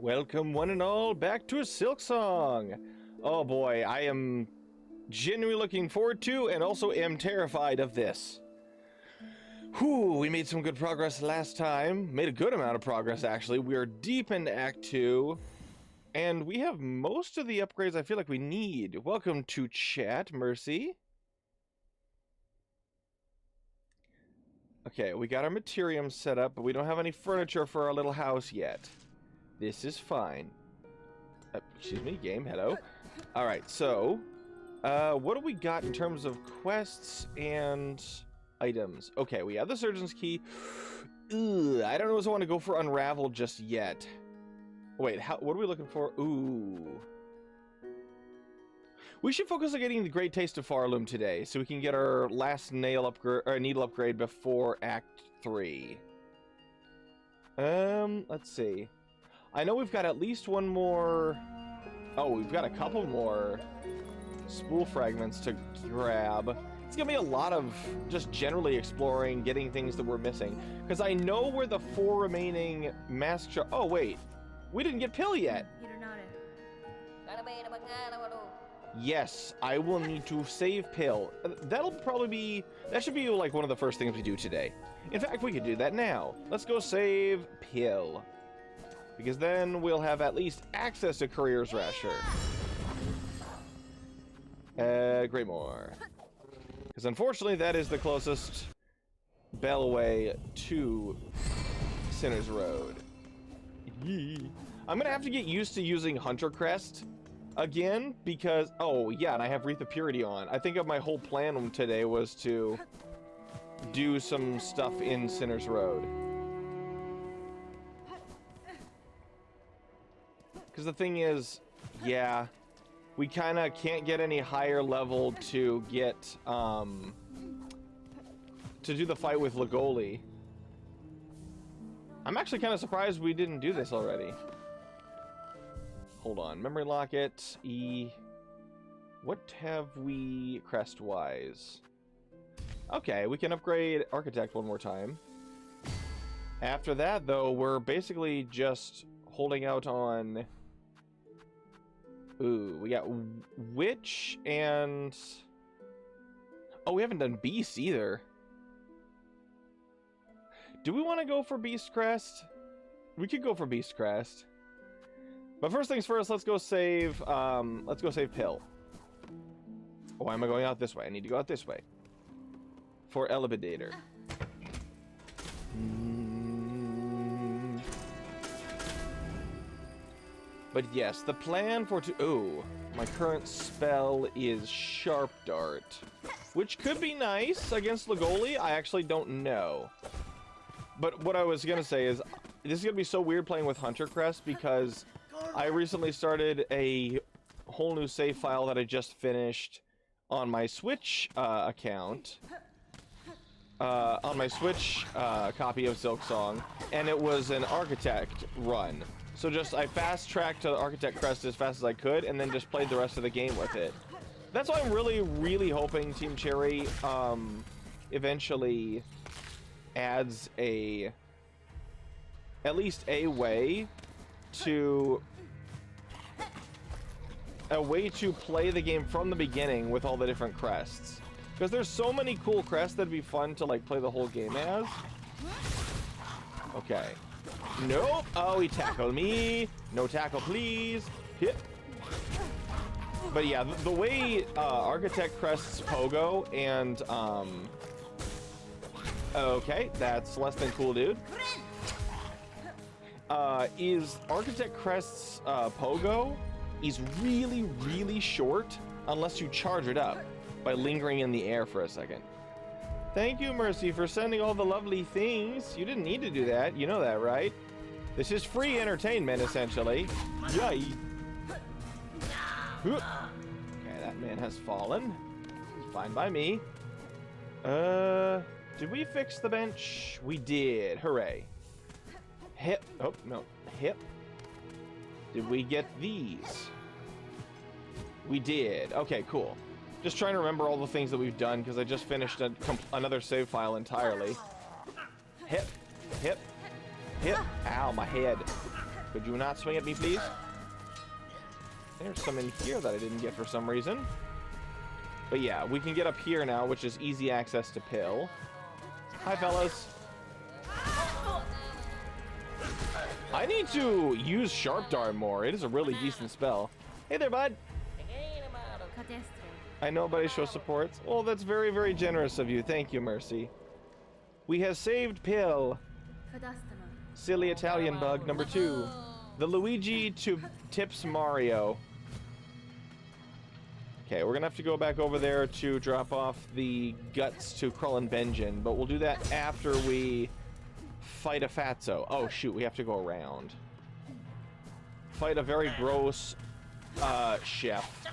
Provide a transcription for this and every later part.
Welcome one and all back to Silksong. Oh boy, I am genuinely looking forward to and also am terrified of this. Whew, we made some good progress last time. Made a good amount of progress, actually. We are deep into Act 2. And we have most of the upgrades I feel like we need. Welcome to chat, Mercy. Okay, we got our materium set up, but we don't have any furniture for our little house yet. This is fine. Excuse me, game, hello. Alright, so, what do we got in terms of quests and items? Okay, we have the Surgeon's Key. Ugh, I don't know if I want to go for Unravel just yet. Wait, what are we looking for? Ooh. We should focus on getting the Great Taste of Pharloom today, so we can get our last needle upgrade before Act 3. Let's see. I know we've got at least one more... Oh, we've got a couple more spool fragments to grab. It's gonna be a lot of just generally exploring, getting things that we're missing. Because I know where the 4 remaining mask shot... Oh, wait. We didn't get Pill yet. Yes, I will need to save Pill. That should be like one of the first things we do today. In fact, we could do that now. Let's go save Pill. Because then we'll have at least access to Courier's Rasher. Greatmore. Because unfortunately, that is the closest bellway to Sinner's Road. I'm gonna have to get used to using Hunter Crest again, because... Oh, yeah, and I have Wreath of Purity on. I think my whole plan today was to do some stuff in Sinner's Road. Because the thing is, yeah, we kind of can't get any higher level to get, to do the fight with Lagoli. I'm actually kind of surprised we didn't do this already. Hold on, Memory Locket, E... What have we crest-wise? Okay, we can upgrade Architect one more time. After that, though, we're basically just holding out on... Ooh, we got Witch and... Oh, we haven't done Beast either. Do we want to go for Beast Crest? We could go for Beast Crest. But first things first, let's go save Pill. Oh, why am I going out this way? I need to go out this way. For Elevator. But yes, the plan for ooh, my current spell is Sharp Dart, which could be nice against Lagoli. I actually don't know. But what I was gonna say is, this is gonna be so weird playing with Hunter Crest because I recently started a whole new save file that I just finished on my Switch account. On my Switch copy of Silksong, and it was an Architect run. So I fast-tracked to the Architect Crest as fast as I could, and then just played the rest of the game with it. That's why I'm really, really hoping Team Cherry eventually adds at least a way to play the game from the beginning with all the different crests. Because there's so many cool crests that'd be fun to like play the whole game as. Okay. Nope. Oh, he tackled me. No tackle, please. Hit. But yeah, the way Architect crests Pogo and okay, that's less than cool, dude. Is Architect crests Pogo is really, really short unless you charge it up by lingering in the air for a second. Thank you, Mercy, for sending all the lovely things. You didn't need to do that. You know that, right? This is free entertainment, essentially. Yay! Okay, that man has fallen. It's fine by me. Did we fix the bench? We did. Hooray. Hip. Oh, no. Hip. Did we get these? We did. Okay, cool. Just trying to remember all the things that we've done, because I just finished another save file entirely. Hip. Hip. Hip. Ow, my head. Could you not swing at me, please? There's some in here that I didn't get for some reason. But yeah, we can get up here now, which is easy access to Pill. Hi, fellas. I need to use Sharp Dart more. It is a really decent spell. Hey there, bud. I know nobody shows support. Oh, that's very, very generous of you. Thank you, Mercy. We have saved Pill. Silly Italian bug number 2. The Luigi tips Mario. Okay, we're gonna have to go back over there to drop off the guts to Krull and Benjen, but we'll do that after we fight a fatso. Oh shoot, we have to go around. Fight a very gross chef.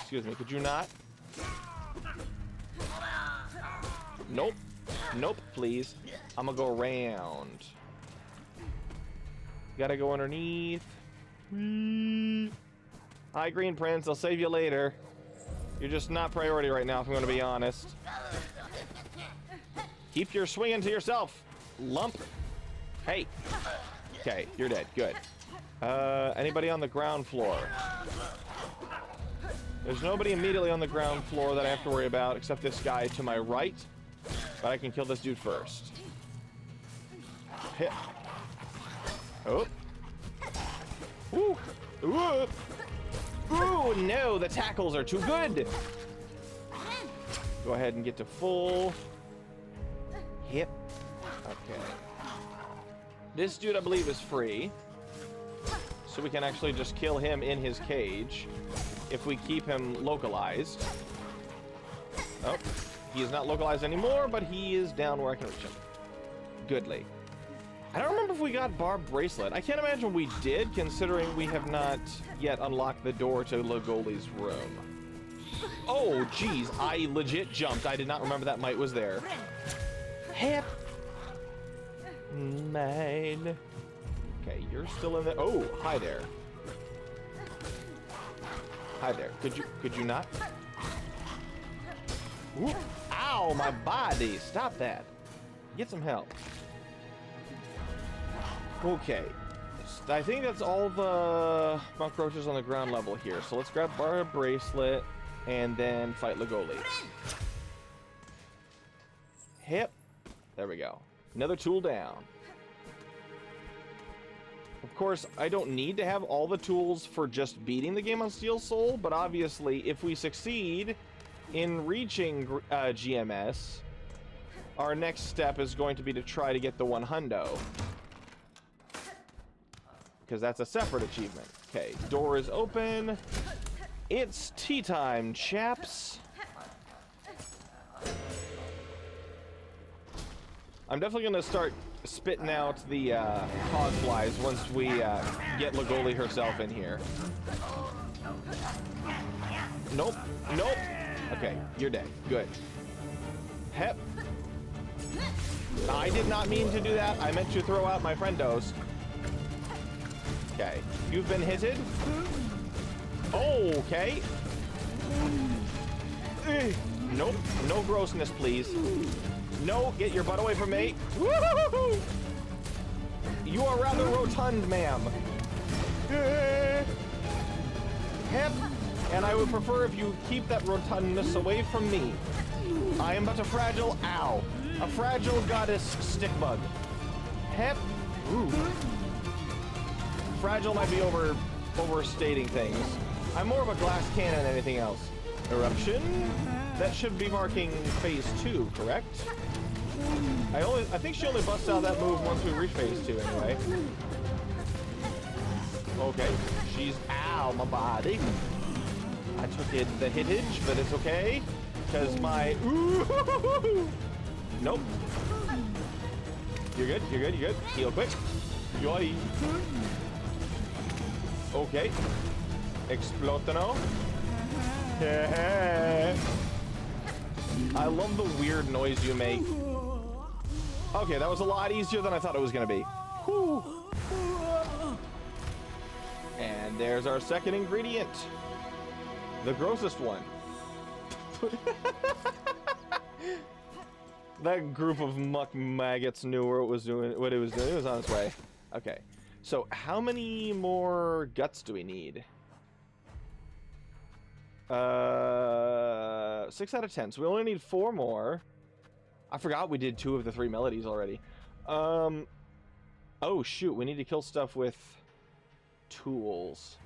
Excuse me, could you not? Nope. Nope, please. I'm gonna go around. Gotta go underneath. Hi, Green Prince. I'll save you later. You're just not priority right now, if I'm gonna be honest. Keep your swinging to yourself, lump. Hey. Okay, you're dead. Good. Anybody on the ground floor? There's nobody immediately on the ground floor that I have to worry about, except this guy to my right. But I can kill this dude first. Hit. Oh. Ooh. Ooh. Ooh, no, the tackles are too good. Go ahead and get to full. Hit. Okay. This dude, I believe, is free. So we can actually just kill him in his cage if we keep him localized. Oh, he is not localized anymore, but he is down where I can reach him. Goodly. I don't remember if we got Barb Bracelet. I can't imagine we did, considering we have not yet unlocked the door to Lagoli's room. Oh, geez, I legit jumped. I did not remember that mite was there. Hip. Mine. Okay, you're still in there. Oh, hi there. Hi there. Could you not? Ooh. Ow, my body. Stop that. Get some help. Okay. I think that's all the monk roaches on the ground level here. So let's grab Barb Bracelet and then fight Lagoli. Hip. There we go. Another tool down. Of course, I don't need to have all the tools for just beating the game on Steel Soul, but obviously, if we succeed in reaching GMS, our next step is going to be to try to get the 100. Because that's a separate achievement. Okay, door is open. It's tea time, chaps. I'm definitely going to start spitting out the cog flies once we get Lagoli herself in here. Nope. Nope. Okay, you're dead. Good. Hep. I did not mean to do that. I meant to throw out my friendos. Okay. You've been hitted. Okay. Nope. No grossness, please. No, get your butt away from me. Woo-hoo-hoo-hoo! You are rather rotund, ma'am. Hep. And I would prefer if you keep that rotundness away from me. I am but a fragile, ow, a fragile goddess stick bug. Hep. Ooh. Fragile might be overstating things. I'm more of a glass cannon than anything else. Eruption. That should be marking phase 2, correct? I think she only busts out that move once we reach phase 2 anyway. Okay. She's ow, my body. I took it the hitage, but it's okay. Because my ooh. Nope. You're good, you're good, you're good. Heal quick. Joy. Okay. Explotano. I love the weird noise you make. Okay, that was a lot easier than I thought it was going to be. Whew. And there's our second ingredient. The grossest one. That group of muck maggots knew what it was doing. It was on its way. Okay. So how many more guts do we need? 6 out of 10. So we only need 4 more. I forgot we did 2 of the 3 melodies already. Oh shoot, we need to kill stuff with tools.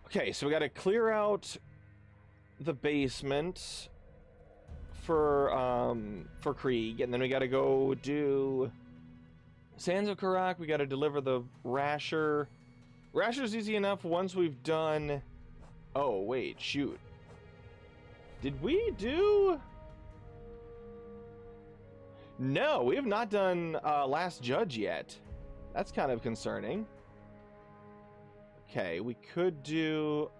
Okay, so we got to clear out the basement for Krieg, and then we got to go do Sands of Karak. We got to deliver the Rasher. Rasher's easy enough once we've done. Oh wait, shoot. Did we do? No, we have not done Last Judge yet. That's kind of concerning. Okay, we could do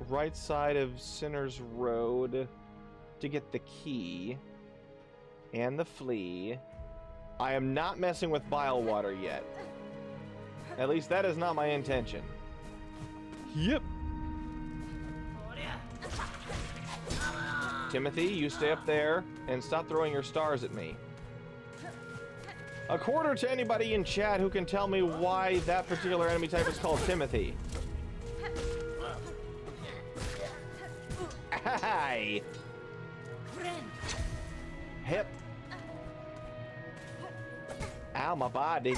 right side of Sinner's Road to get the key and the flea. I am not messing with bile water yet. At least that is not my intention. Yep. Timothy, you stay up there and stop throwing your stars at me. A quarter to anybody in chat who can tell me why that particular enemy type is called Timothy. Hi. Hip. Ow, my body.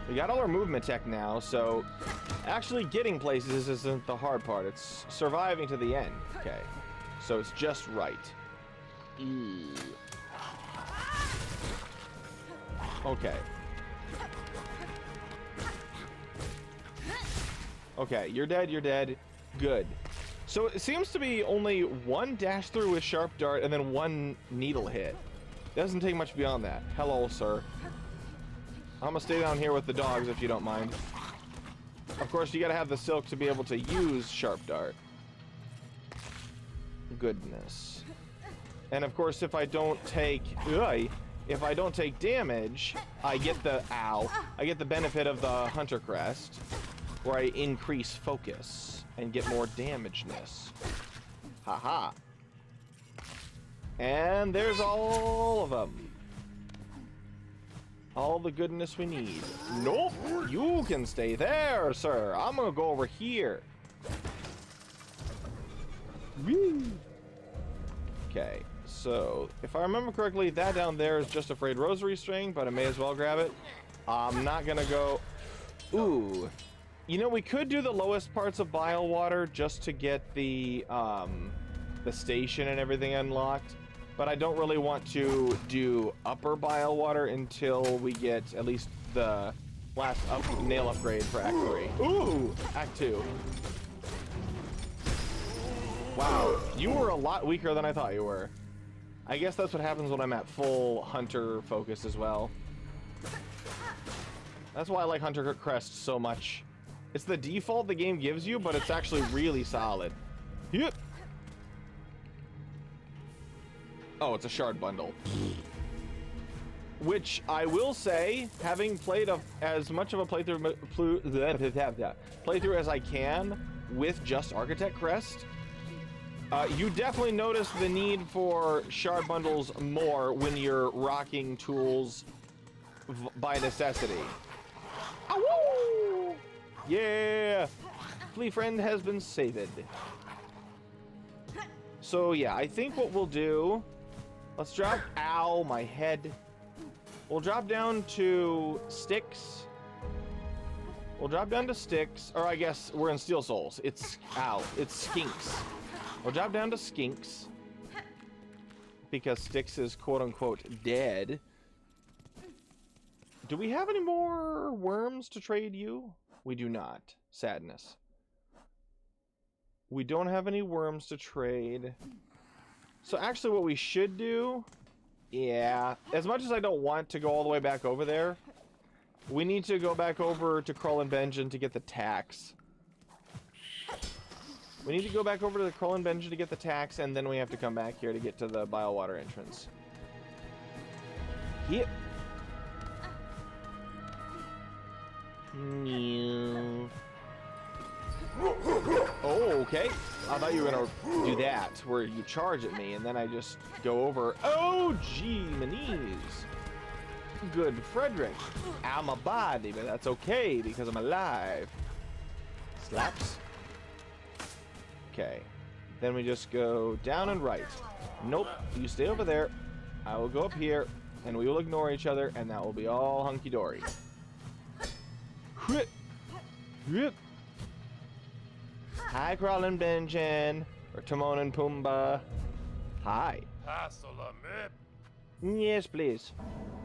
We got all our movement tech now, so actually getting places isn't the hard part. It's surviving to the end. Okay, so it's just right. Okay. Okay, you're dead, you're dead. Good. So it seems to be only 1 dash through with sharp dart and then 1 needle hit. Doesn't take much beyond that. Hello, sir. I'm gonna stay down here with the dogs if you don't mind. Of course, you gotta have the silk to be able to use sharp dart. Goodness. And of course, if I don't take damage, I get the I get the benefit of the Hunter Crest, where I increase focus and get more damageness. Haha. And there's all of them. All the goodness we need. Nope, you can stay there, sir. I'm gonna go over here. Woo. Okay, so if I remember correctly, that down there is just a frayed rosary string, but I may as well grab it. I'm not gonna go. Ooh, you know, we could do the lowest parts of bile water just to get the station and everything unlocked. But I don't really want to do upper bile water until we get at least the last nail upgrade for Act 3. Ooh! Act 2. Wow, you were a lot weaker than I thought you were. I guess that's what happens when I'm at full Hunter focus as well. That's why I like Hunter Crest so much. It's the default the game gives you, but it's actually really solid. Yep. Oh, it's a shard bundle. Which I will say, having played as much of a playthrough as I can with just Architect Crest, you definitely notice the need for shard bundles more when you're rocking tools by necessity. Ow! Yeah! Flea friend has been saved. So yeah, I think what we'll do... Let's drop... Ow, my head. We'll drop down to sticks. We'll drop down to sticks. Or I guess we're in Steel Souls. It's... Ow. It's skinks. We'll drop down to skinks. Because sticks is quote-unquote dead. Do we have any more worms to trade you? We do not. Sadness. We don't have any worms to trade. So actually what we should do, yeah, as much as I don't want to go all the way back over there, we need to go back over to Krull and Benjen to get the tax. We need to go back over to the Krull and Benjen to get the tax, and then we have to come back here to get to the bile water entrance. Yep. Oh, okay. I thought you were gonna do that, where you charge at me, and then I just go over. Oh, gee, my knees. Good Frederick. I'm a body, but that's okay, because I'm alive. Slaps. Okay. Then we just go down and right. Nope, you stay over there. I will go up here, and we will ignore each other, and that will be all hunky-dory. Hi, Crawlin' Benjen. Or Timon and Pumbaa. Hi. Yes, please.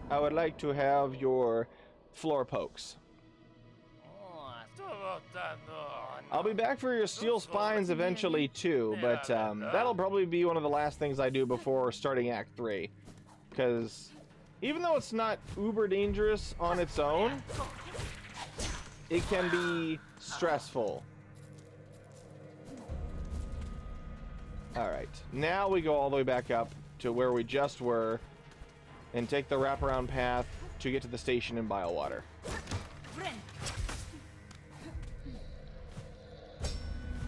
I would like to have your floor pokes. I'll be back for your steel spines eventually too, but that'll probably be one of the last things I do before starting Act 3. Because even though it's not uber dangerous on its own, it can be stressful. Alright, now we go all the way back up to where we just were and take the wraparound path to get to the station in Biowater.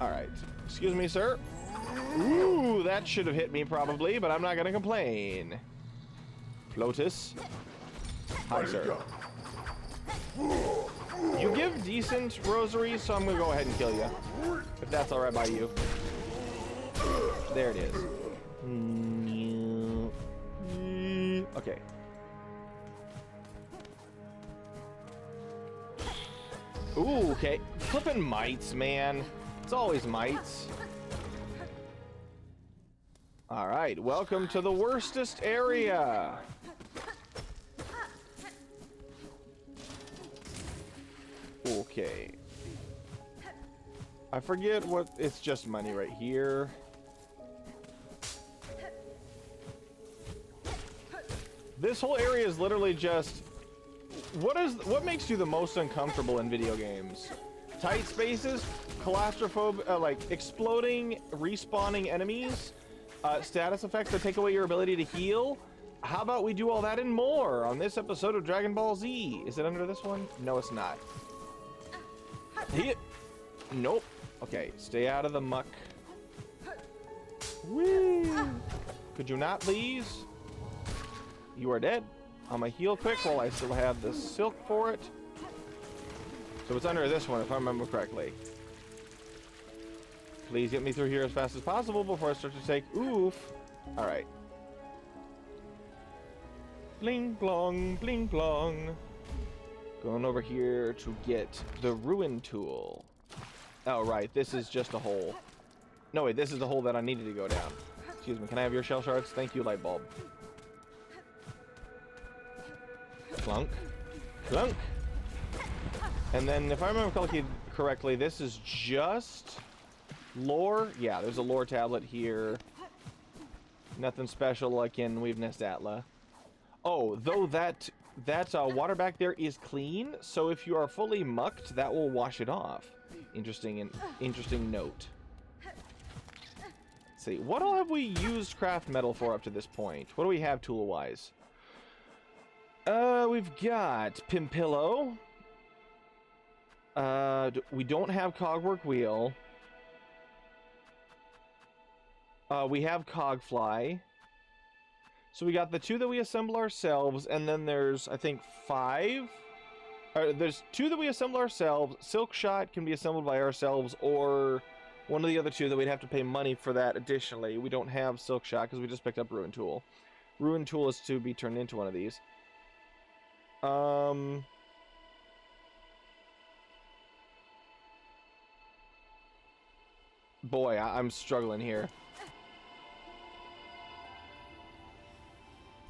Alright, excuse me, sir. Ooh, that should have hit me probably, but I'm not gonna complain. Plotus. Hi, sir. You give decent rosaries, so I'm gonna go ahead and kill you. If that's alright by you. There it is. Okay. Ooh, okay. Flippin' mites, man. It's always mites. Alright, welcome to the worstest area. Okay. I forget what, it's just money right here. This whole area is literally just, what makes you the most uncomfortable in video games? Tight spaces, claustrophobic, like exploding, respawning enemies, status effects that take away your ability to heal. How about we do all that and more on this episode of Dragon Ball Z? Is it under this one? No, it's not. Nope. Okay, stay out of the muck. Whee! Could you not, please? You are dead. I'm gonna heal quick while I still have the silk for it. So it's under this one, if I remember correctly. Please get me through here as fast as possible before I start to take oof. Alright. Bling blong, bling blong. Going over here to get the ruin tool. Oh, right, this is just a hole. No, wait, this is the hole that I needed to go down. Excuse me, can I have your shell shards? Thank you, light bulb. Clunk. Clunk. And then, if I remember correctly, this is just lore. Yeah, there's a lore tablet here. Nothing special like in Weaveness Atla. Oh, though that water back there is clean, so if you are fully mucked, that will wash it off. Interesting note. Let's see, what all have we used craft metal for up to this point? What do we have tool-wise? We've got Pimpillo. We don't have Cogwork Wheel. We have Cogfly. So we got the 2 that we assemble ourselves, and then there's, I think, 5. There's 2 that we assemble ourselves. Silk Shot can be assembled by ourselves, or one of the other 2 that we'd have to pay money for that additionally. We don't have Silk Shot because we just picked up Ruin Tool. Ruin Tool is to be turned into one of these. Boy, I'm struggling here.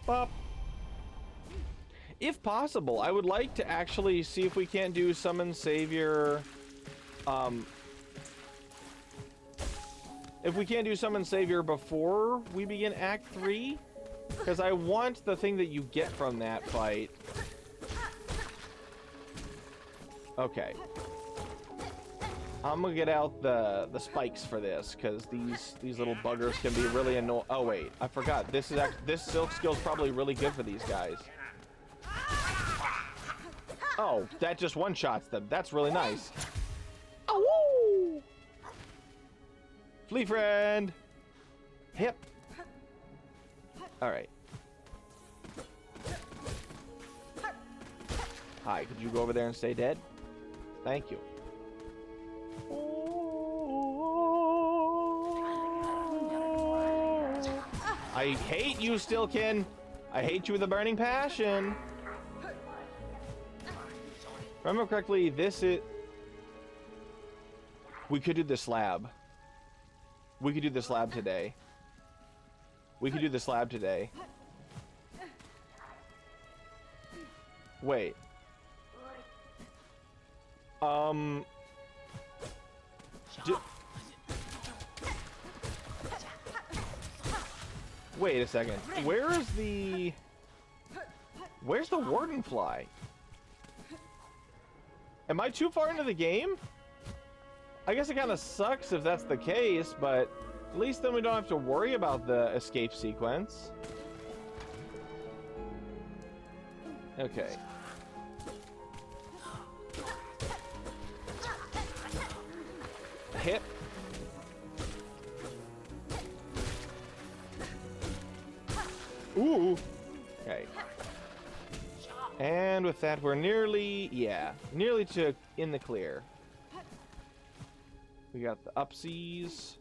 Bop. If possible, I would like to actually see if we can't do Summon Savior. If we can't do Summon Savior before we begin Act 3, because I want the thing that you get from that fight. Okay. I'm gonna get out the spikes for this, because these little buggers can be really annoying. Oh wait, I forgot. This silk skill is probably really good for these guys. Oh, that just one-shots them. That's really nice. Oh! Flee friend! Hip! Alright. Hi, could you go over there and stay dead? Thank you. I hate you, Stilkin! I hate you with a burning passion! If I remember correctly, this is... We could do the slab. We could do the slab today. We could do the slab today. Wait. Wait a second. Where's the warden fly? Am I too far into the game? I guess it kind of sucks if that's the case, but at least then we don't have to worry about the escape sequence. Okay. Hit. Ooh. Okay. And with that, we're nearly in the clear. We got the upsies.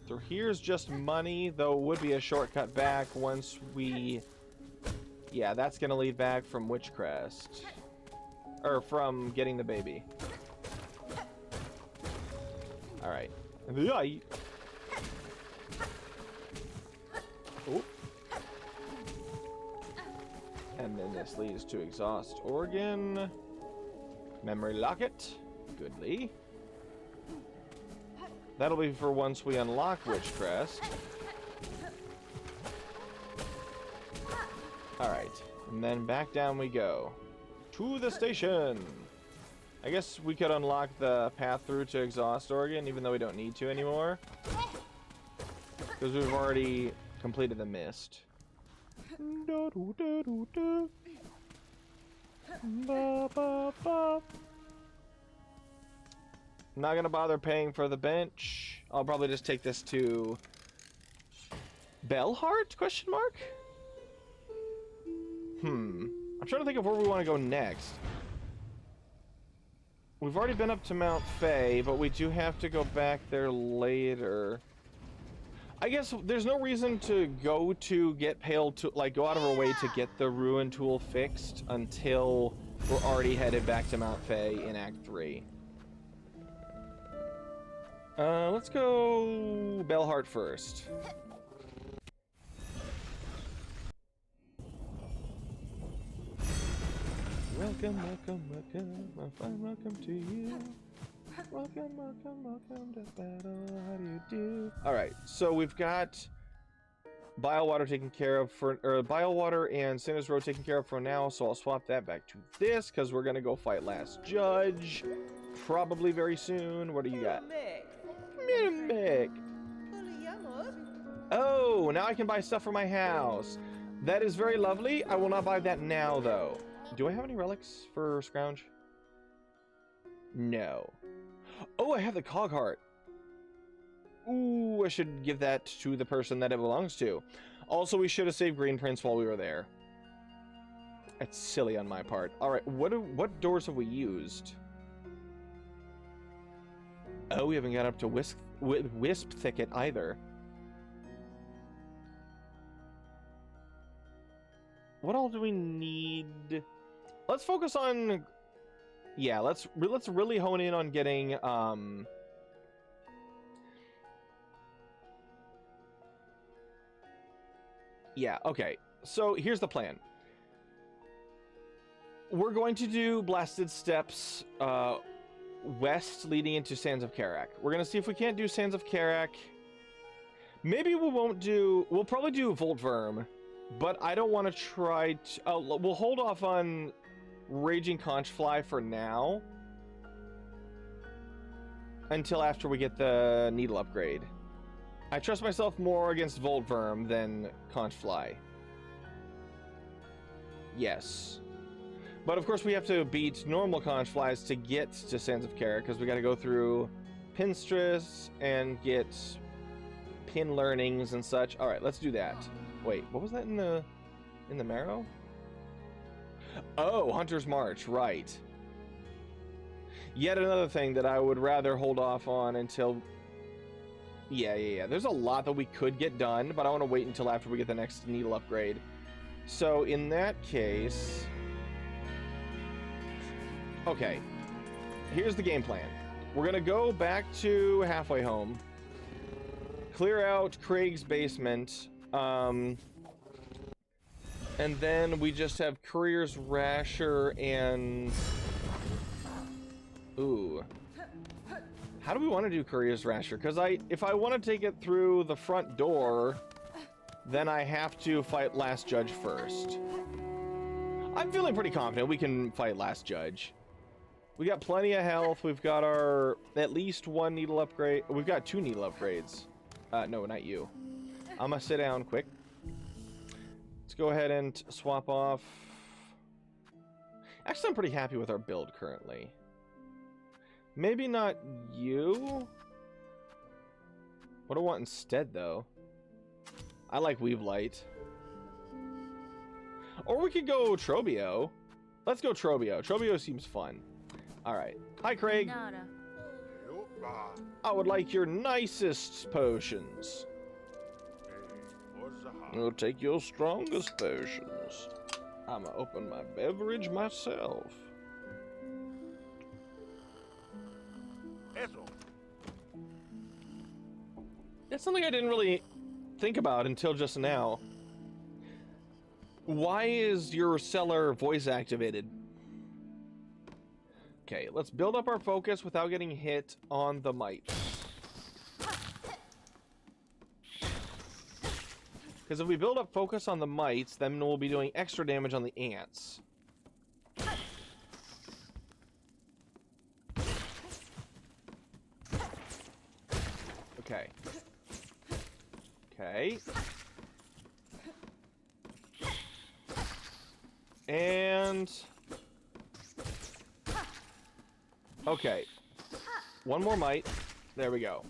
Through here's just money, though it would be a shortcut back once we... Yeah, that's gonna lead back from Witchcrest. Or from getting the baby. Alright. Oh. And then this leads to Exhaust Organ. Memory Locket. Goodly. That'll be for once we unlock Witchcrest. Alright. And then back down we go. To the station! I guess we could unlock the path through to Exhaust Organ, even though we don't need to anymore. Because we've already completed the mist. Not gonna bother paying for the bench. I'll probably just take this to Bellheart? Question mark? I'm trying to think of where we want to go next. We've already been up to Mount Fae, but we do have to go back there later. I guess there's no reason to go to get Pale to like go out of our way to get the Ruin Tool fixed until we're already headed back to Mount Fae in Act 3. Let's go Bellheart first. Welcome, welcome, welcome, my fine welcome to you. Welcome, welcome, welcome to battle, how do you do? Alright, so we've got Bile taken care of for, or Bile and Sinner's Road taken care of for now, so I'll swap that back to this, because we're gonna go fight Last Judge, probably very soon. What do you got? Mimic! Oh, now I can buy stuff for my house. That is very lovely. I will not buy that now, though. Do I have any relics for Scrounge? No. Oh, I have the Cog Heart. Ooh, I should give that to the person that it belongs to. Also, we should have saved Green Prince while we were there. That's silly on my part. Alright, what doors have we used? Oh, we haven't got up to Wisp Thicket either. What all do we need? Let's focus on... Yeah, let's really hone in on getting, Yeah, okay. So, here's the plan. We're going to do Blasted Steps, west leading into Sands of Karak. We're going to see if we can't do Sands of Karak. Maybe we won't do... We'll probably do Voltverm, but I don't want to try to... we'll hold off on Raging Conchfly for now. Until after we get the Needle upgrade. I trust myself more against Voltverm than Conchfly. Yes. But of course we have to beat normal Conchflies to get to Sands of Karak, because we got to go through Pinstress and get pin learnings and such. All right, let's do that. Wait, what was that in the marrow? Oh, Hunter's March, right. Yet another thing that I would rather hold off on until... Yeah. There's a lot that we could get done, but I want to wait until after we get the next needle upgrade. So in that case... Okay. Here's the game plan. We're going to go back to Halfway Home. Clear out Craig's basement. And then we just have Courier's Rasher and... Ooh. How do we want to do Courier's Rasher? Because if I want to take it through the front door, then I have to fight Last Judge first. I'm feeling pretty confident we can fight Last Judge. We got plenty of health. We've got our at least one needle upgrade. We've got 2 needle upgrades. No, not you. I'm gonna sit down quick. Let's go ahead and swap off. Actually, I'm pretty happy with our build currently. Maybe not you. What do I want instead, though? I like Weave Light. Or we could go Trobio. Let's go Trobio. Trobio seems fun. Alright. Hi, Craig. I would like your nicest potions. I'll take your strongest potions. I'm gonna open my beverage myself. That's something I didn't really think about until just now. Why is your cellar voice activated? Okay, let's build up our focus without getting hit on the mites. Because if we build up focus on the mites, then we'll be doing extra damage on the ants. Okay. Okay. And... Okay. One more mite. There we go.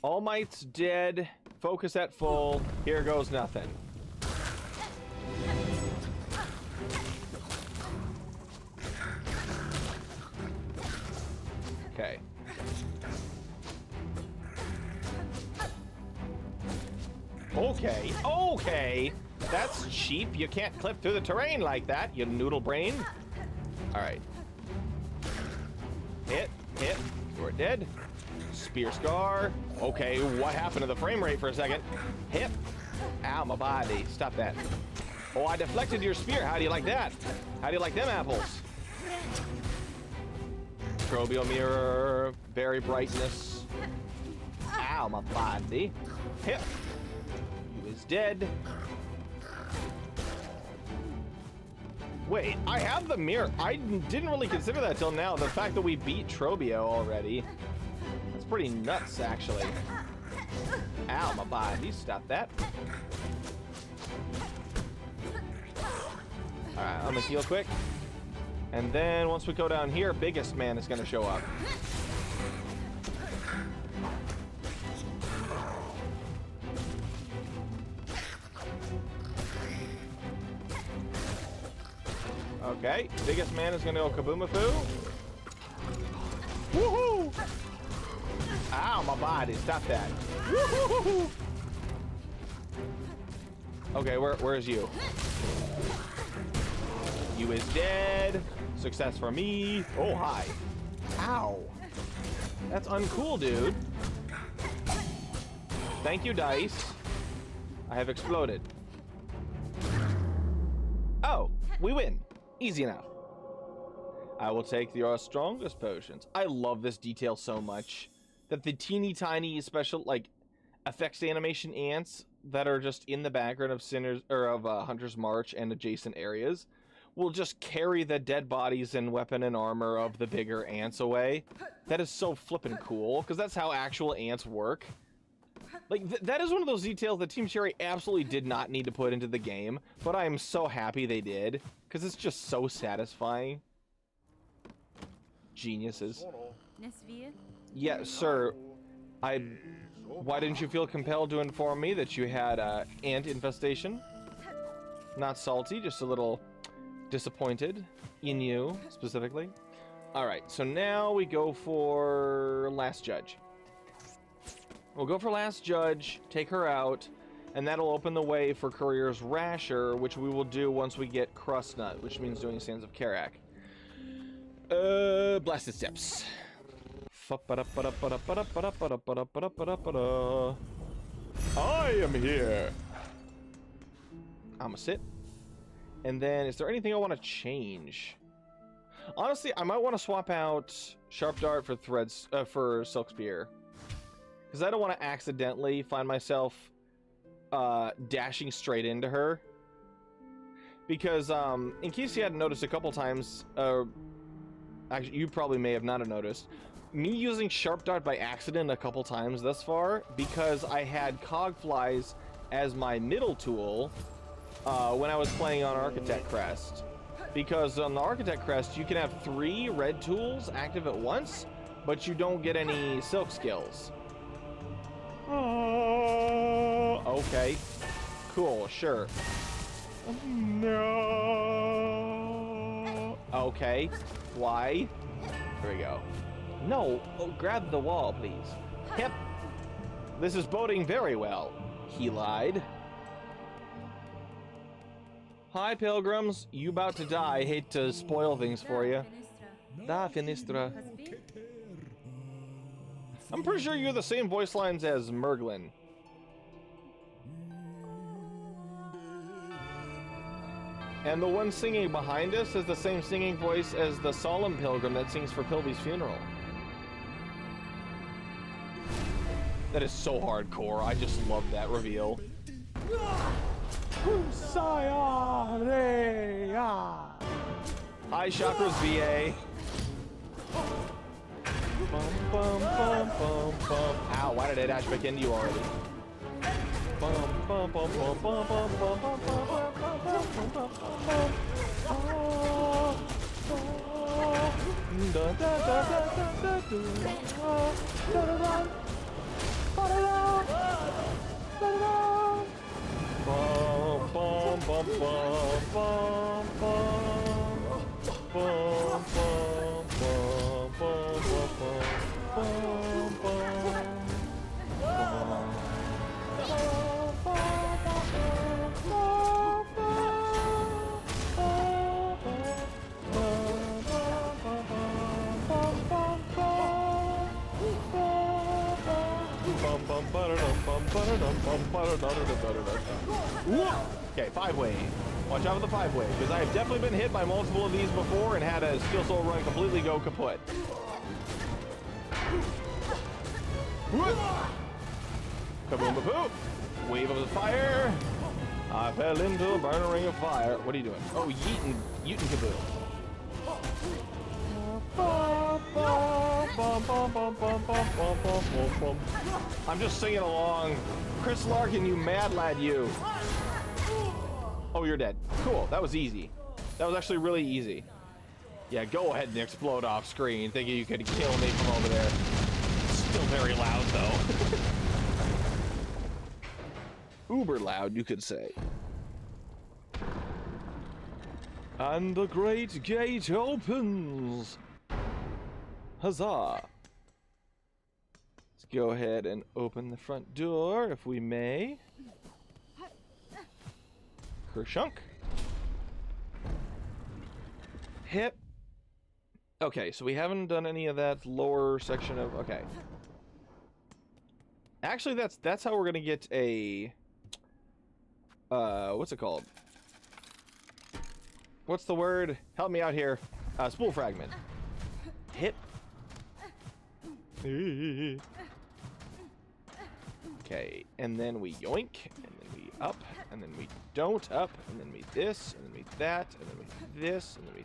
All mites dead. Focus at full. Here goes nothing. Okay. Okay. Okay. That's cheap. You can't clip through the terrain like that, you noodle brain. All right. Hit. You're dead. Spear Scar. Okay, what happened to the frame rate for a second? Hit. Ow, my body. Stop that. Oh, I deflected your spear. How do you like that? How do you like them apples? Trobio Mirror. Berry Brightness. Ow, my body. Hit. You is dead. Wait, I have the mirror. I didn't really consider that till now. The fact that we beat Trobio already. That's pretty nuts, actually. Ow, my body. Stop that. Alright, I'm gonna heal quick. And then once we go down here, Biggest Man is gonna show up. Okay, Biggest Man is gonna go kaboomafoo. Woohoo! Ow, my body, stop that. Woohoo! Okay, where is you? You is dead. Success for me. Oh, hi. Ow. That's uncool, dude. Thank you, dice. I have exploded. Oh, we win. Easy enough. I will take your strongest potions. I love this detail so much. That the teeny tiny special, like, effects animation ants that are just in the background of Hunter's March and adjacent areas will just carry the dead bodies and weapon and armor of the bigger ants away. That is so flippin' cool, because that's how actual ants work. Like, that is one of those details that Team Cherry absolutely did not need to put into the game, but I am so happy they did, because it's just so satisfying. Geniuses. Yes, sir. Why didn't you feel compelled to inform me that you had ant infestation? Not salty, just a little disappointed in you, specifically. Alright, so now we go for Last Judge. We'll go for Last Judge, take her out, and that'll open the way for Courier's Rasher, which we will do once we get Crustnut, which means doing Sands of Karak. Blasted Steps. I am here. I'ma sit. And then, is there anything I want to change? Honestly, I might want to swap out Sharp Dart for for Silk Spear. Because I don't want to accidentally find myself dashing straight into her. Because, in case you hadn't noticed a couple times, actually, you probably may have not have noticed, me using Sharp Dart by accident a couple times thus far, because I had Cogflies as my middle tool when I was playing on Architect Crest. Because on the Architect Crest, you can have 3 red tools active at once, but you don't get any Silk skills. Okay. Cool, sure. No. Okay. Why? There we go. No. Oh, grab the wall, please. Yep. This is boding very well. He lied. Hi, pilgrims. You about to die. Hate to spoil things for you. Da Finistra. I'm pretty sure you're the same voice lines as Merglin. And the one singing behind us is the same singing voice as the solemn pilgrim that sings for Pilby's funeral. That is so hardcore. I just love that reveal. Hi, Chakra's VA. Bum, bum, bum, bum, bum. Ow, why did I dash back into you already? Bum, bum, bum, bum, bum, bum, bum, bum, bum, bum, bum, bum. Da da da da da da da da da. Bum bum bum bum bum bum bum bum bum bum. Okay, 5-way. Watch out for the 5-way, because I have definitely been hit by multiple of these before and had a skill soul run completely go kaput. Kaboom ba-boom! Wave of the fire! I fell into a burning ring of fire. What are you doing? Oh, yeetin' kaboom. I'm just singing along. Chris Larkin, you mad lad, you. Oh, you're dead. Cool, that was easy. That was actually really easy. Yeah, go ahead and explode off screen, thinking you could kill me from over there. Still very loud, though. Uber loud, you could say. And the great gate opens. Huzzah! Let's go ahead and open the front door, if we may. Kershunk. Hip. Okay, so we haven't done any of that lower section of... Okay. Actually, that's how we're gonna get a... what's it called? What's the word? Help me out here. Spool fragment. Hip. Okay, and then we yoink, and then we up, and then we don't up, and then we this, and then we that, and then we this, and then we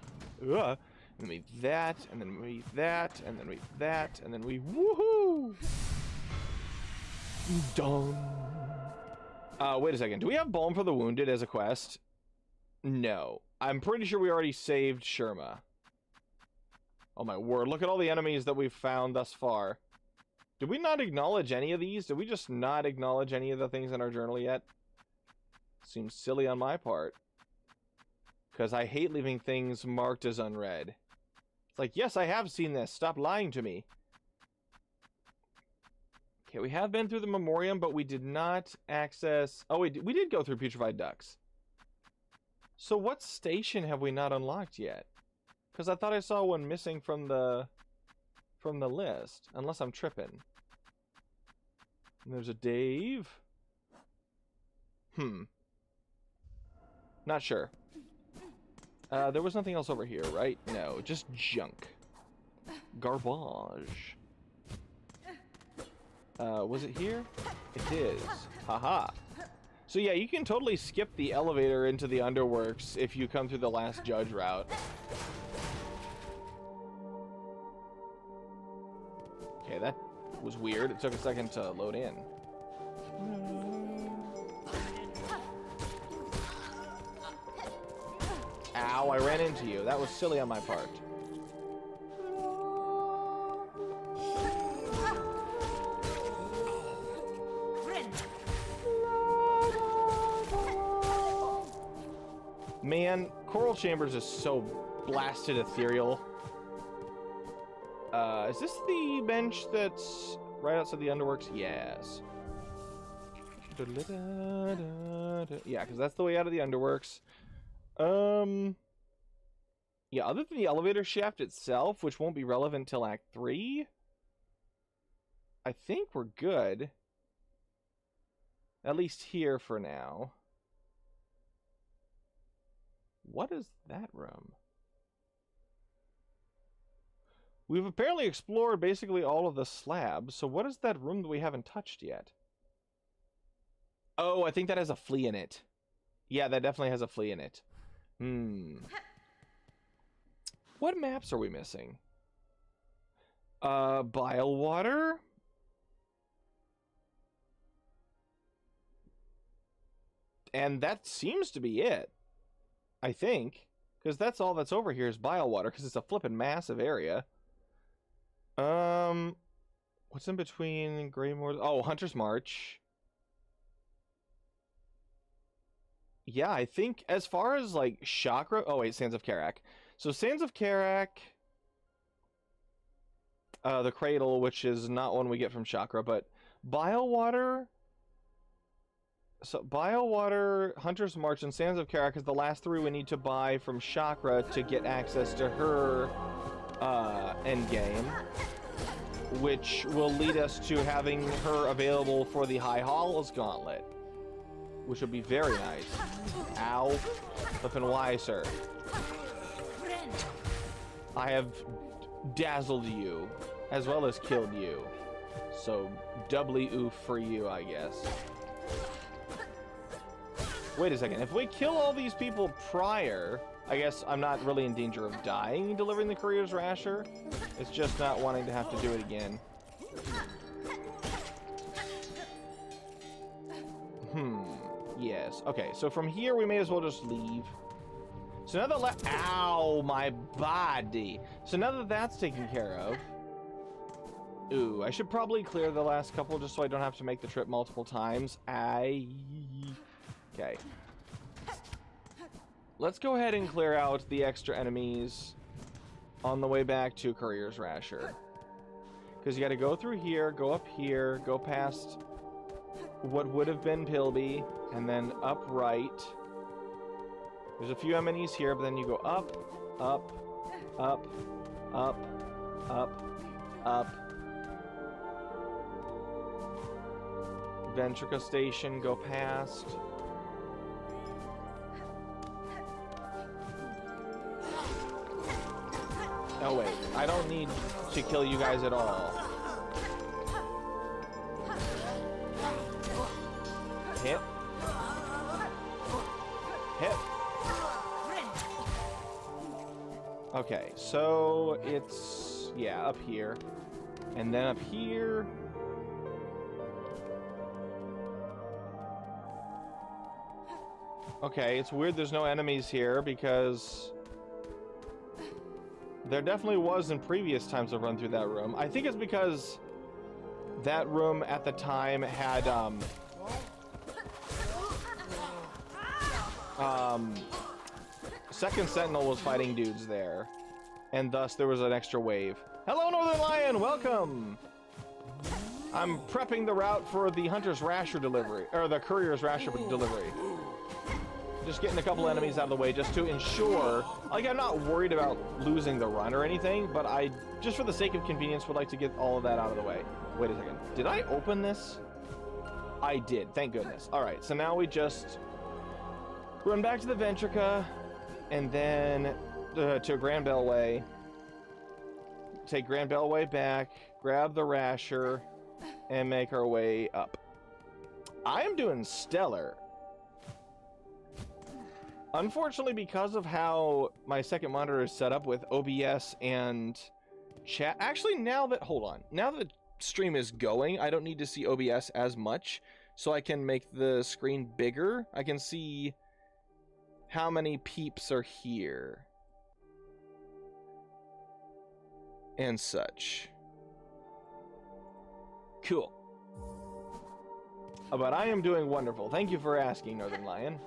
and then we that, and then we that, and then we that, and then we woohoo! Done. Wait a second. Do we have Balm for the Wounded as a quest? No. I'm pretty sure we already saved Sherma. Oh my word, look at all the enemies that we've found thus far. Did we not acknowledge any of these? Did we just not acknowledge any of the things in our journal yet? Seems silly on my part. Because I hate leaving things marked as unread. It's like, yes, I have seen this. Stop lying to me. Okay, we have been through the Memoriam, but we did not access... Oh, we did go through Putrefied Ducks. So what station have we not unlocked yet? Because I thought I saw one missing from the list. Unless I'm tripping. And there's a Dave. Not sure. There was nothing else over here, right? No, just junk. Garbage. Was it here? It is. Haha. So yeah, you can totally skip the elevator into the Underworks if you come through the last judge route. Okay, that was weird. It took a second to load in. Ow, I ran into you. That was silly on my part. Man, Coral Chambers is so blasted ethereal. Is this the bench that's right outside the Underworks? Yes. Yeah, because that's the way out of the Underworks. Yeah, other than the elevator shaft itself, which won't be relevant till Act 3, I think we're good. At least here for now. What is that room? We've apparently explored basically all of the slabs, so what is that room that we haven't touched yet? Oh, I think that has a flea in it. Yeah, that definitely has a flea in it. What maps are we missing? Bile water? And that seems to be it. I think. Because that's all that's over here is bile water, because it's a flippin' massive area. What's in between Greymoor? Oh, Hunter's March. Yeah, I think as far as like chakra. Oh wait, Sands of Karak. So Sands of Karak, the Cradle, which is not one we get from chakra, but bile water. So bile water, Hunter's March, and Sands of Karak is the last three we need to buy from chakra to get access to her endgame, which will lead us to having her available for the High Halls Gauntlet, which would be very nice. Ow. Flippin' why, sir? I have dazzled you, as well as killed you. So, doubly oof for you, I guess. Wait a second. If we kill all these people prior, I guess I'm not really in danger of dying delivering the Courier's Rasher. It's just not wanting to have to do it again. Yes. Okay, so from here we may as well just leave. So now that ow, my body. So now that that's taken care of. Ooh, I should probably clear the last couple just so I don't have to make the trip multiple times. Okay. Let's go ahead and clear out the extra enemies on the way back to Courier's Rasher. Because you got to go through here, go up here, go past what would have been Pilby, and then up right. There's a few enemies here, but then you go up, up, up, up, up, up. Ventrica Station, go past. Oh wait, I don't need to kill you guys at all. Hit. Hit. Okay, so it's, yeah, up here. And then up here. Okay, it's weird there's no enemies here because There definitely was in previous times I've run through that room. I think it's because that room at the time had, Second Sentinel was fighting dudes there, and thus there was an extra wave. Hello, Northern Lion! Welcome! I'm prepping the route for the Hunter's Rasher delivery, or the Courier's Rasher delivery. Just getting a couple enemies out of the way just to ensure, like, I'm not worried about losing the run or anything, but I, just for the sake of convenience, would like to get all of that out of the way. Wait a second. Did I open this? I did, thank goodness. Alright, so now we just run back to the Ventrica, and then to Grand Bellway. Take Grand Bellway back, grab the Rasher, and make our way up. I am doing stellar. Unfortunately, because of how my second monitor is set up with OBS and chat, actually now that the stream is going, I don't need to see OBS as much, so I can make the screen bigger. I can see how many peeps are here and such. Cool. But I am doing wonderful. Thank you for asking, Northern Lion.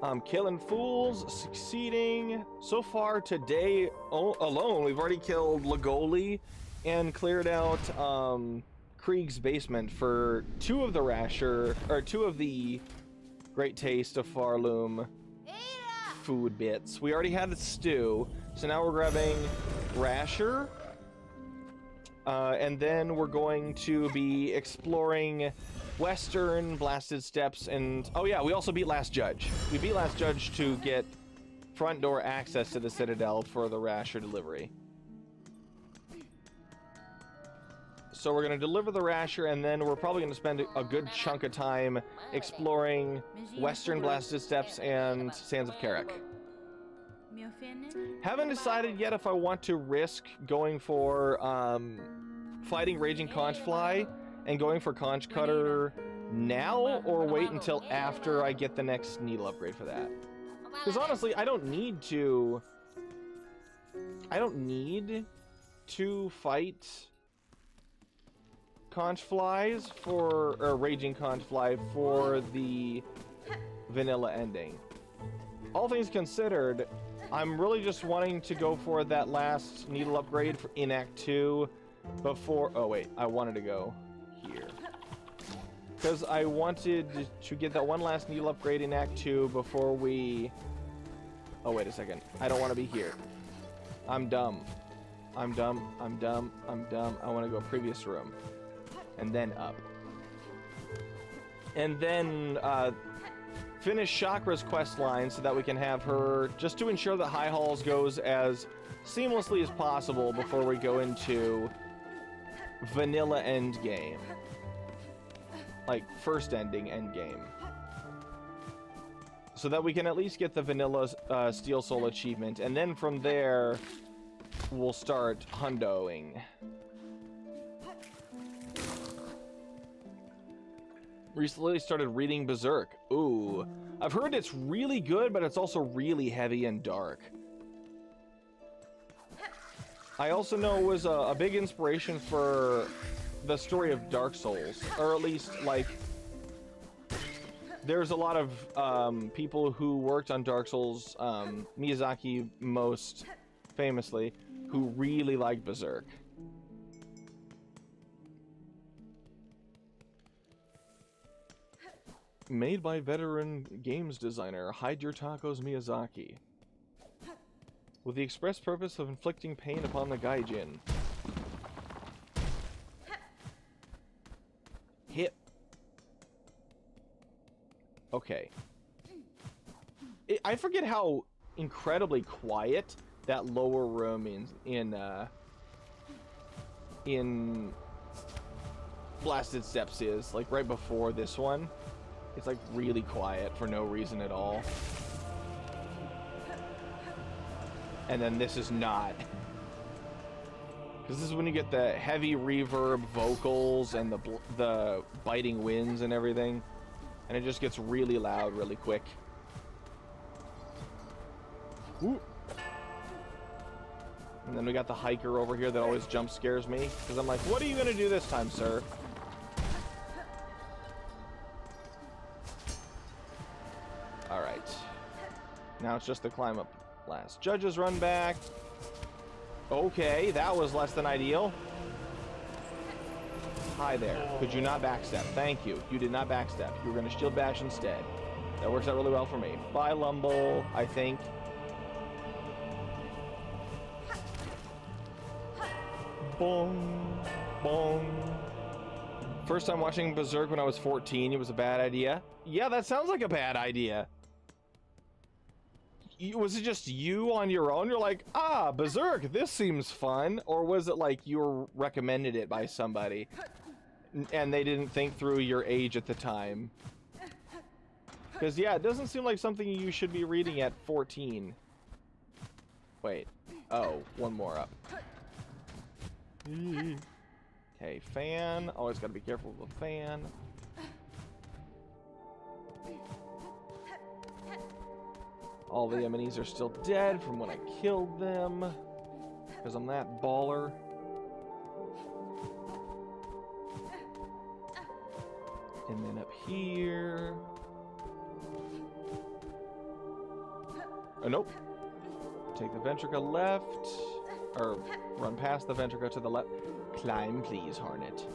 I'm killing fools, succeeding. So far today alone, we've already killed Lagoli and cleared out Krieg's basement for two of the Great Taste of Pharloom food bits. We already had the stew, so now we're grabbing Rasher. And then we're going to be exploring Western, Blasted Steps, and... oh yeah, we also beat Last Judge. We beat Last Judge to get front door access to the Citadel for the Rasher delivery. So we're going to deliver the Rasher, and then we're probably going to spend a good chunk of time exploring Western, Blasted Steps, and Sands of Karak. Haven't decided yet if I want to risk going for fighting Raging Conchfly and going for Conch Cutter now, or wait until after I get the next needle upgrade for that. Because honestly, I don't need to fight Conchflies or Raging Conchfly for the vanilla ending. All things considered, I'm really just wanting to go for that last needle upgrade in Act 2 before... oh wait, I wanted to go here. Because I wanted to get that one last needle upgrade in Act 2 before we... oh wait a second, I don't want to be here. I'm dumb. I'm dumb. I want to go previous room. And then up. And then, finish Chakra's quest line so that we can have her, just to ensure that High Halls goes as seamlessly as possible before we go into vanilla endgame. Like, first ending endgame. So that we can at least get the vanilla Steel Soul achievement, and then from there, we'll start hundoing. Recently started reading Berserk. Ooh. I've heard it's really good, but it's also really heavy and dark. I also know it was a big inspiration for the story of Dark Souls. Or at least, like... there's a lot of people who worked on Dark Souls, Miyazaki most famously, who really liked Berserk. Made by veteran games designer Hide Your Tacos Miyazaki, with the express purpose of inflicting pain upon the gaijin. Hit. Okay. I forget how incredibly quiet that lower room in Blasted Steps is, like right before this one. It's like really quiet for no reason at all. And then this is not. Because this is when you get the heavy reverb vocals and the biting winds and everything. And it just gets really loud really quick. Ooh. And then we got the hiker over here that always jump scares me. Because I'm like, what are you going to do this time, sir? Alright. Now it's just the climb up last. Judges run back. Okay, that was less than ideal. Hi there. Could you not backstep? Thank you. You did not backstep. You were going to shield bash instead. That works out really well for me. Bye, Lumble, I think. Bong. Bong. First time watching Berserk when I was 14. It was a bad idea. Yeah, that sounds like a bad idea. Was it just you on your own? You're like, ah, Berserk, this seems fun. Or was it like you were recommended it by somebody and they didn't think through your age at the time? Because, yeah, it doesn't seem like something you should be reading at 14. Wait. Oh, one more up. Okay, fan. Always got to be careful with the fan. All the enemies are still dead from when I killed them. Because I'm that baller. And then up here. Oh, nope. Take the Ventrica left. Or run past the Ventrica to the left. Climb, please, Hornet.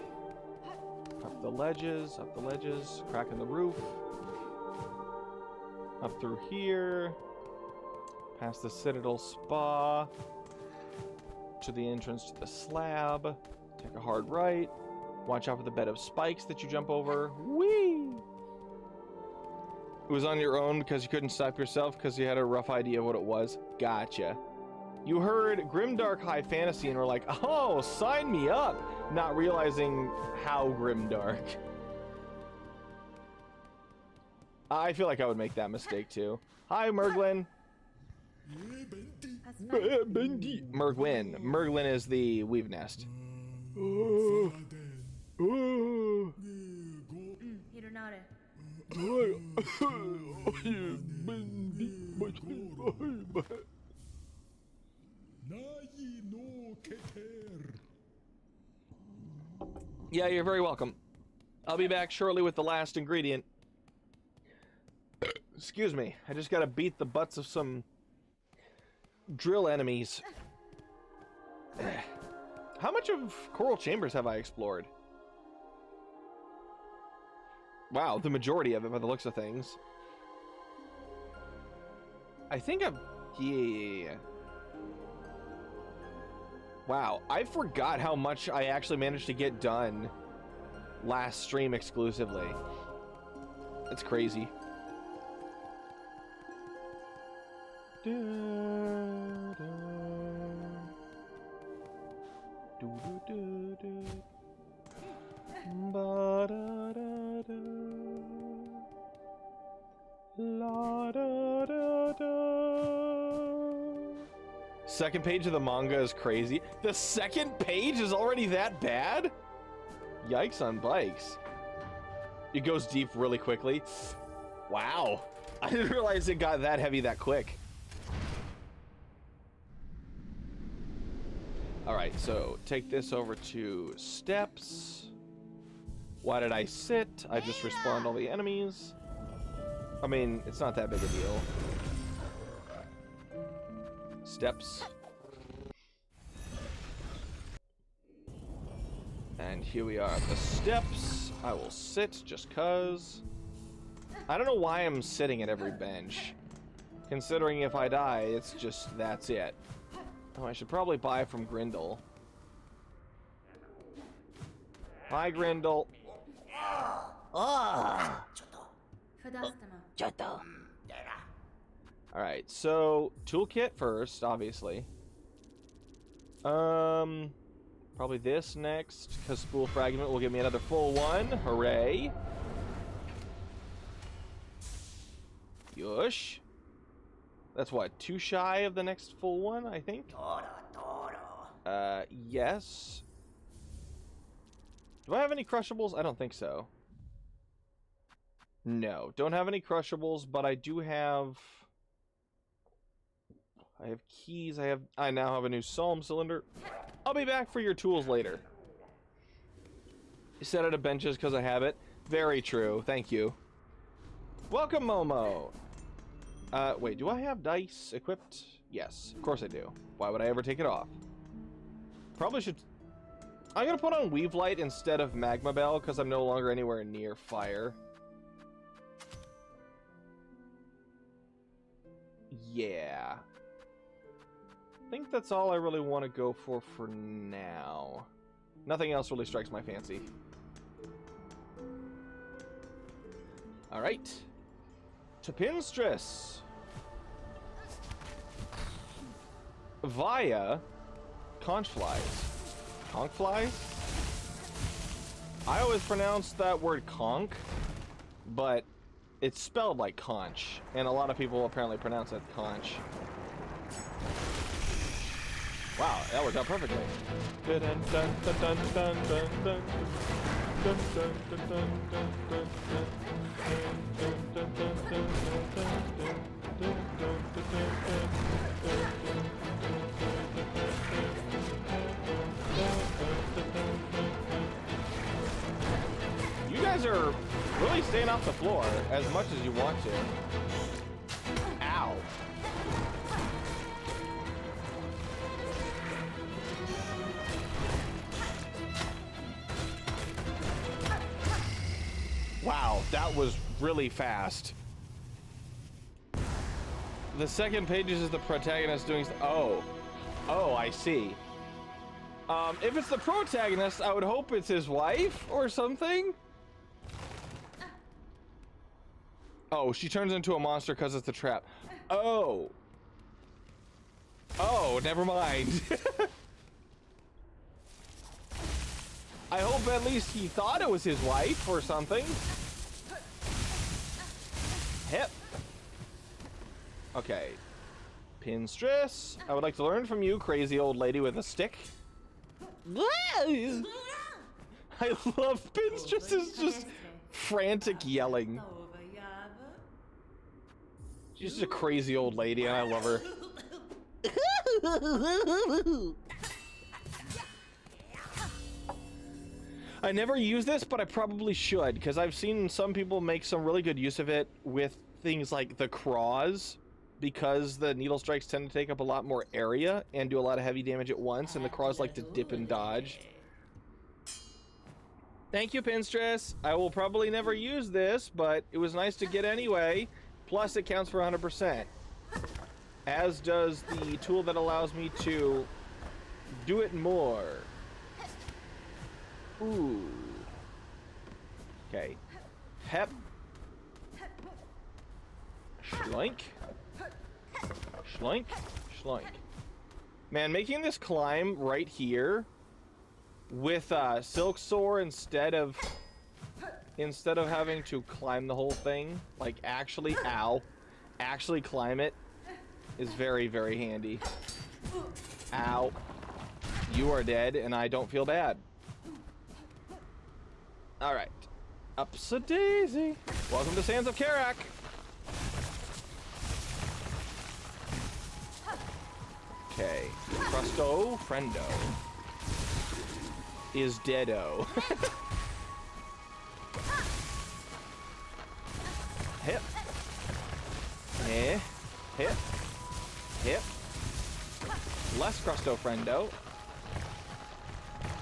Up the ledges, crack in the roof. Up through here. Past the Citadel Spa. To the entrance to the slab. Take a hard right. Watch out for the bed of spikes that you jump over. Whee! It was on your own because you couldn't stop yourself because you had a rough idea of what it was. Gotcha. You heard grimdark high fantasy and were like, oh, sign me up! Not realizing how grimdark. I feel like I would make that mistake too. Hi, Merglin. Mergwin. Merglin is the weave nest. Yeah, you're very welcome. I'll be back shortly with the last ingredient. Excuse me, I just gotta beat the butts of some drill enemies. How much of Coral Chambers have I explored? Wow, the majority of it by the looks of things. I think I've... Yeah. Wow, I forgot how much I actually managed to get done last stream exclusively. That's crazy. Second page of the manga is crazy. The second page is already that bad? Yikes on bikes. It goes deep really quickly. Wow. I didn't realize it got that heavy that quick. Alright, so take this over to steps. Why did I sit? I just respawned all the enemies. I mean, it's not that big a deal. Steps. And here we are at the steps. I will sit just cause. I don't know why I'm sitting at every bench. Considering if I die, it's just, that's it. Oh, I should probably buy from Grindle. Hi, Grindle. Alright, so toolkit first, obviously. Probably this next, because spool fragment will give me another full one. Hooray! Yush. That's what, 2 shy of the next full one, I think? Yes. Do I have any crushables? I don't think so. No, don't have any crushables, but I do have I have keys. I now have a new psalm cylinder. I'll be back for your tools later. You set it at benches because I have it. Very true. Thank you. Welcome, Momo. Wait, do I have dice equipped? Yes, of course I do. Why would I ever take it off? Probably should... I'm gonna put on Weave Light instead of Magma Bell because I'm no longer anywhere near fire. Yeah. I think that's all I really want to go for now. Nothing else really strikes my fancy. Alright. To Pinstress. Via conch flies. Conch flies? I always pronounce that word conch, but it's spelled like conch, and a lot of people apparently pronounce it conch. Wow, that worked out perfectly. You guys are really staying off the floor as much as you want to. Ow. Wow, that was really fast. The second page is the protagonist doing... Oh, I see. If it's the protagonist, I would hope it's his wife or something. Oh, she turns into a monster because it's a trap. Oh. Oh, never mind. I hope at least he thought it was his wife or something. Hip. Okay. Pinstress. I would like to learn from you, crazy old lady with a stick. I love Pinstress's just frantic yelling. She's just a crazy old lady and I love her. I never use this, but I probably should, because I've seen some people make some really good use of it with things like the craws, because the needle strikes tend to take up a lot more area and do a lot of heavy damage at once, and the craws like to dip and dodge. Thank you, Pinstress. I will probably never use this, but it was nice to get anyway. Plus, it counts for 100%. As does the tool that allows me to do it more. Ooh. Okay. Hep. Schloink. Schloink. Schloink. Man, making this climb right here with Silksong instead of having to climb the whole thing, like actually climb it, is very, very handy. Ow. You are dead, and I don't feel bad. Alright. Upsa-daisy. Welcome to Sands of Karak. Okay. Crusto Friendo is deado. Hip. Eh. Hip. Hip. Less Crusto Friendo.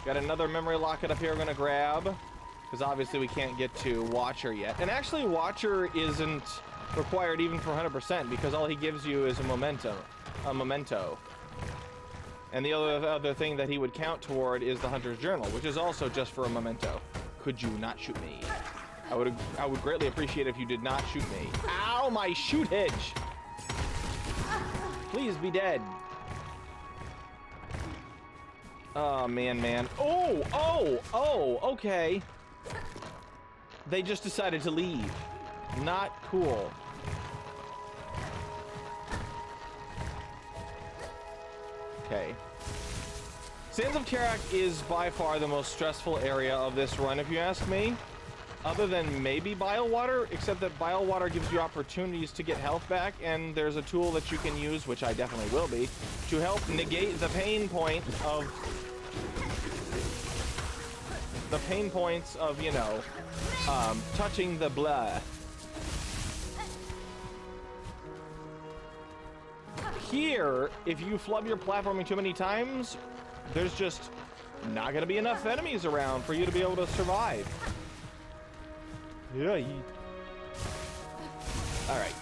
Got another memory locket up here I'm gonna grab, because obviously we can't get to Watcher yet. And actually Watcher isn't required even for 100%, because all he gives you is a memento. And the other thing that he would count toward is the Hunter's Journal, which is also just for a memento. Could you not shoot me? I would greatly appreciate if you did not shoot me. Ow, my shoot hitch! Please be dead. Oh, man. Oh, okay. They just decided to leave. Not cool. Okay. Sands of Karak is by far the most stressful area of this run, if you ask me. other than maybe Bile Water, except that Bile Water gives you opportunities to get health back, and there's a tool that you can use, which I definitely will be, to help negate the pain point of... the pain points of, you know, touching the blood. Here, if you flub your platforming too many times, there's just not gonna be enough enemies around for you to be able to survive. Yeah. All right.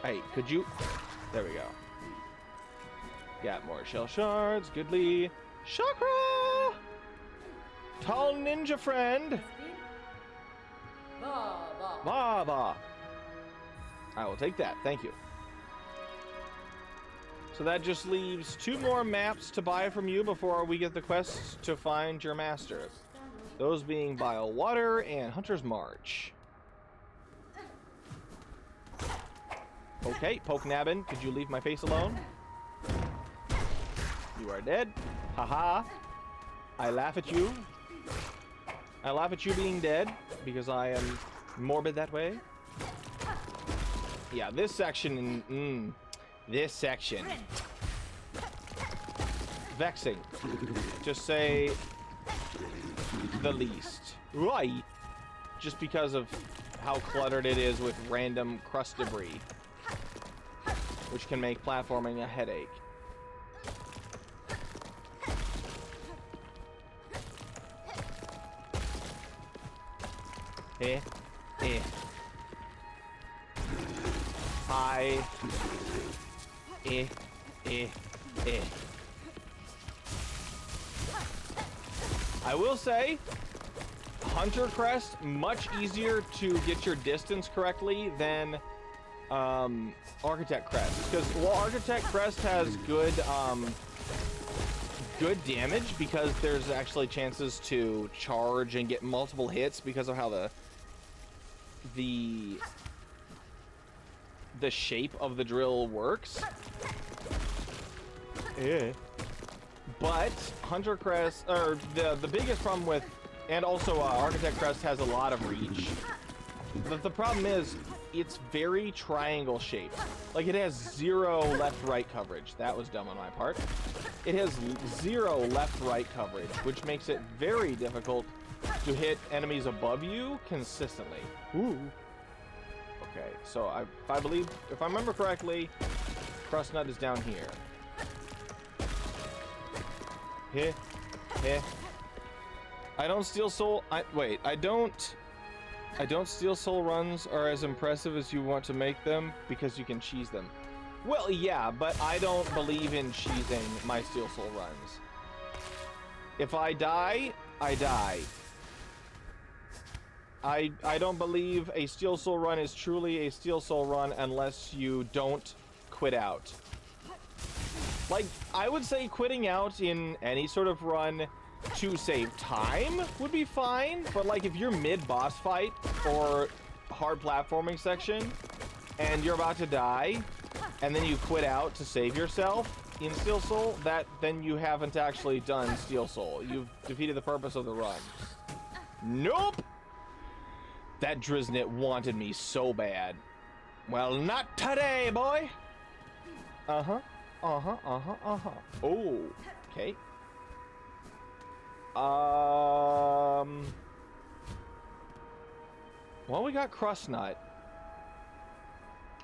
Hey, could you? There we go. Got more shell shards. Goodly. Chakra! Tall ninja friend. Baba. I will take that. Thank you. So that just leaves 2 more maps to buy from you before we get the quest to find your master. Those being Bile Water and Hunter's March. Okay, Poke Nabbin, could you leave my face alone? You are dead. Haha. I laugh at you. I laugh at you being dead because I am morbid that way. Yeah, this section, this section. Vexing. Just say the least. Right. Just because of how cluttered it is with random crust debris, which can make platforming a headache. Hi. I will say, Hunter Crest, much easier to get your distance correctly than Architect Crest. Because while Architect Crest has good damage because there's actually chances to charge and get multiple hits because of how the shape of the drill works. Yeah. But Hunter Crest, or the biggest problem with, and also Architect Crest has a lot of reach. The problem is, it's very triangle shaped. Like, it has 0 left-right coverage. That was dumb on my part. It has 0 left-right coverage, which makes it very difficult to hit enemies above you consistently. Ooh. Okay, so if I remember correctly, Crust Nut is down here. I don't steal soul. I don't steal soul runs are as impressive as you want to make them because you can cheese them. Well, yeah, but I don't believe in cheesing my steel soul runs. If I die, I die. I don't believe a steel soul run is truly a steel soul run unless you don't quit out. Like, I would say quitting out in any sort of run to save time would be fine, but like if you're mid-boss fight or hard platforming section and you're about to die and then you quit out to save yourself in Steel Soul, then you haven't actually done Steel Soul. You've defeated the purpose of the run. Nope! That Driznit wanted me so bad. Well, not today, boy! Uh-huh. Oh, okay. Well, we got Crust Nut.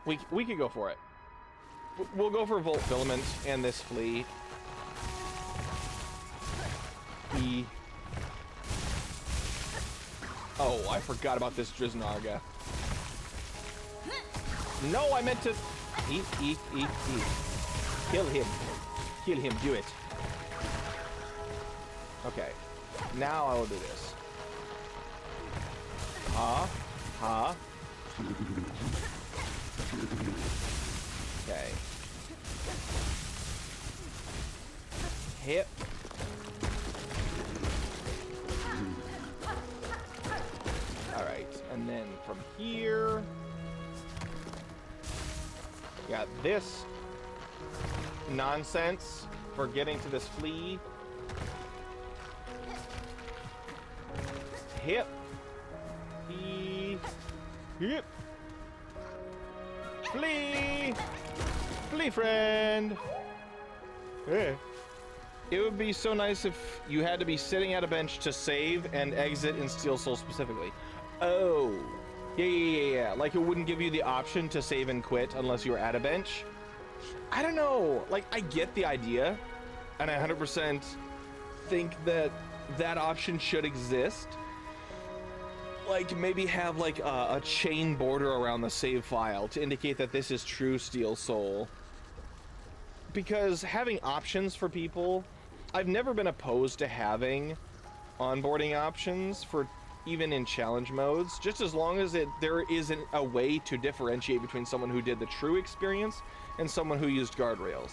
We could go for it. We'll go for Volt Filament and this flea. Oh, I forgot about this Driznarga. No, I meant to eat. Kill him. Kill him. Do it. Okay. Now I will do this. Okay. Hit. Alright, and then from here, got this. nonsense for getting to this flea. Hip. Hip. Flea. Flea friend. Yeah. It would be so nice if you had to be sitting at a bench to save and exit in Steel Soul specifically. Oh. Yeah. Like it wouldn't give you the option to save and quit unless you were at a bench. I don't know. Like, I get the idea, and I 100% think that that option should exist. Like, maybe have like a chain border around the save file to indicate that this is true Steel Soul. Because having options for people, I've never been opposed to having onboarding options for even in challenge modes, just as long as there isn't a way to differentiate between someone who did the true experience and someone who used guardrails.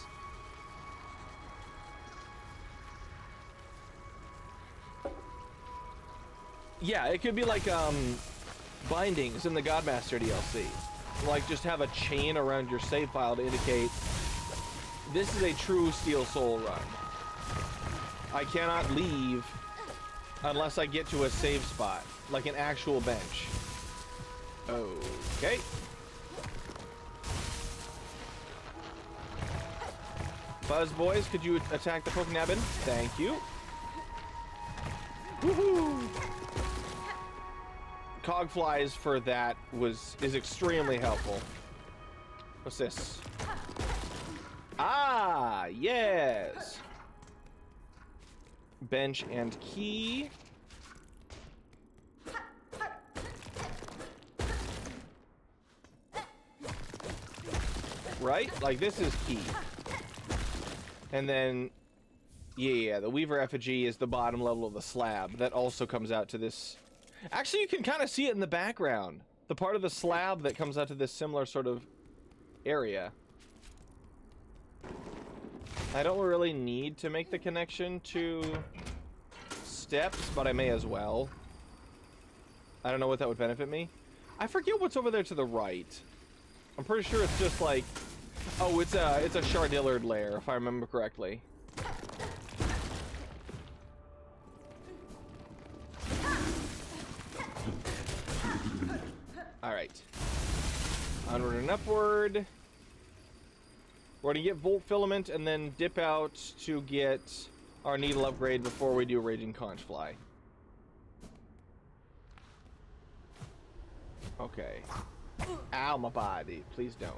Yeah, it could be like bindings in the Godmaster DLC. Like, just have a chain around your save file to indicate this is a true Steel Soul run. I cannot leave unless I get to a save spot, like an actual bench. Okay. Buzz boys, could you attack the Pokenabbin? Thank you. Woohoo! Cogflies for that is extremely helpful. What's this? Ah, yes. Bench and key. Right? Like, this is key. And then, yeah, the Weaver effigy is the bottom level of the slab. That also comes out to this. Actually, you can kind of see it in the background. The part of the slab that comes out to this similar sort of area. I don't really need to make the connection to steps, but I may as well. I don't know what that would benefit me. I forget what's over there to the right. I'm pretty sure it's just like... Oh, it's a Shardillard lair, if I remember correctly. Alright. Onward and upward. We're gonna get Volt Filament and then dip out to get our needle upgrade before we do Raging Conchfly. Okay. Ow, my body. Please don't.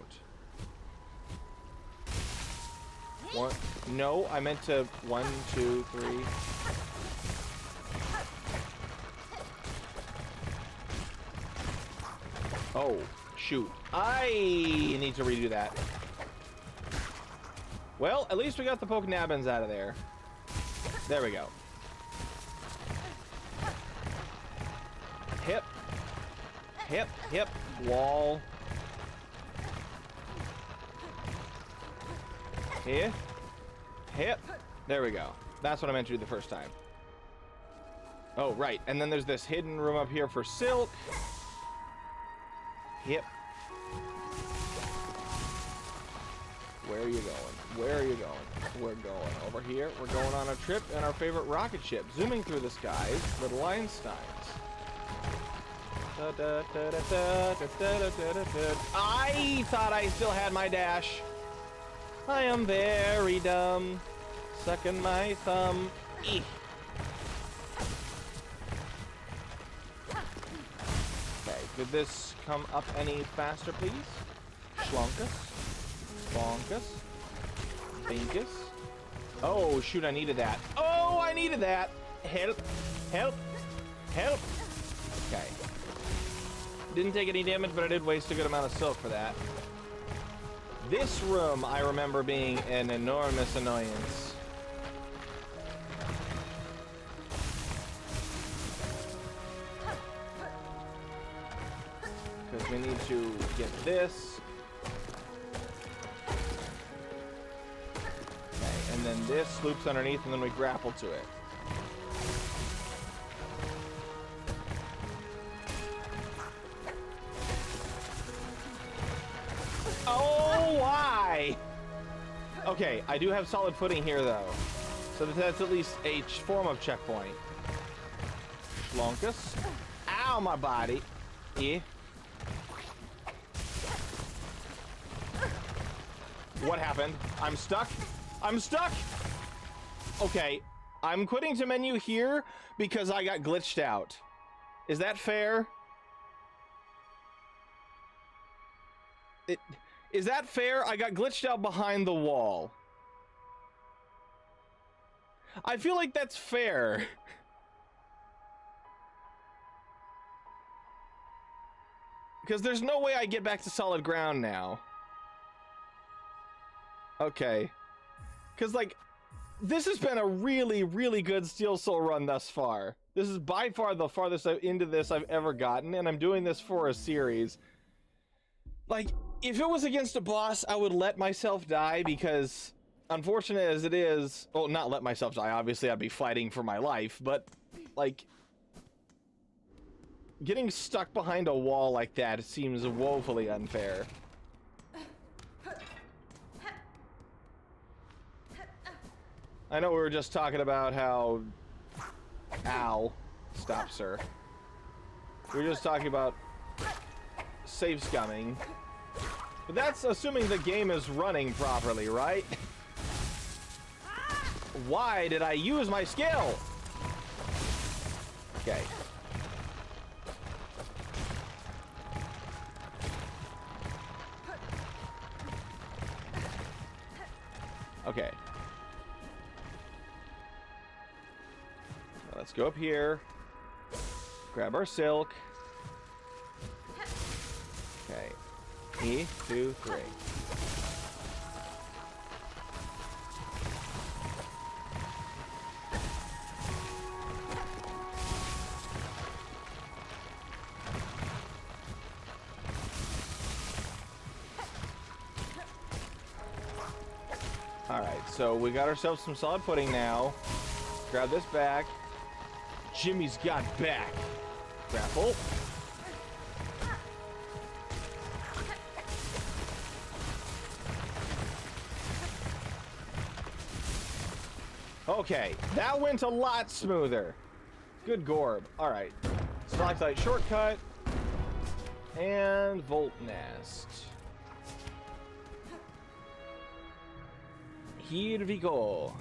One. No, I meant to 1, 2, 3. Oh, shoot. I need to redo that. Well, at least we got the Pokenabbins out of there. There we go. Hip. Hip, hip, wall. Here. Hip. There we go. That's what I meant to do the first time. Oh, right. And then there's this hidden room up here for Silk. Hip. Where are you going? Where are you going? We're going over here. We're going on a trip in our favorite rocket ship, zooming through the skies, little Einsteins. I thought I still had my dash. I am very dumb. Sucking my thumb. Eek. Okay, did this come up any faster, please? Schlonkus. Bonkus. Binkus. Oh, shoot, I needed that. Oh, I needed that. Help. Help. Help. Okay. Didn't take any damage, but I did waste a good amount of silk for that. This room, I remember being an enormous annoyance. Because we need to get this. Okay, and then this loops underneath, and then we grapple to it. Oh, why? Okay, I do have solid footing here, though. So that's at least a form of checkpoint. Schlonkus. Ow, my body. Yeah. What happened? I'm stuck? I'm stuck! Okay, I'm quitting to menu here because I got glitched out. Is that fair? Is that fair? I got glitched out behind the wall. I feel like that's fair. Because there's no way I get back to solid ground now. Okay. Because, like, this has been a really, really good Steel Soul run thus far. This is by far the farthest into this I've ever gotten, and I'm doing this for a series. Like, if it was against a boss, I would let myself die because, unfortunate as it is, well, not let myself die, obviously I'd be fighting for my life, but, like, getting stuck behind a wall like that seems woefully unfair. I know we were just talking about how... Ow. Stop, sir. We were just talking about save scumming. But that's assuming the game is running properly, right? Why did I use my skill? Okay. Okay. Let's go up here. Grab our silk. Okay. E, 2, 3. Alright, so we got ourselves some solid footing now. Grab this back. Jimmy's got back. Grapple. Okay, that went a lot smoother. Good gorb. Alright. Stalactite shortcut. And Volt Nest. Here we go.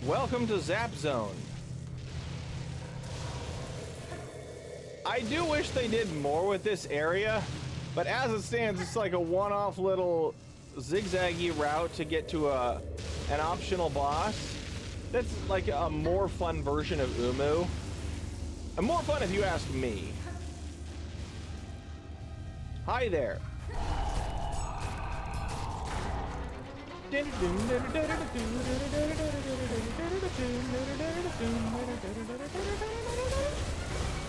Welcome to Zap Zone. I do wish they did more with this area, but as it stands, it's like a one-off little zigzaggy route to get to an optional boss. That's like a more fun version of Umu. And more fun if you ask me. Hi there.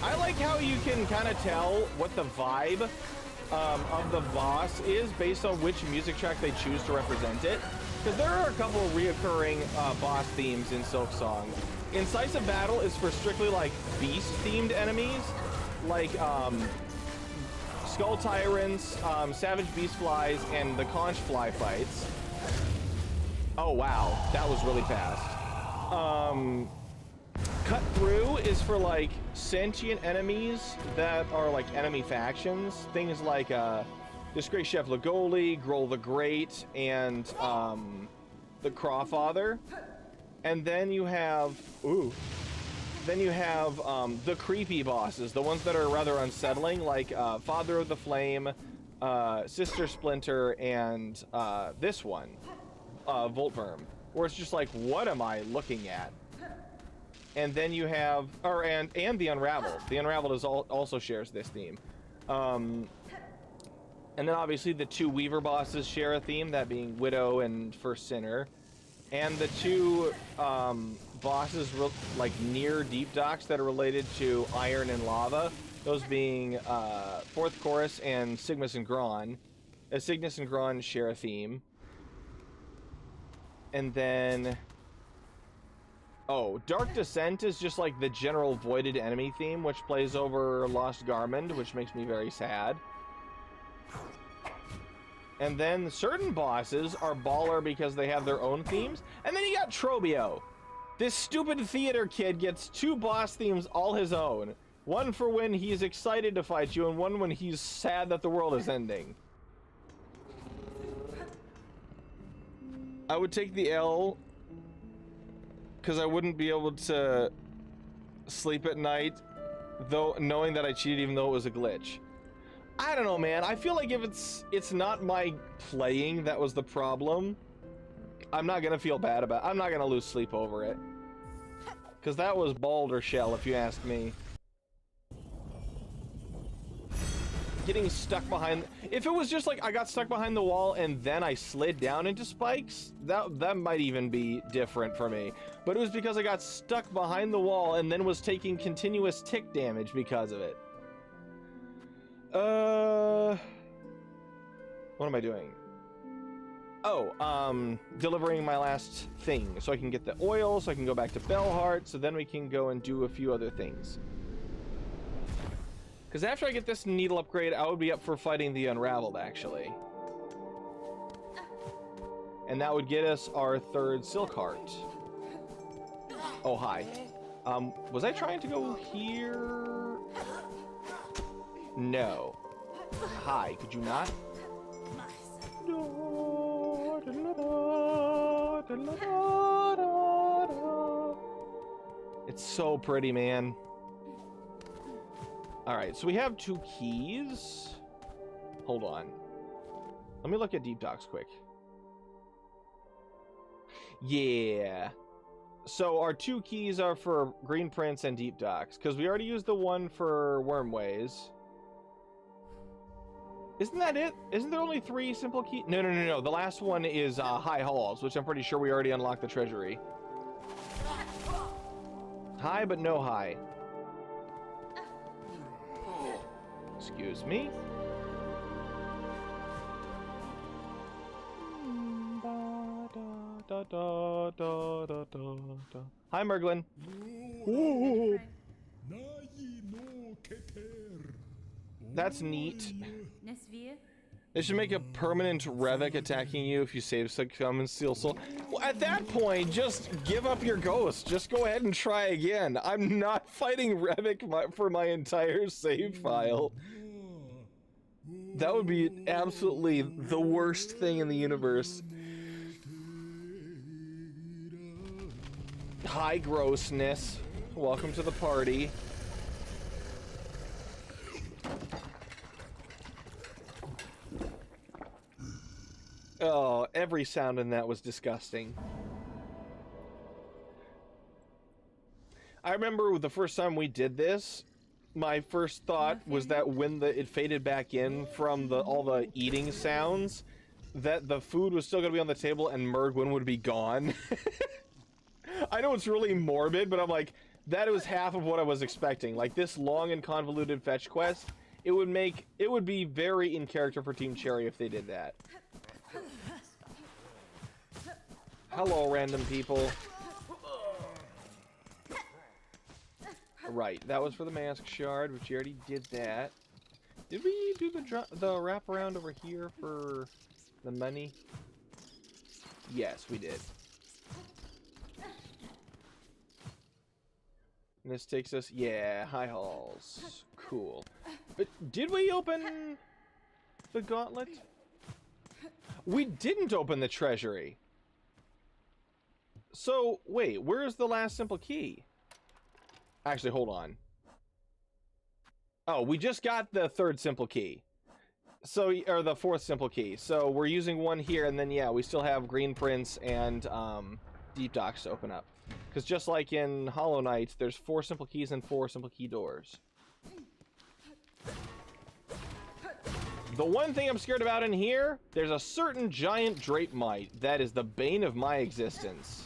I like how you can kind of tell what the vibe of the boss is based on which music track they choose to represent it. Because there are a couple of reoccurring boss themes in Silksong. Incisive Battle is for strictly like beast-themed enemies, like Skull Tyrants, Savage Beast Flies, and the Conch Fly fights. Oh wow, that was really fast. Cut Through is for like sentient enemies that are like enemy factions. Things like Disgrace Chef Lagoli, Groll the Great, and the Crawfather. And then you have the creepy bosses, the ones that are rather unsettling, like Father of the Flame, Sister Splinter, and this one. Voltverm, where it's just like, what am I looking at? And then you have, and the Unraveled. The Unraveled is also shares this theme. And then obviously the two Weaver bosses share a theme, that being Widow and First Sinner. And the two bosses like near Deep Docks that are related to Iron and Lava, those being Fourth Chorus and Cygnus and Gron. Cygnus and Gron share a theme. And then... Oh, Dark Descent is just like the general voided enemy theme, which plays over Lost Garmund, which makes me very sad. And then certain bosses are baller because they have their own themes. And then you got Trobio. This stupid theater kid gets 2 boss themes all his own. One for when he's excited to fight you, and one when he's sad that the world is ending. I would take the L because I wouldn't be able to sleep at night, though knowing that I cheated even though it was a glitch. I don't know, man. I feel like if it's not my playing that was the problem, I'm not gonna feel bad about it. I'm not gonna lose sleep over it. Because that was bald or shell, if you ask me. Getting stuck behind... If it was just like I got stuck behind the wall and then I slid down into spikes, that might even be different for me. But it was because I got stuck behind the wall and then was taking continuous tick damage because of it. What am I doing? Oh, delivering my last thing. So I can get the oil, so I can go back to Bellheart, so then we can go and do a few other things. Because after I get this needle upgrade, I would be up for fighting the Unraveled, actually. And that would get us our 3rd Silk Heart. Oh, hi. Was I trying to go here? No. Hi, could you not? It's so pretty, man. Alright, so we have 2 keys. Hold on. Let me look at Deep Docks quick. Yeah. So our 2 keys are for Green Prince and Deep Docks, because we already used the one for Wormways. Isn't that it? Isn't there only 3 simple keys? No. The last one is High Halls, which I'm pretty sure we already unlocked the treasury. High, but no high. Excuse me. Hi, Merglin. Ooh. That's neat. They should make a permanent Revok attacking you if you save Silksong and Silksong. Well, at that point, just give up your ghost. Just go ahead and try again. I'm not fighting Revok for my entire save file. That would be absolutely the worst thing in the universe. Hi, grossness. Welcome to the party. Oh, every sound in that was disgusting. I remember the first time we did this, my first thought was that when it faded back in from all the eating sounds, that the food was still going to be on the table and Mergwin would be gone. I know it's really morbid, but I'm like, that was half of what I was expecting. Like, this long and convoluted fetch quest, it would be very in character for Team Cherry if they did that. Hello, random people. Right, that was for the mask shard, which you already did that. Did we do the wraparound over here for the money? Yes, we did. And this takes us, yeah, High Halls. Cool. But did we open the gauntlet? We didn't open the treasury. So, wait, where's the last simple key? Actually, hold on. Oh, we just got the 3rd simple key. So, or the 4th simple key. So, we're using one here, and then, yeah, we still have Green Prince and Deep Docks to open up. Because just like in Hollow Knight, there's 4 simple keys and 4 simple key doors. The one thing I'm scared about in here, there's a certain giant drape mite that is the bane of my existence.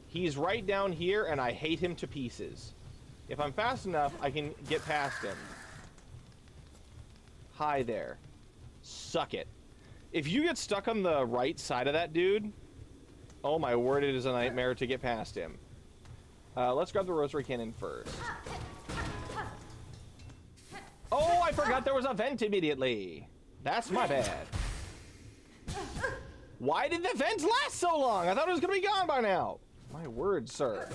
He's right down here, and I hate him to pieces. If I'm fast enough, I can get past him. Hi there. Suck it. If you get stuck on the right side of that dude, oh my word, it is a nightmare to get past him. Let's grab the rosary cannon first. Oh, I forgot there was a vent immediately. That's my bad. Why did the vent last so long? I thought it was gonna be gone by now. My word, sir.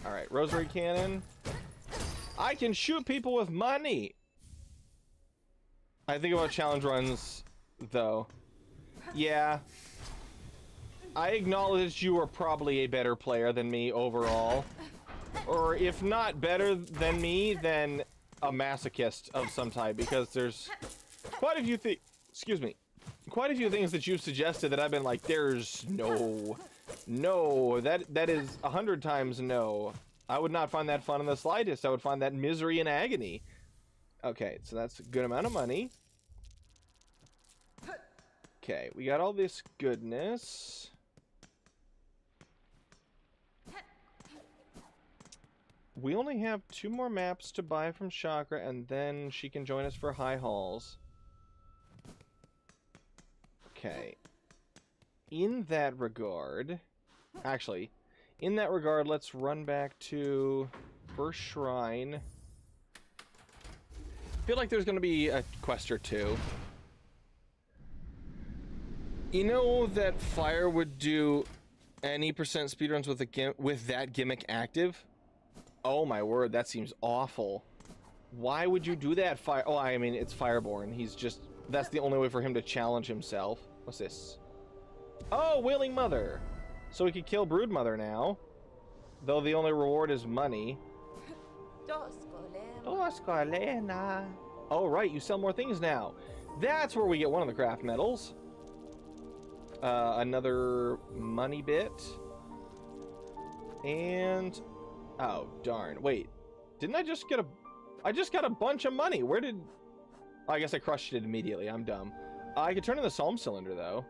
All right, rosary cannon. I can shoot people with money. I think about challenge runs, though. Yeah. I acknowledge you are probably a better player than me overall. Or if not better than me, then a masochist of some type, because there's quite a few things, excuse me, quite a few things that you've suggested that I've been like, there's no, that is 100 times no. I would not find that fun in the slightest. I would find that misery and agony. Okay, so that's a good amount of money. Okay, we got all this goodness. We only have 2 more maps to buy from Chakra, and then she can join us for High Halls. Okay. In that regard... Actually, in that regard, let's run back to First Shrine. I feel like there's going to be a quest or 2. You know that Fire would do any % speedruns with that gimmick active? Oh my word, that seems awful. Why would you do that, Fire? Oh, I mean, it's Fireborn. He's just... That's the only way for him to challenge himself. What's this? Oh, Wailing Mother. So we could kill Broodmother now. Though the only reward is money. Oh, right, you sell more things now. That's where we get one of the craft medals. Another money bit. And... Oh, darn. Wait. Didn't I just get a... I just got a bunch of money. Where did... Oh, I guess I crushed it immediately. I'm dumb. I could turn in the Psalm Cylinder, though.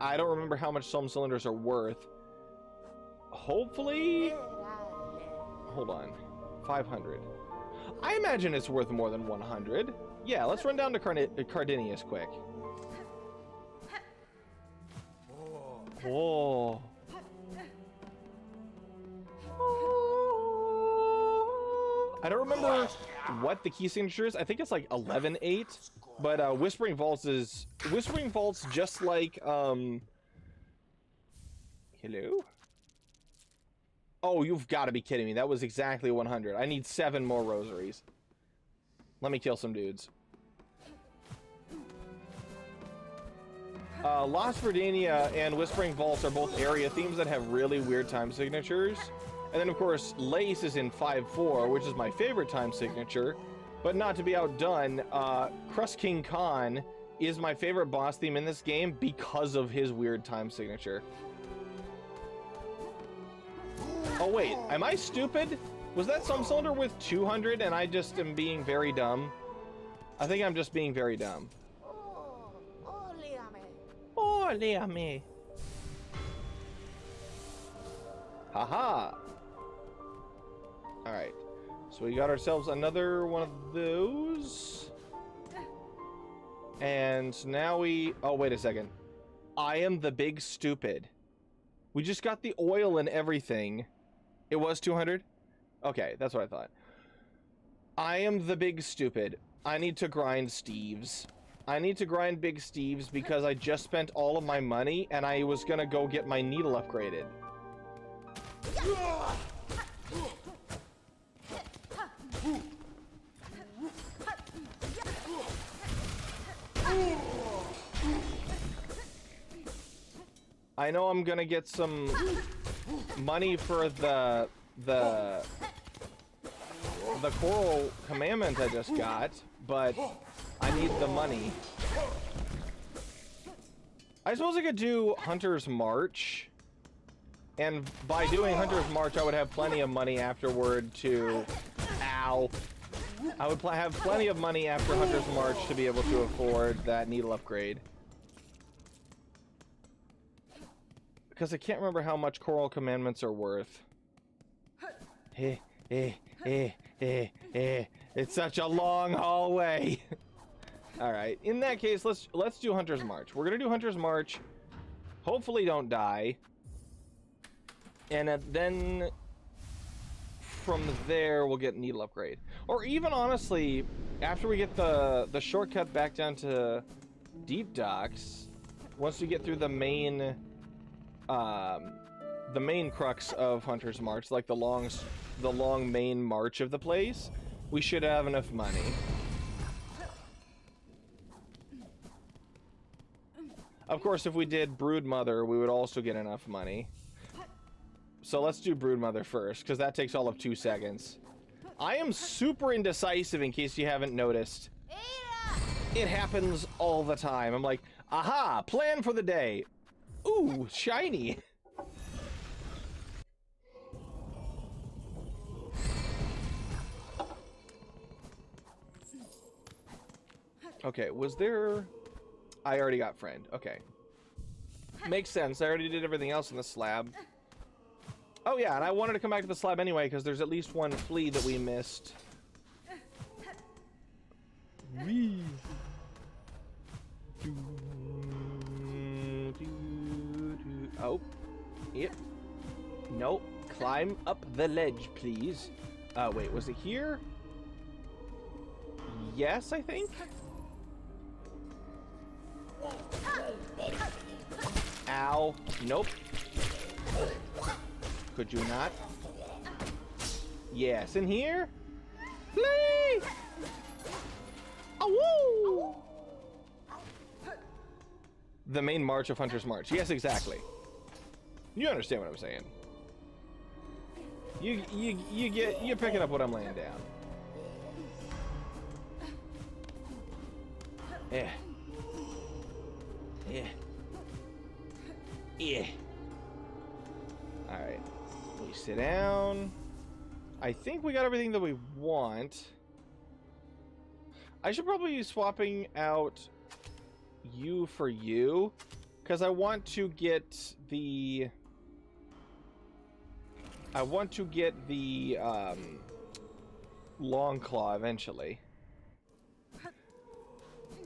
I don't remember how much Psalm Cylinders are worth. Hopefully... Hold on. 500. I imagine it's worth more than 100. Yeah, let's run down to Cardinius quick. Oh... I don't remember what the key signature is. I think it's like 11-8, but Whispering Vaults just like hello? Oh, you've got to be kidding me. That was exactly 100. I need 7 more rosaries. Let me kill some dudes. Lost Verdania and Whispering Vaults are both area themes that have really weird time signatures. And then, of course, Lace is in 5-4, which is my favorite time signature. But not to be outdone, Crust King Khan is my favorite boss theme in this game because of his weird time signature. Oh, wait. Am I stupid? Was that some cylinder with 200 and I just am being very dumb? I think I'm just being very dumb. Oh, léame. Haha. Alright, so we got ourselves another one of those. And now we... Oh, wait a second. I am the big stupid. We just got the oil and everything. It was 200? Okay, that's what I thought. I am the big stupid. I need to grind Steves. I need to grind big Steves because I just spent all of my money and I was gonna go get my needle upgraded. I know I'm gonna get some money for the Coral Commandment I just got, but I need the money. I suppose I could do Hunter's March, and by doing Hunter's March I would have plenty of money afterward to... Ow. I would have plenty of money after Hunter's March to be able to afford that needle upgrade. Because I can't remember how much Coral Commandments are worth. It's such a long hallway. Alright, in that case, let's do Hunter's March. We're gonna do Hunter's March. Hopefully don't die. And then from there, we'll get needle upgrade. Or even, honestly, after we get the shortcut back down to Deep Docks, once we get through the main crux of Hunter's March, like the long main march of the place, we should have enough money. Of course, if we did Broodmother, we would also get enough money. So let's do Broodmother first, because that takes all of 2 seconds. I am super indecisive, in case you haven't noticed. It happens all the time. I'm like, aha, plan for the day. Ooh, shiny. Okay, was there... I already got friend. Okay. Makes sense. I already did everything else in the slab. Oh yeah, and I wanted to come back to the slab anyway, because there's at least one flea that we missed. Whee! Oh. Yep. Nope. Climb up the ledge, please. Wait, was it here? Yes, I think? Ow. Nope. Could you not? Yes, in here? Please! Oh, woo! The main march of Hunter's March. Yes, exactly. You understand what I'm saying. You're picking up what I'm laying down. Yeah. Yeah. Yeah. Alright. We sit down. I think we got everything that we want. I should probably be swapping out you for you, because I want to get the... Long Claw eventually.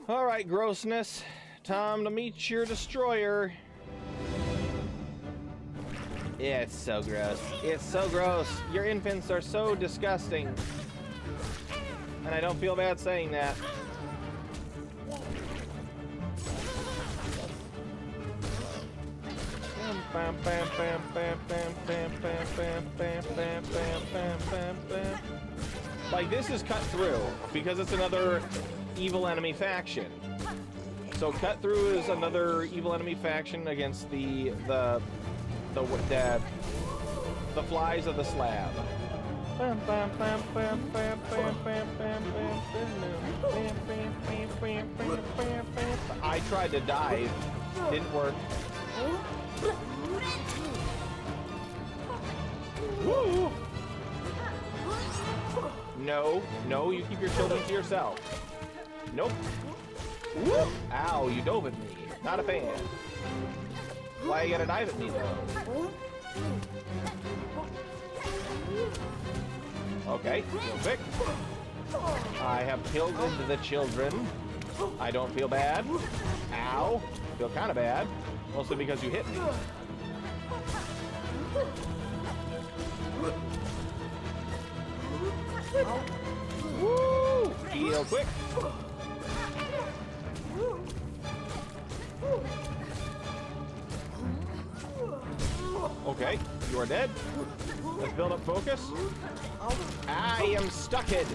Alright, grossness. Time to meet your destroyer. Yeah, it's so gross. It's so gross. Your infants are so disgusting. And I don't feel bad saying that. Like, this is cut through because it's another evil enemy faction. So cut through is another evil enemy faction against the flies of the slab. I tried to dive, didn't work. Woo! No, no, you keep your children to yourself. Nope. Woo! Ow, you dove at me. Not a fan. Why you gotta dive at me, though? Okay, real quick. I have killed the children. I don't feel bad. Ow. Feel kind of bad. Mostly because you hit me. Woo! Real quick. Okay, you are dead. Let's build up focus. I am stucked.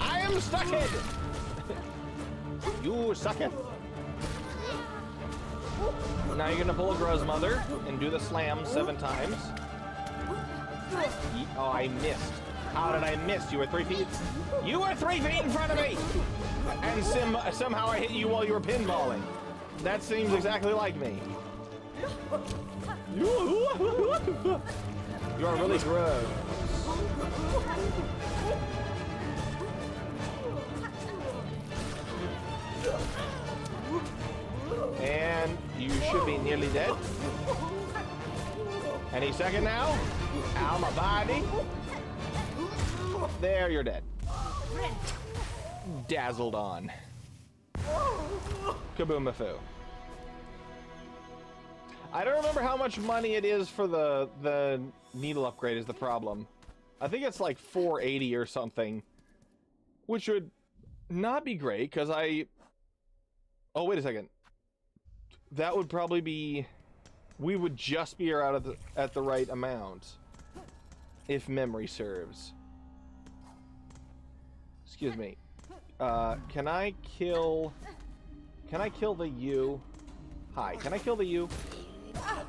I am stucked. You suck it. Now you're gonna pull a Grozmother and do the slam 7 times. Oh, I missed. How did I miss? You were 3 feet. You were 3 feet in front of me. And somehow I hit you while you were pinballing. That seems exactly like me. You are really gross. And you should be nearly dead. Any second now. Ow, my body. There, you're dead. Dazzled on. Kaboomafoo. I don't remember how much money it is for the needle upgrade is the problem. I think it's like 480 or something, which would not be great because I... Oh, wait a second. That would probably be... We would just be at the right amount, if memory serves. Excuse me. Can I kill the U? Hi, can I kill the U?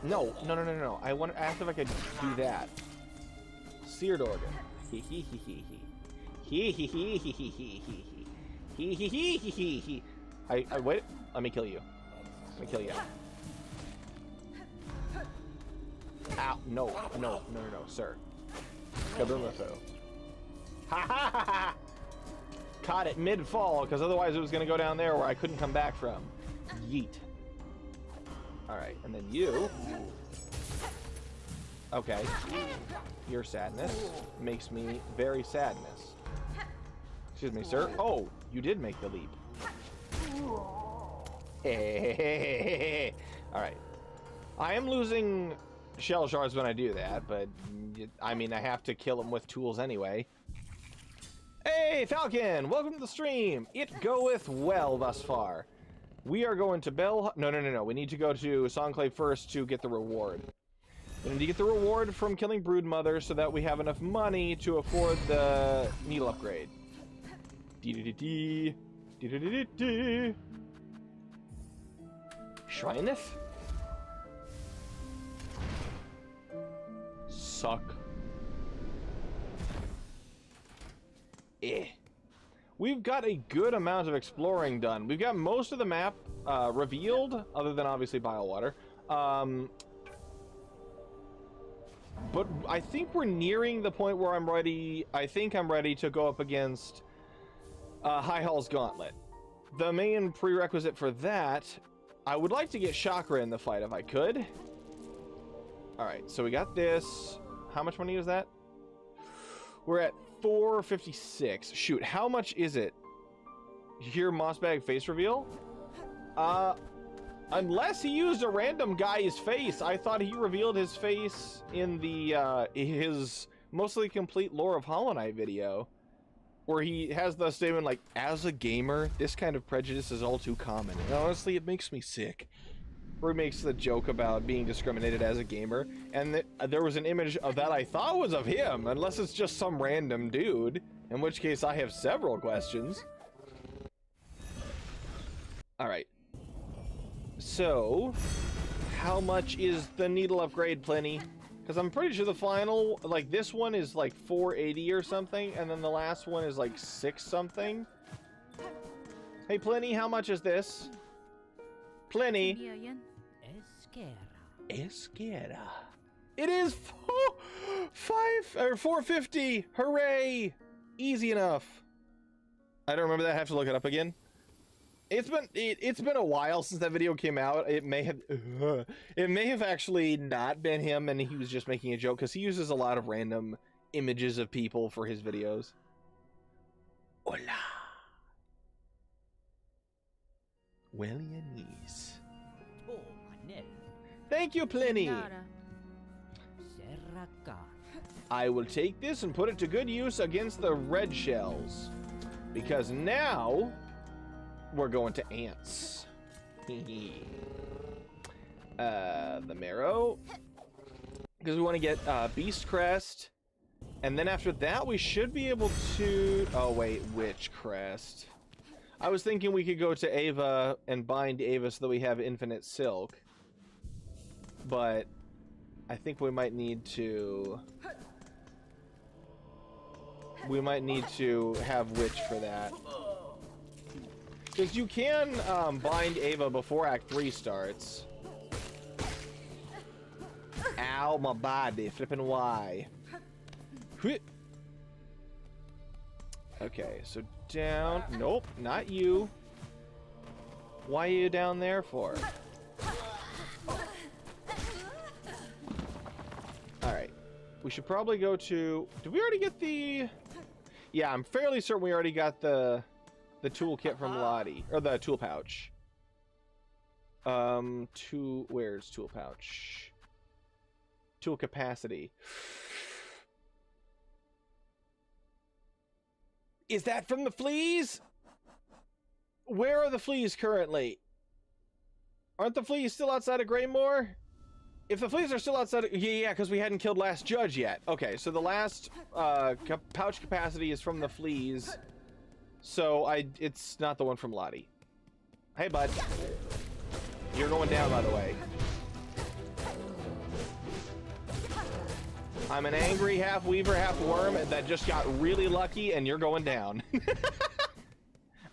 No. I asked if I could do that. Seared organ. He. I wait. Let me kill you. Ow! No, sir. Kaboomafoo. Ha ha ha ha! Caught it mid-fall, because otherwise it was going to go down there where I couldn't come back from. Yeet. Alright, and then you. Okay. Your sadness makes me very sadness. Excuse me, sir. Oh, you did make the leap. Alright. I am losing shell shards when I do that, but I mean, I have to kill them with tools anyway. Hey, Falcon! Welcome to the stream! It goeth well thus far. We are going to Bell... No. We need to go to Songclave first to get the reward. We need to get the reward from killing Broodmother so that we have enough money to afford the needle upgrade. Shrineth? Suck. We've got a good amount of exploring done. We've got most of the map revealed, other than obviously Biowater. But I think we're nearing the point where I'm ready. I think I'm ready to go up against High Hall's Gauntlet. The main prerequisite for that, I would like to get Chakra in the fight if I could. Alright, so we got this. How much money is that? We're at 456. Shoot, how much is it? You hear Mossbag face reveal? Unless he used a random guy's face. I thought he revealed his face in the his mostly complete Lore of Hollow Knight video, where he has the statement like, "As a gamer, this kind of prejudice is all too common." And honestly, it makes me sick. Where he makes the joke about being discriminated as a gamer, and there was an image of that I thought was of him, unless it's just some random dude, in which case I have several questions. Alright. So, how much is the needle upgrade, Plenty? Because I'm pretty sure the final, like this one is like 480 or something, and then the last one is like 6 something. Hey Plenty, how much is this? Plenty. Esquera. It is 450. Hooray! Easy enough. I don't remember that. I have to look it up again. It's been a while since that video came out. It may have actually not been him, and he was just making a joke because he uses a lot of random images of people for his videos. Hola. Williamese. Thank you, Plenty. I will take this and put it to good use against the red shells, because now we're going to ants. The marrow, because we want to get Beast Crest, and then after that we should be able to... Oh wait, Witch Crest. I was thinking we could go to Ava and bind Ava so that we have infinite silk, but I think we might need to... We might need to have Witch for that. Because you can bind Ava before Act 3 starts. Ow, my body. Flippin' Y. Okay, so down. Nope, not you. Why are you down there for? Alright. We should probably go to... Did we already get the... Yeah, I'm fairly certain we already got the toolkit from Lottie. Or the tool pouch. Where's tool pouch? Tool capacity. Is that from the fleas? Where are the fleas currently? Aren't the fleas still outside of Greymore? If the fleas are still outside of... Yeah, because we hadn't killed Last Judge yet. Okay, so the last pouch capacity is from the fleas. So it's not the one from Lottie. Hey, bud. You're going down, by the way. I'm an angry half weaver, half worm that just got really lucky, and you're going down.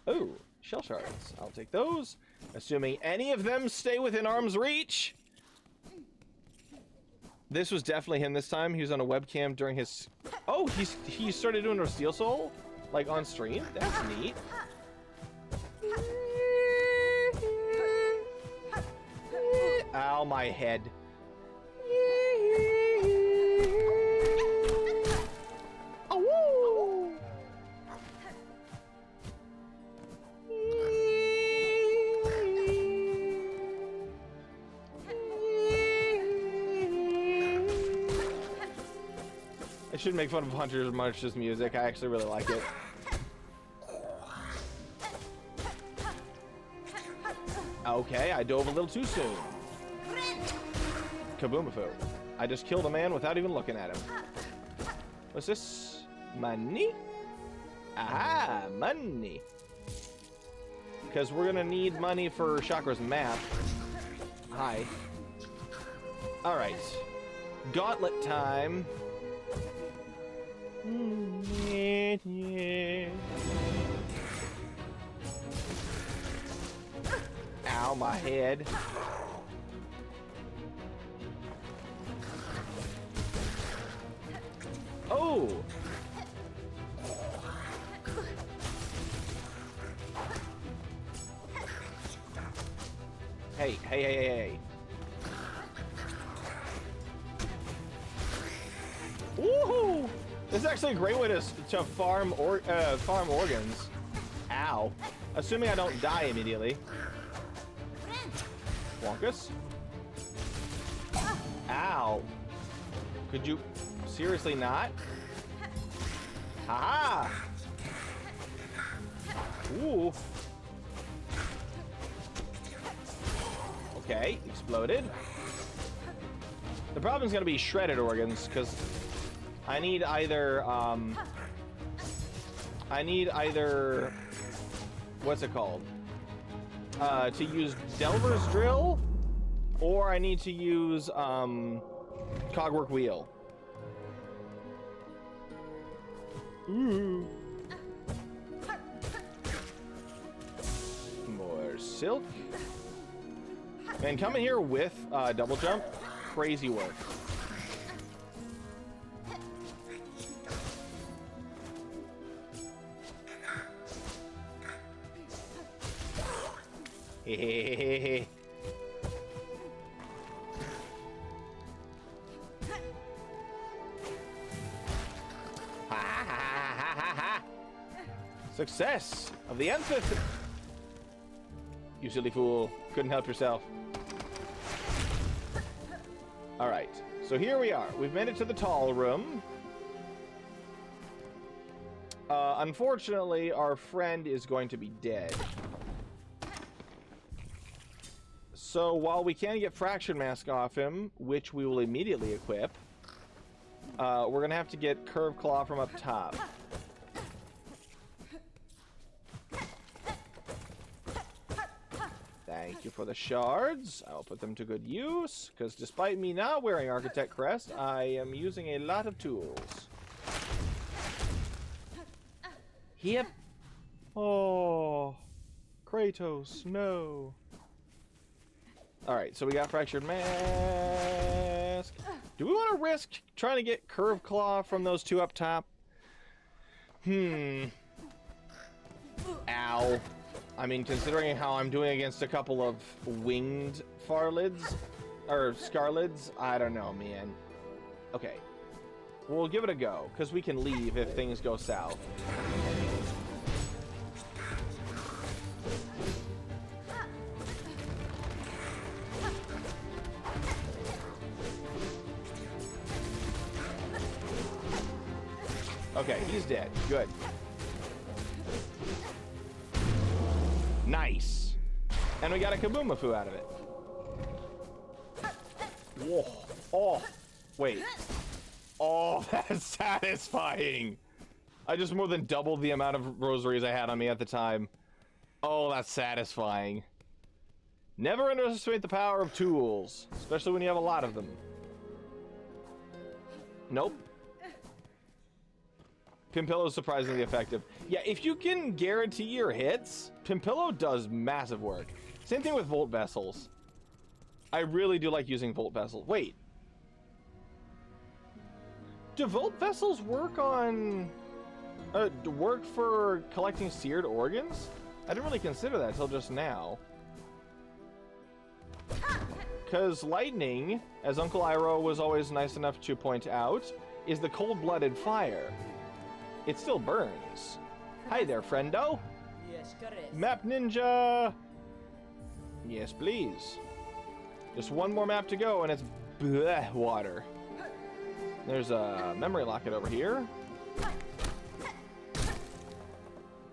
Oh, shell shards. I'll take those, assuming any of them stay within arm's reach. This was definitely him this time. He was on a webcam during his... Oh, he started doing a Steel Soul? Like, on stream? That's neat. Ow, my head. Oh, I shouldn't make fun of Hunter's March's music. I actually really like it. Okay, I dove a little too soon. Kaboomafoo. I just killed a man without even looking at him. What's this? Money? Aha, money. Because we're gonna need money for Chakra's map. Hi. Alright. Gauntlet time. Ow, my head. Oh! Hey. Woohoo! This is actually a great way to farm organs. Ow. Assuming I don't die immediately. Wonkus. Ow. Could you seriously not? Haha! Ooh. Okay, exploded. The problem is going to be shredded organs, because I need either, what's it called? To use Delver's Drill, or I need to use, Cogwork Wheel. Ooh. More silk. Man, coming here with double jump, crazy work. Hehehehe. Success of the nth. You silly fool. Couldn't help yourself. Alright, so here we are. We've made it to the tall room. Unfortunately, our friend is going to be dead. So while we can get Fraction Mask off him, which we will immediately equip, we're going to have to get Curved Claw from up top. Thank you for the shards. I'll put them to good use, because despite me not wearing Architect Crest, I am using a lot of tools. Yep. Oh, Kratos, no. Alright, so we got Fractured Mask. Do we want to risk trying to get Curved Claw from those two up top? Ow. I mean, considering how I'm doing against a couple of winged Farlids, or Scarlids, I don't know, man. Okay. We'll give it a go, because we can leave if things go south. Okay, he's dead. Good. Nice. And we got a Kaboomafoo out of it. Whoa. Oh. Wait. Oh, that's satisfying. I just more than doubled the amount of rosaries I had on me at the time. Oh, that's satisfying. Never underestimate the power of tools, especially when you have a lot of them. Nope. Pimpillo's surprisingly effective. Yeah, if you can guarantee your hits, Pimpillo does massive work. Same thing with Volt Vessels. I really do like using Volt Vessels. Wait. Do Volt Vessels work on... work for collecting seared organs? I didn't really consider that until just now. Because lightning, as Uncle Iroh was always nice enough to point out, is the cold-blooded fire. It still burns. Hi there, friendo. Yes, correct. Map ninja. Yes, please. Just one more map to go, and it's bleh, water. There's a memory locket over here.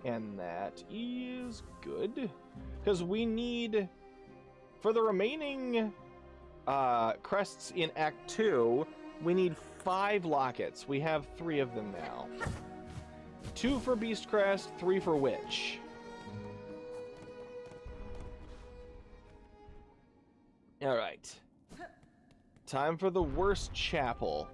And that is good. Because we need, for the remaining crests in Act 2, we need 5 lockets. We have 3 of them now. 2 for Beast Crest, 3 for Witch. Alright. Time for the worst chapel.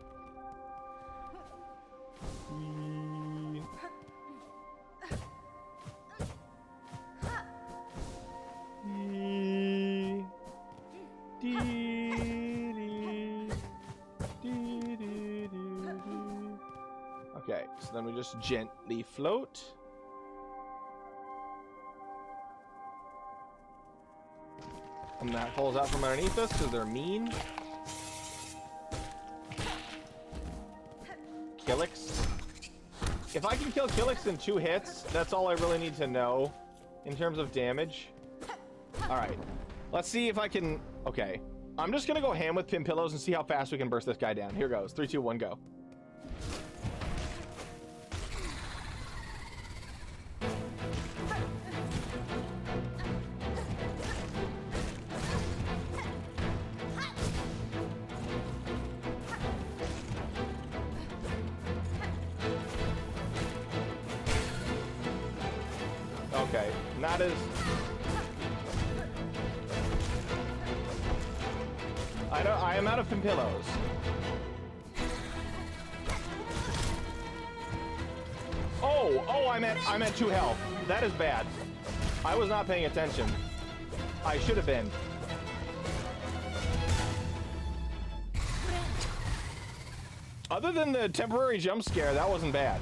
Okay, so then we just gently float. And that falls out from underneath us because they're mean. Killix. If I can kill Killix in 2 hits, that's all I really need to know in terms of damage. Alright, let's see if I can... Okay, I'm just gonna go ham with Pimpillos and see how fast we can burst this guy down. Here goes. 3, 2, 1, go. Okay, not as... I am out of Pimpillos. Oh, I'm at 2 health. That is bad. I was not paying attention. I should have been. Other than the temporary jump scare, that wasn't bad.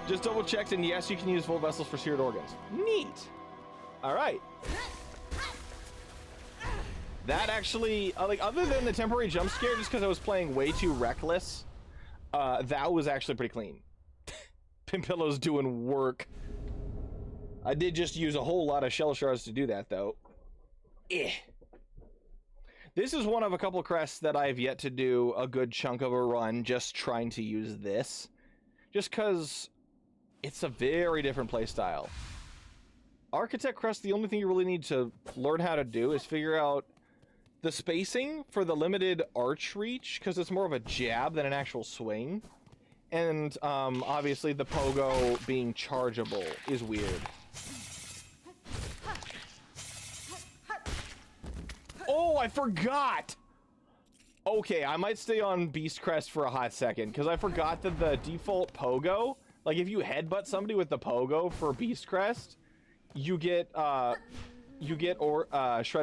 Just double checked, and yes, you can use Volt Vessels for seared organs. Neat. All right. That actually, like, other than the temporary jump scare, just because I was playing way too reckless, that was actually pretty clean. Pimpillo's doing work. I did just use a whole lot of shell shards to do that, though. Eh. This is one of a couple crests that I've yet to do a good chunk of a run just trying to use this. Just because it's a very different playstyle. Architect Crest, the only thing you really need to learn how to do is figure out the spacing for the limited arch reach, because it's more of a jab than an actual swing. And obviously the pogo being chargeable is weird. Oh, I forgot! Okay, I might stay on Beast Crest for a hot second, because I forgot that the default pogo, like if you headbutt somebody with the pogo for Beast Crest, you get shredded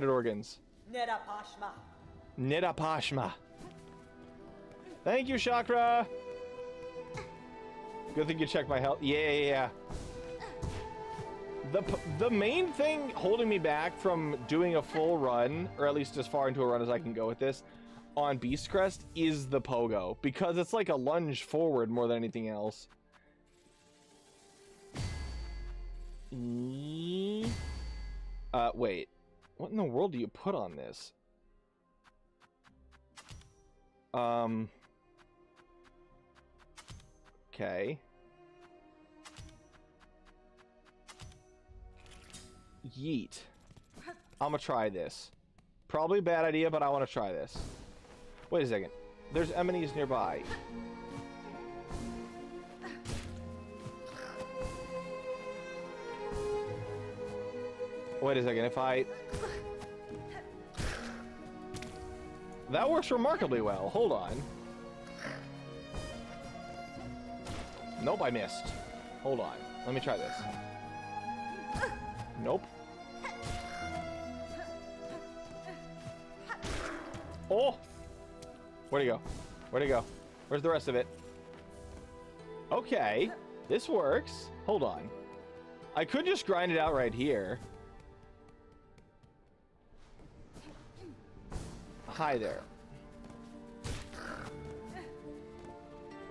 organs. Nedapashma. Nedapashma. Thank you, Chakra. Good thing you checked my health. Yeah. The main thing holding me back from doing a full run, or at least as far into a run as I can go with this, on Beast Crest is the pogo, because it's like a lunge forward more than anything else. Wait. What in the world do you put on this? Okay. Yeet. I'm gonna try this. Probably a bad idea, but I want to try this. Wait a second. There's enemies nearby. Wait a second. If I... That works remarkably well. Hold on. Nope, I missed. Hold on. Let me try this. Nope. Oh! Where'd he go? Where'd he go? Where's the rest of it? Okay. This works. Hold on. I could just grind it out right here. Hi there.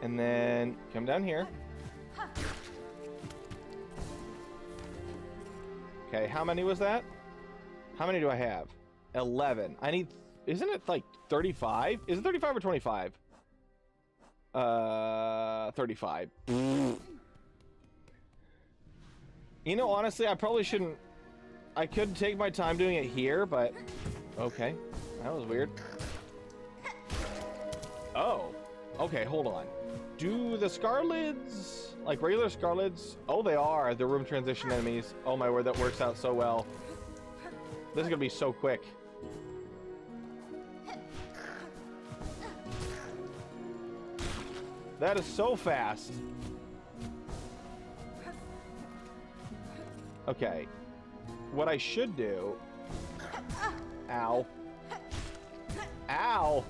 And then come down here. Okay, how many was that? How many do I have? 11. I need... Isn't it like 35? Is it 35 or 25? 35. You know, honestly, I probably shouldn't... I could take my time doing it here, but... Okay. That was weird. Oh. Okay, hold on. Do the Scarlids... Like regular Scarlids? Oh, they are. The room transition enemies. Oh my word, that works out so well. This is gonna be so quick. That is so fast. Okay. What I should do... Ow. Ow!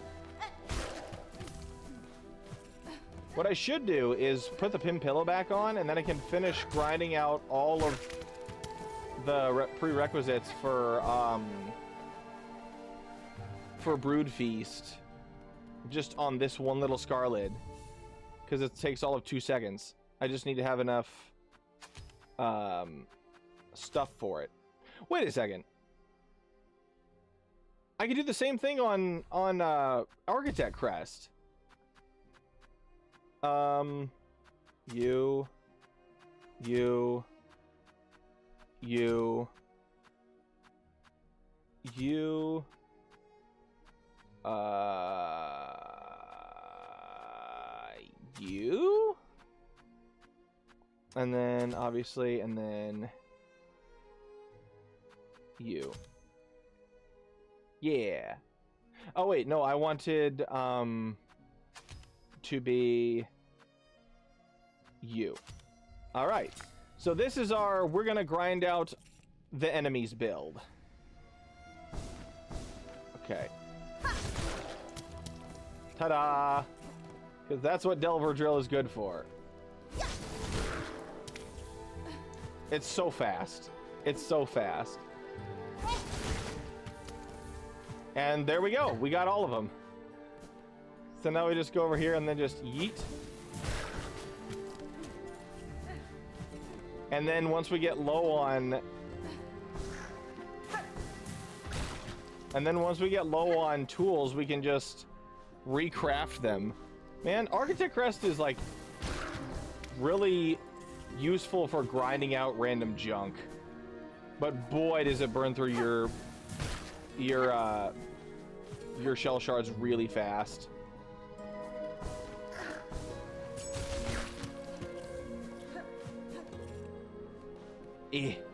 What I should do is put the pin pillow back on, and then I can finish grinding out all of the prerequisites for Brood Feast. Just on this one little Scarlid. Because it takes all of 2 seconds. I just need to have enough stuff for it. Wait a second. I could do the same thing on Architect Crest. You. You? And then, obviously, and then... You. Yeah. Oh, wait, no, I wanted, to be... You. Alright. So this is our... We're gonna grind out the enemies build. Okay. Ta-da! Because that's what Delver Drill is good for. It's so fast. It's so fast. And there we go. We got all of them. So now we just go over here and then just yeet. And then once we get low on... And then once we get low on tools, we can just recraft them. Man, Architect Crest is like really useful for grinding out random junk. But boy, does it burn through your shell shards really fast.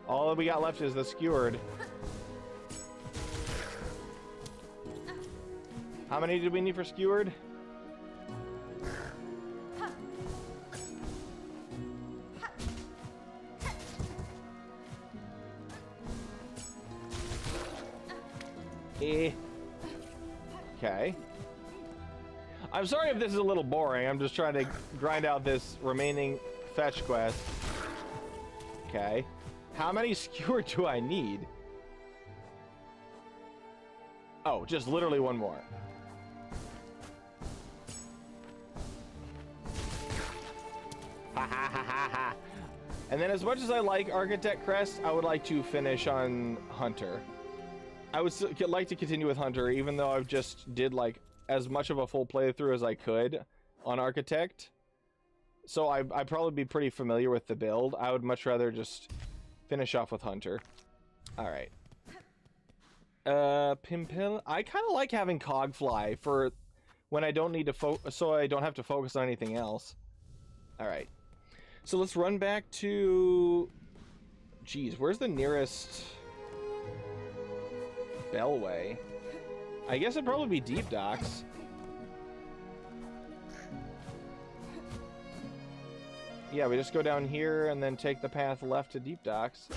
All that we got left is the skewered. How many did we need for skewered? Okay. I'm sorry if this is a little boring. I'm just trying to grind out this remaining fetch quest. Okay. How many skewer do I need? Oh, just literally one more. Ha ha ha ha ha. And then as much as I like Architect Crest, I would like to finish on Hunter. I would like to continue with Hunter, even though I've just did like as much of a full playthrough as I could on Architect. So I'd probably be pretty familiar with the build. I would much rather just finish off with Hunter. Alright. Pimpin. I kind of like having Cogfly for when I don't need to so I don't have to focus on anything else. Alright. So let's run back to... Geez, where's the nearest... Bellway? I guess it'd probably be Deep Docks. Yeah, we just go down here and then take the path left to Deep Docks.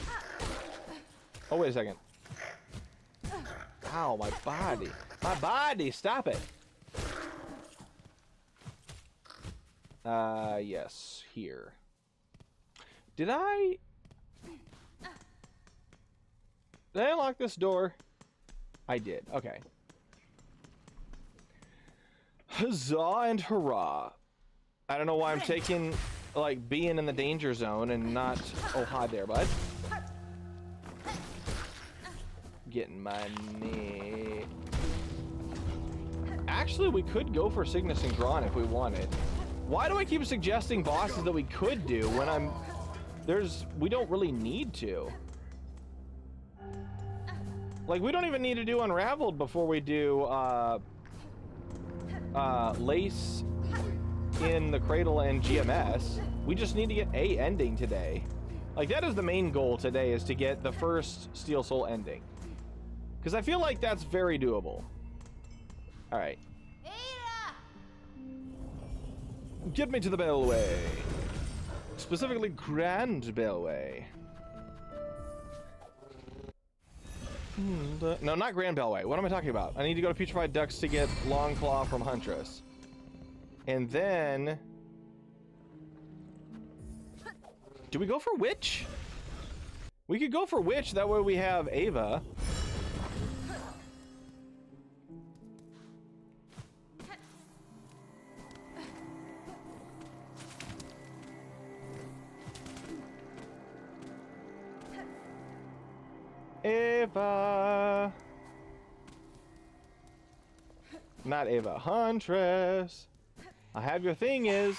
Oh, wait a second. Ow, my body. My body, stop it. Yes, here. Did I unlock this door? I did, okay. Huzzah and hurrah. I don't know why I'm taking, like, being in the danger zone and not... Oh, hi there, bud. Getting my knee. Actually, we could go for Cygnus and Gron if we wanted. Why do I keep suggesting bosses that we could do when we don't really need to? Like, we don't even need to do Unraveled before we do, Lace in the Cradle and GMS. We just need to get a ending today. Like, that is the main goal today, is to get the first Steel Soul ending. Because I feel like that's very doable. Alright. Get me to the Bellway. Specifically, Grand Bellway. No, not Grand Bellway. What am I talking about? I need to go to Putrefied Ducks to get Longclaw from Huntress. And then... Do we go for Witch? We could go for Witch, that way we have Ava. Ava. Not Ava, Huntress. I have your thing is.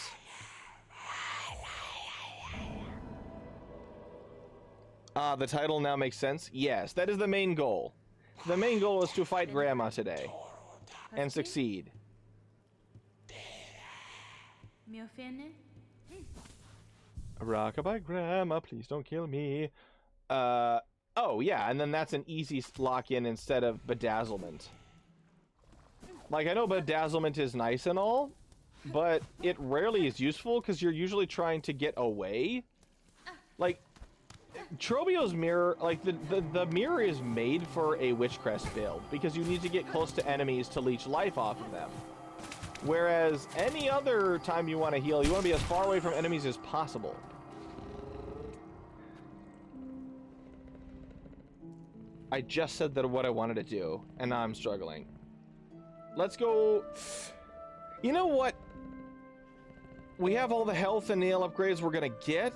The title now makes sense. Yes, that is the main goal. The main goal is to fight Grandma today. And succeed. Rockabye Grandma, please don't kill me. Oh, yeah, and then that's an easy lock-in instead of Bedazzlement. Like, I know Bedazzlement is nice and all, but it rarely is useful because you're usually trying to get away. Like, Trobio's mirror, like, the mirror is made for a Witchcrest build because you need to get close to enemies to leech life off of them. Whereas any other time you want to heal, you want to be as far away from enemies as possible. I just said that what I wanted to do, and now I'm struggling. Let's go... You know what? We have all the health and nail upgrades we're gonna get.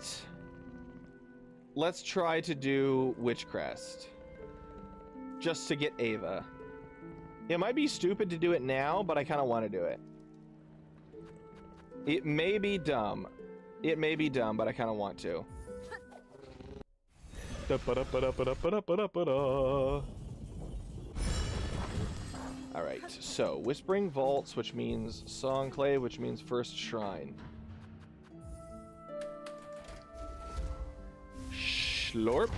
Let's try to do Witchcrest. Just to get Ava. It might be stupid to do it now, but I kind of want to do it. It may be dumb. It may be dumb, but I kind of want to. Alright, so Whispering Vaults, which means Songclave, which means First Shrine. Schlorp.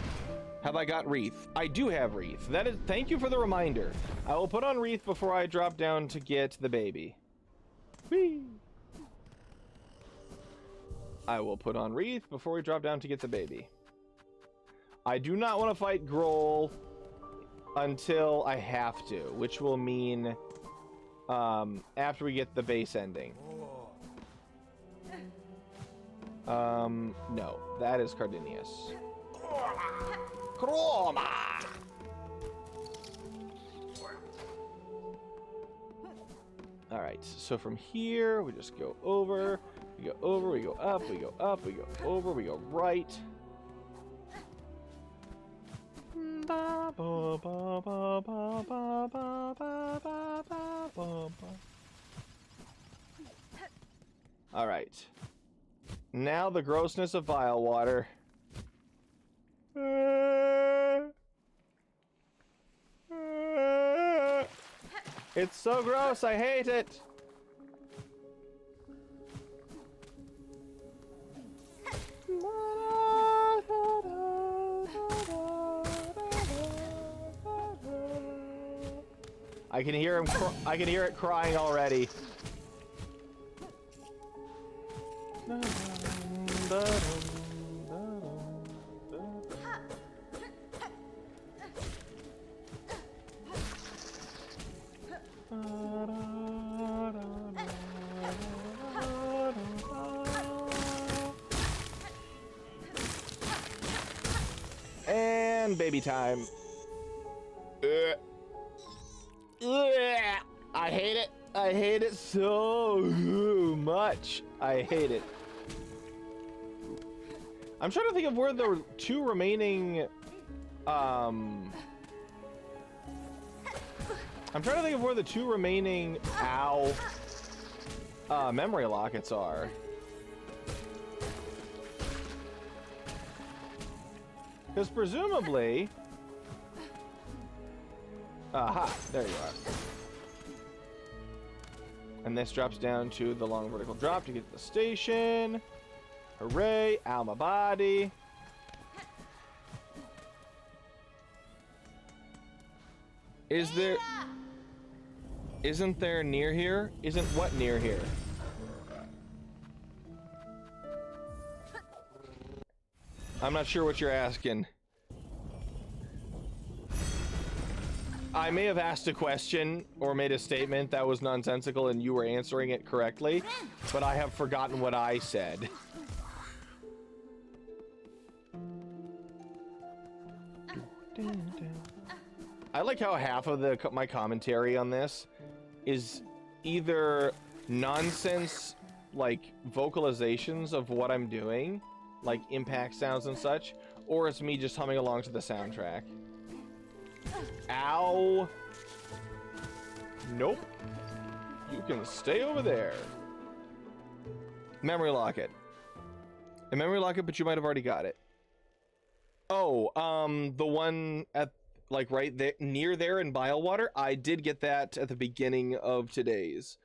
Have I got Wreath? I do have Wreath. That is, thank you for the reminder. I will put on Wreath before I drop down to get the baby. Whee! I will put on Wreath before we drop down to get the baby. I do not want to fight Grohl until I have to, which will mean after we get the base ending. No, that is Cardinius. Chroma! Alright, so from here, we just go over, we go over, we go up, we go up, we go over, we go right. Alright. Now the grossness of vial water. It's so gross, I hate it! I can hear him. I can hear it crying already. And baby time. I hate it. I hate it so much. I hate it. I'm trying to think of where the two remaining I'm trying to think of where the two remaining memory lockets are. Because presumably... Aha, there you are. And this drops down to the long vertical drop to get to the station. Hooray, ow my body. Isn't there near here? Isn't what near here? I'm not sure what you're asking. I may have asked a question or made a statement that was nonsensical and you were answering it correctly, but I have forgotten what I said. I like how half of my commentary on this is either nonsense, like vocalizations of what I'm doing, like impact sounds and such, or it's me just humming along to the soundtrack. Ow! Nope. You can stay over there. Memory locket. A memory locket, but you might have already got it. Oh, the one at, like, right there, near there in Bilewater, I did get that at the beginning of today's,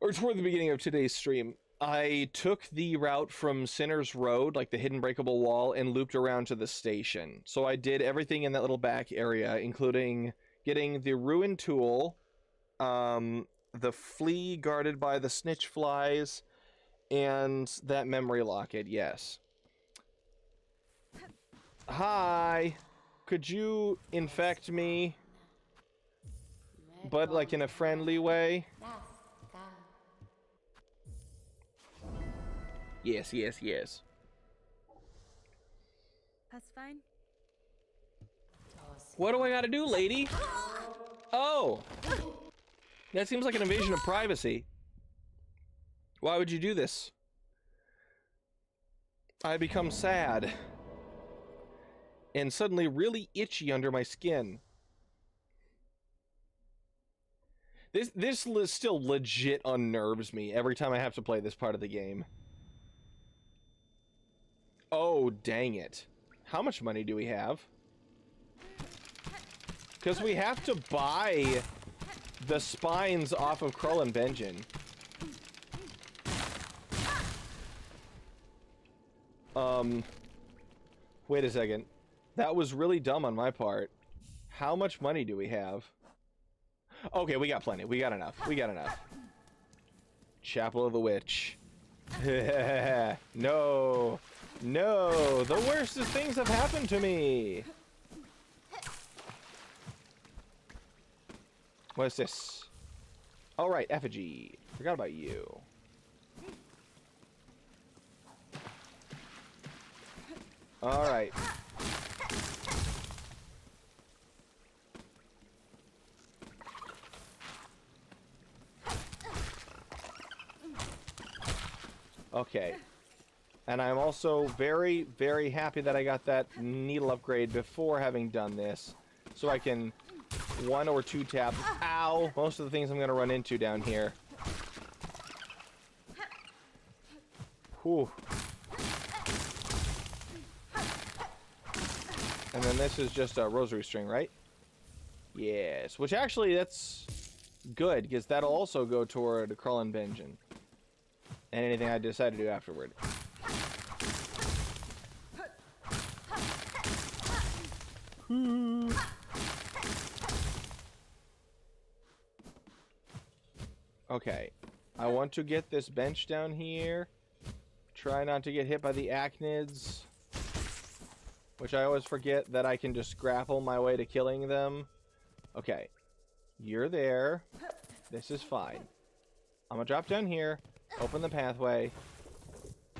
or toward the beginning of today's stream. I took the route from Sinner's Road, like the hidden breakable wall, and looped around to the station. So I did everything in that little back area, including getting the ruined tool, the flea guarded by the snitch flies, and that memory locket, yes. Hi! Could you infect me? But like in a friendly way? Yes, yes, yes. That's fine. What do I gotta do, lady? Oh! That seems like an invasion of privacy. Why would you do this? I become sad. And suddenly really itchy under my skin. This still legit unnerves me every time I have to play this part of the game. Oh, dang it. How much money do we have? Because we have to buy the spines off of Krull and Benjen. Wait a second. That was really dumb on my part. How much money do we have? Okay, we got plenty. We got enough. We got enough. Chapel of the Witch. No. No. The worstest things have happened to me. What is this? All right, effigy. Forgot about you. All right. Okay. And I'm also very, very happy that I got that needle upgrade before having done this. So I can 1 or 2 tap, ow, most of the things I'm going to run into down here. Whew. then this is just a rosary string, right? Yes, which actually that's good, because that'll also go toward Krullen Benjen. And anything I decide to do afterward. Okay, I want to get this bench down here. Try not to get hit by the acnids. Which I always forget that I can just grapple my way to killing them. Okay, you're there. This is fine. I'm gonna drop down here, open the pathway,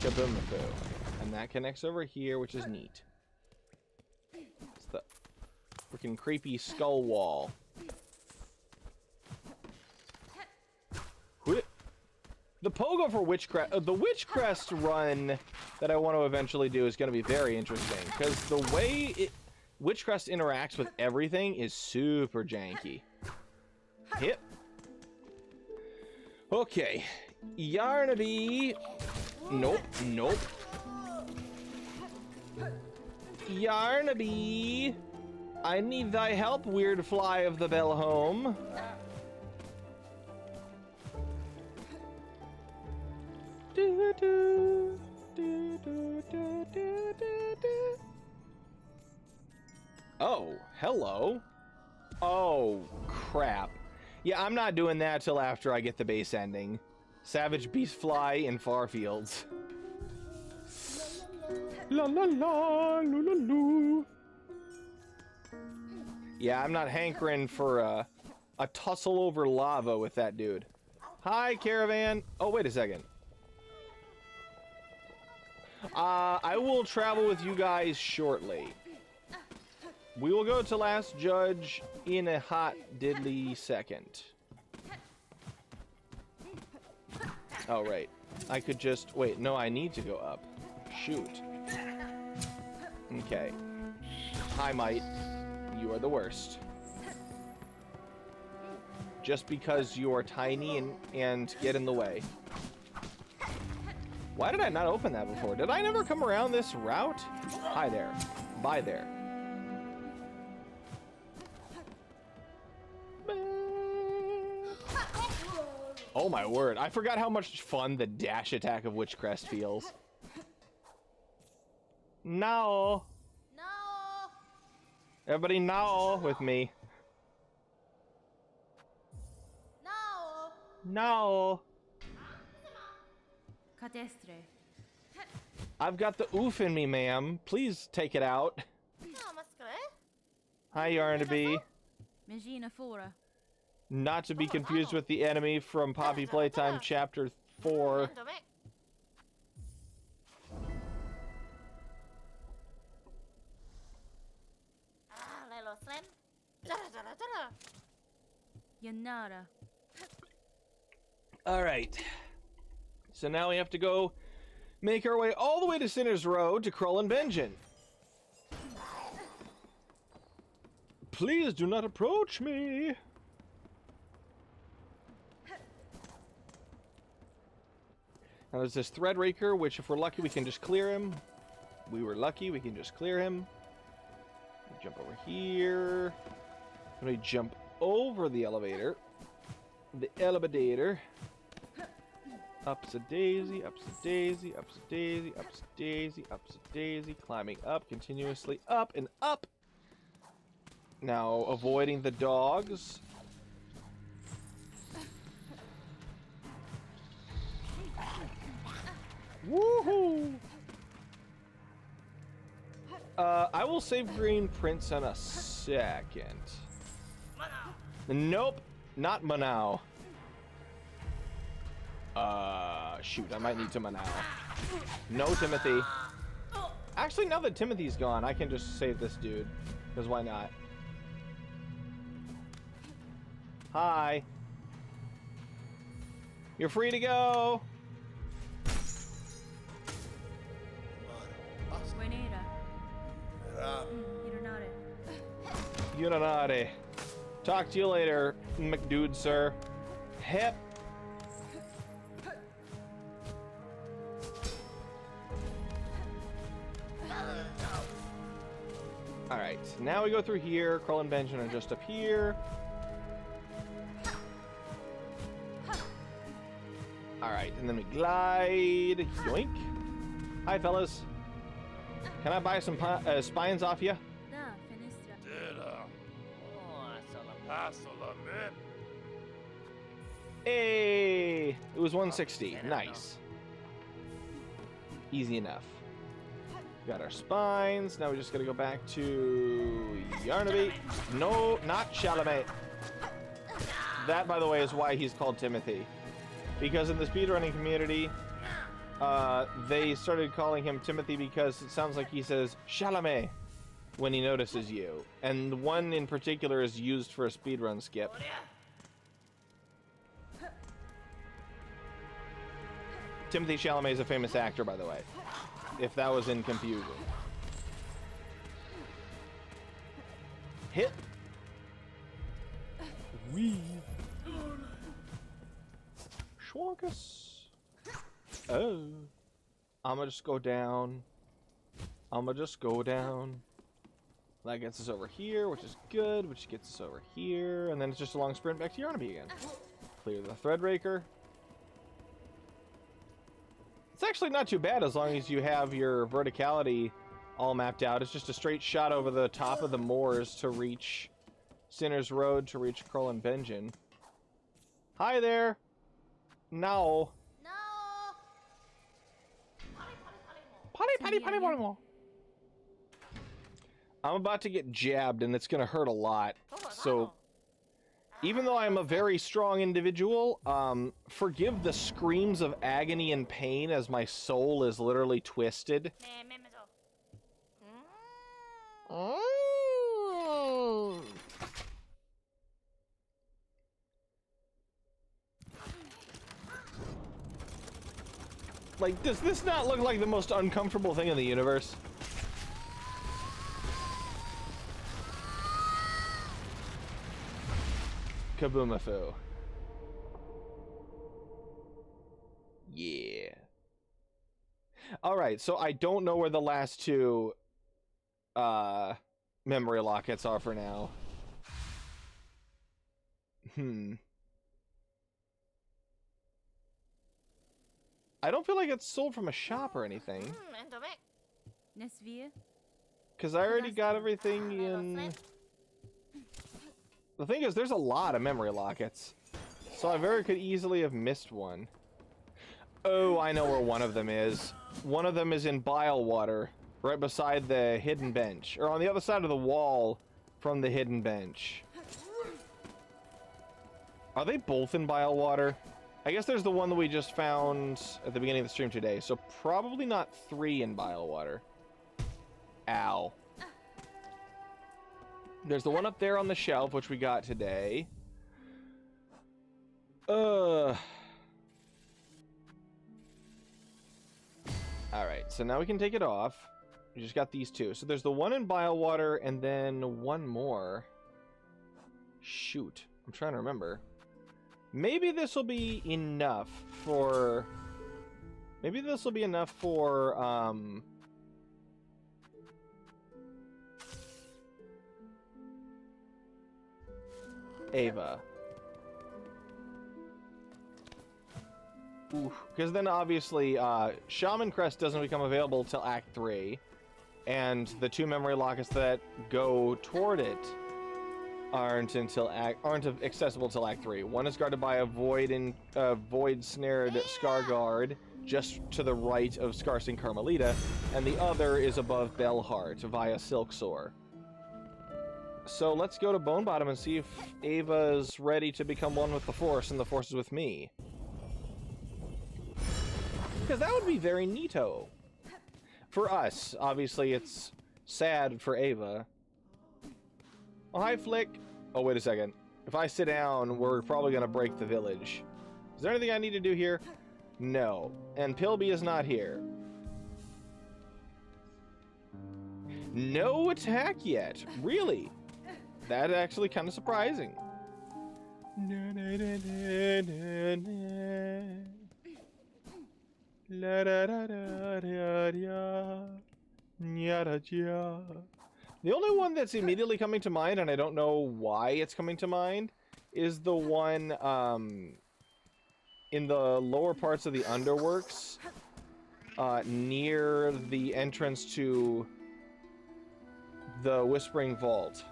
kaboom-a-foo. And that connects over here, which is neat. It's the freaking creepy skull wall. The pogo for Witchcrest, the Witchcrest run that I want to eventually do is going to be very interesting, because the way Witchcrest interacts with everything is super janky. Hit. Okay. Yarnaby. Nope, nope. Yarnaby. I need thy help, weird fly of the Bellhome. Oh, hello. Oh, crap. Yeah, I'm not doing that till after I get the base ending. Savage Beast Fly in Farfields. La la la, loo loo loo. Yeah, I'm not hankering for a tussle over lava with that dude. Hi, Caravan. Oh, wait a second. I will travel with you guys shortly. We will go to Last Judge in a hot diddly second. Oh, right. I could just... Wait, no, I need to go up. Shoot. Okay. Hi, Might. You are the worst. Just because you are tiny and get in the way. Why did I not open that before? Did I never come around this route? Hi there. Bye there. Oh my word. I forgot how much fun the dash attack of Witchcrest feels. No. No. Everybody no with me. No. No. Cadestre. I've got the oof in me, ma'am. Please take it out. Hi, Yarnaby. Megina Fora. Not to be confused with the enemy from Poppy Playtime Chapter 4. Yanara. Alright. So now we have to go make our way all the way to Sinner's Road to Krullen Benjen. Please do not approach me. Now there's this Threadraker, which if we're lucky we can just clear him. We were lucky, we can just clear him. Jump over here. Let me jump over the elevator. The elevator. Ups a daisy, ups a daisy, ups a daisy, ups a daisy, ups a daisy. Climbing up, continuously up and up. Now avoiding the dogs. Woohoo! I will save Green Prince in a second. Nope, not Manao. Shoot, I might need to Manao. No, Timothy. Actually, now that Timothy's gone, I can just save this dude. Because why not? Hi. You're free to go. Unanare. Talk to you later, McDude, sir. Hip. Alright, now we go through here. Kroll and Benjamin are just up here. Alright, and then we glide. Yoink. Hi, fellas. Can I buy some spines off you? Da, finistra. Hey! It was 160. Nice. Easy enough. Got our spines. Now we just gotta go back to Yarnaby. No, not Chalamet. That, by the way, is why he's called Timothy. Because in the speedrunning community, they started calling him Timothy because it sounds like he says Chalamet when he notices you. And one in particular is used for a speedrun skip. Timothy Chalamet is a famous actor, by the way, if that was in confusion. Hit. Wee. Schwankus. Oh. I'ma just go down. I'ma just go down. That gets us over here, which is good, which gets us over here, and then it's just a long sprint back to Yarnaby again. Clear the Threadraker. It's actually not too bad as long as you have your verticality all mapped out. It's just a straight shot over the top of the moors to reach Sinner's Road, to reach Kroll and Benjamin. Hi there. No. No. Potty more. I'm about to get jabbed and it's gonna hurt a lot. So even though I'm a very strong individual, forgive the screams of agony and pain as my soul is literally twisted. Like, does this not look like the most uncomfortable thing in the universe? Kaboomafu. Yeah. Alright, so I don't know where the last two memory lockets are for now. I don't feel like it's sold from a shop or anything. Nesvia. Because I already got everything in... The thing is, there's a lot of memory lockets. So I very could easily have missed one. Oh, I know where one of them is. One of them is in Bilewater, right beside the hidden bench. Or on the other side of the wall from the hidden bench. Are they both in Bilewater? I guess there's the one that we just found at the beginning of the stream today. So probably not 3 in Bilewater. Ow. There's the one up there on the shelf, which we got today. Alright, so now we can take it off. We just got these two. So there's the one in Bilewater and then one more. Shoot. I'm trying to remember. Maybe this will be enough for... Maybe this will be enough for, Ava. Because then obviously Shaman Crest doesn't become available till Act 3, and the 2 memory lockets that go toward it aren't accessible till Act 3. One is guarded by a void snared Scarguard just to the right of Scarsing Carmelita, and the other is above Bellheart via Silksong. So let's go to Bone Bottom and see if Ava's ready to become one with the Force and the Force is with me. Because that would be very neato. For us, obviously it's sad for Ava. Oh, hi, Flick. Oh, wait a second. If I sit down, we're probably going to break the village. Is there anything I need to do here? No. And Pilby is not here. No attack yet. Really? That's actually kind of surprising. The only one that's immediately coming to mind, and I don't know why it's coming to mind, is the one in the lower parts of the Underworks, near the entrance to the Whispering Vault.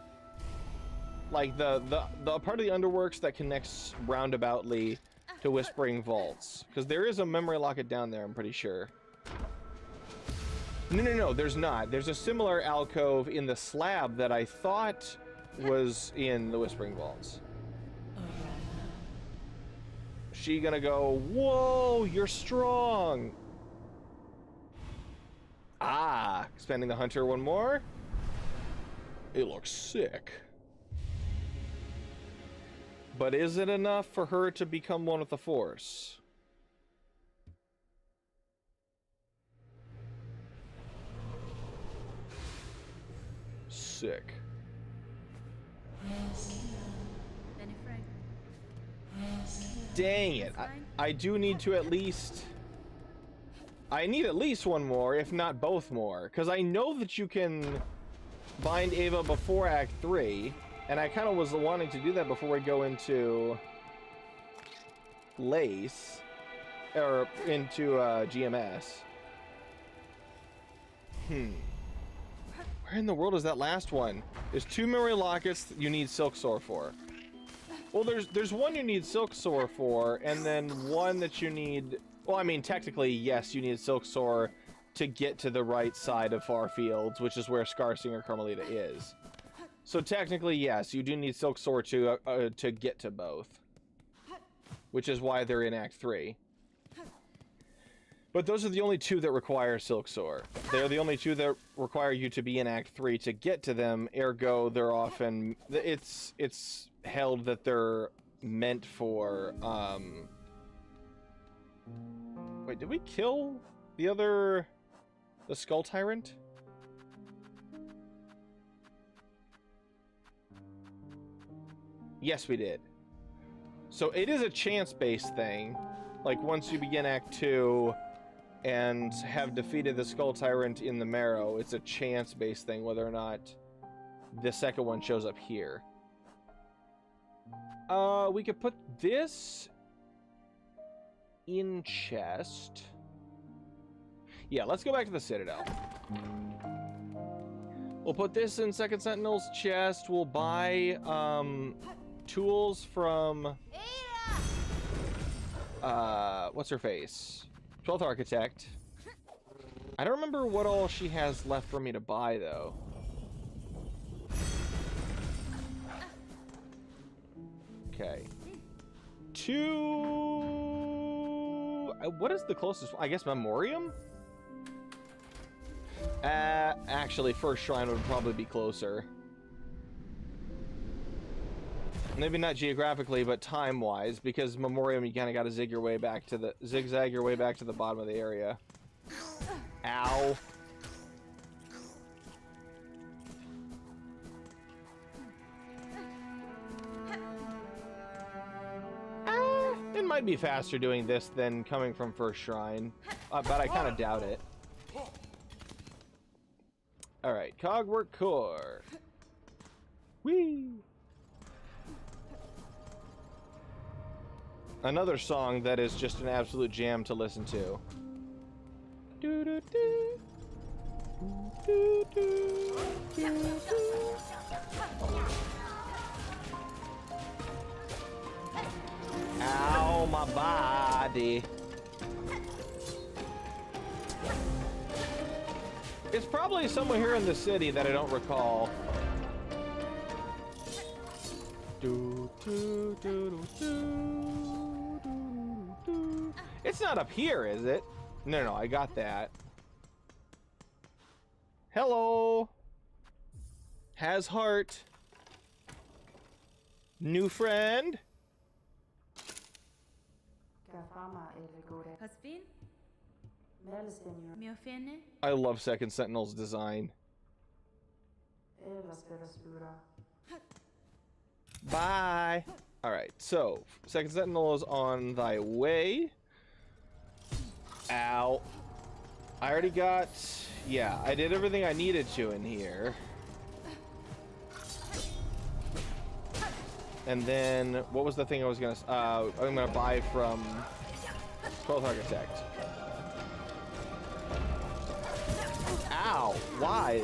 Like the part of the Underworks that connects roundaboutly to Whispering Vaults. Because there is a memory locket down there, I'm pretty sure. No, there's not. There's a similar alcove in the slab that I thought was in the Whispering Vaults. She gonna go, whoa, you're strong! Ah, expanding the hunter one more. It looks sick. But is it enough for her to become one with the Force? Sick. Dang it. I do need to at least... I need at least one more, if not both more. Because I know that you can bind Ava before Act 3. And I kind of was wanting to do that before we go into... Lace. Or into GMS. Where in the world is that last one? There's 2 memory lockets that you need Silksong for. Well, there's one you need Silksong for, and then one that you need... Well, I mean, technically, yes, you need Silksong to get to the right side of Farfields, which is where Scarsinger Carmelita is. So technically, yes, you do need Silksong to get to both. Which is why they're in Act 3. But those are the only 2 that require Silksong. They're the only 2 that require you to be in Act 3 to get to them, ergo they're often... It's held that they're meant for, Wait, did we kill the Skull Tyrant? Yes, we did. So it is a chance-based thing. Like, once you begin Act 2... and have defeated the Skull Tyrant in the Marrow, it's a chance-based thing whether or not the second one shows up here. We could put this in chest. Yeah, let's go back to the Citadel. We'll put this in Second Sentinel's chest. We'll buy tools from what's her face? 12th Architect. I don't remember what all she has left for me to buy, though. Okay. What is the closest? I guess Memoriam? Actually, First Shrine would probably be closer. Maybe not geographically, but time-wise, because Memoriam, you kind of got to zigzag your way back to the bottom of the area. Ow. It might be faster doing this than coming from First Shrine, but I kind of doubt it. Alright, Cogwork Core. Whee! Another song that is just an absolute jam to listen to. Ow, my body. It's probably somewhere here in the city that I don't recall. It's not up here, is it? No, I got that. Hello. Has heart. New friend. Hasbin? Miofene? I love Second Sentinel's design. Bye. Alright, so Second Sentinel is on thy way. Ow. I already got... Yeah, I did everything I needed to in here. And then, what was the thing I was gonna, I'm gonna buy from 12th Architect? Ow! Why?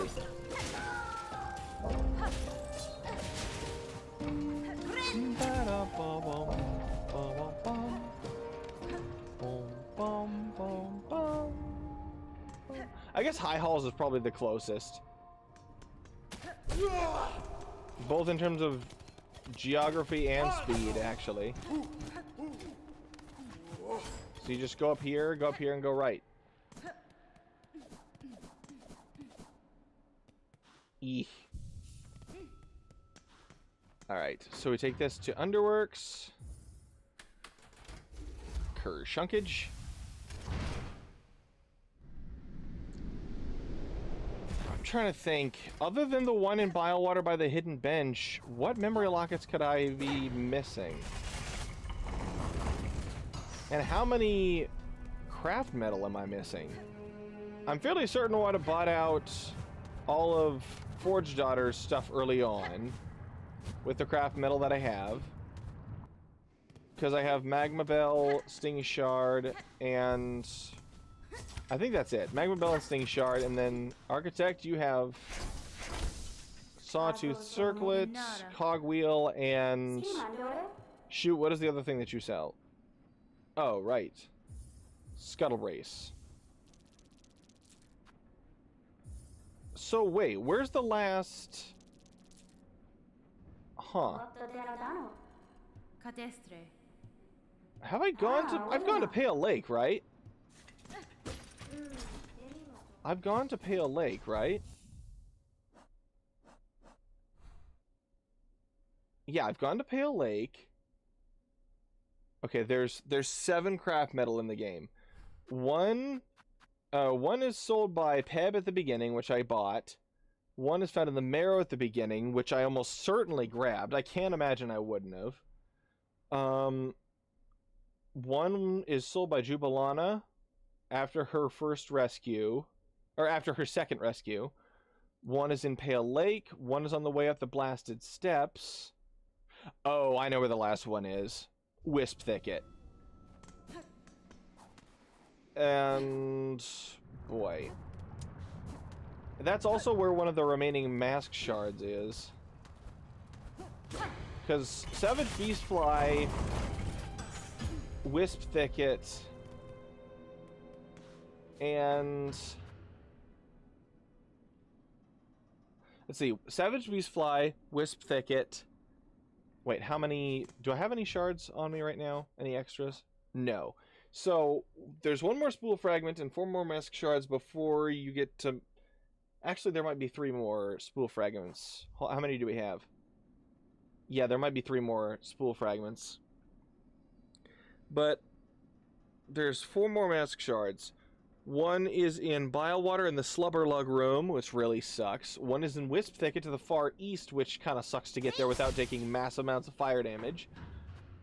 I guess High Halls is probably the closest. Both in terms of geography and speed, actually. So you just go up here, and go right. Eek. Alright, so we take this to Underworks. Kershunkage. I'm trying to think. Other than the one in Biowater by the hidden bench, what memory lockets could I be missing? And how many craft metal am I missing? I'm fairly certain I would have bought out all of Forge Daughter's stuff early on with the craft metal that I have. Because I have Magma Bell, Sting Shard, and I think that's it. Magma Bell and Sting Shard, and then Architect, you have Sawtooth Circlet, Cogwheel, and shoot, what is the other thing that you sell? Oh, right. Scuttle Brace. So wait, where's the last... Huh. Have I gone to... I've gone to Pale Lake, right? I've gone to Pale Lake, right? Yeah, I've gone to Pale Lake. Okay, there's 7 craft metal in the game. One is sold by Peb at the beginning, which I bought. One is found in the Marrow at the beginning, which I almost certainly grabbed. I can't imagine I wouldn't have. One is sold by Jubilana after her first rescue, or after her second rescue. One is in Pale Lake. One is on the way up the Blasted Steps. Oh, I know where the last one is. Wisp Thicket. And boy, that's also where one of the remaining mask shards is. Because Savage Beastfly, Wisp Thicket, and let's see, Savage Beastfly, Wisp Thicket. Wait, how many... Do I have any shards on me right now? Any extras? No. So, there's one more Spool Fragment and 4 more Mask Shards before you get to... Actually, there might be 3 more Spool Fragments. How many do we have? Yeah, there might be 3 more Spool Fragments. But, there's 4 more Mask Shards. One is in Bilewater in the Slubberlug room, which really sucks. One is in Wisp Thicket to the far east, which kind of sucks to get there without taking mass amounts of fire damage.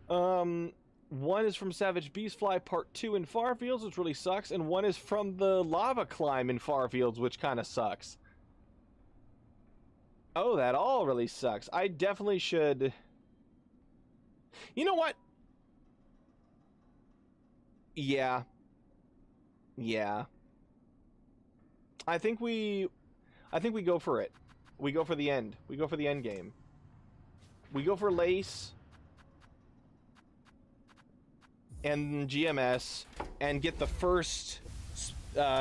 One is from Savage Beastfly Part 2 in Farfields, which really sucks. And one is from the Lava Climb in Farfields, which kind of sucks. Oh, that all really sucks. I definitely should... You know what? Yeah. Yeah. I think we go for it. We go for the end. We go for the end game. We go for Lace and GMS and get the first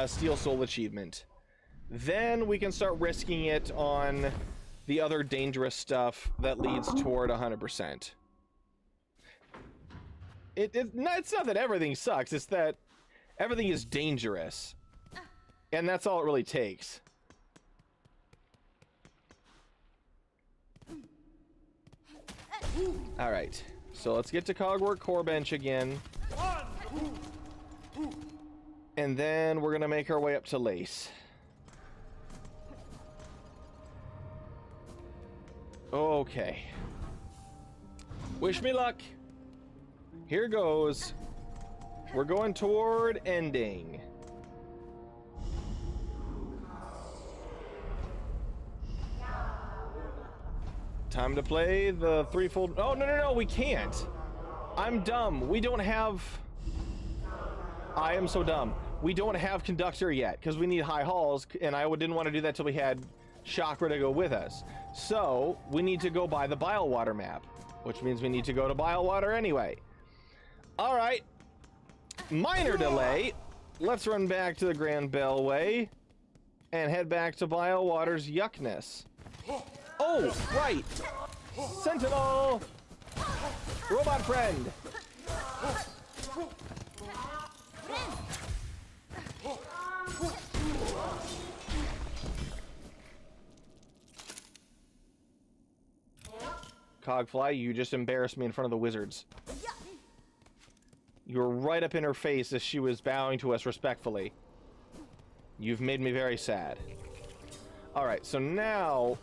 Steel Soul achievement. Then we can start risking it on the other dangerous stuff that leads toward 100%. It's not that everything sucks, it's that everything is dangerous. And that's all it really takes. Alright, so let's get to Cogwork Core Bench again. And then we're gonna make our way up to Lace. Okay. Wish me luck. Here goes. We're going toward ending. Time to play the threefold. Oh, no, we can't. I'm dumb. We don't have... I am so dumb. We don't have conductor yet because we need high halls, and I didn't want to do that till we had Chakra to go with us. So we need to go by the Bilewater map, which means we need to go to Bilewater anyway. All right. Minor delay. Let's run back to the Grand Bellway and head back to Bilewater's yuckness. Oh, right. Sentinel. Robot friend. Cogfly, you just embarrassed me in front of the wizards. You were right up in her face as she was bowing to us respectfully. You've made me very sad. Alright, so now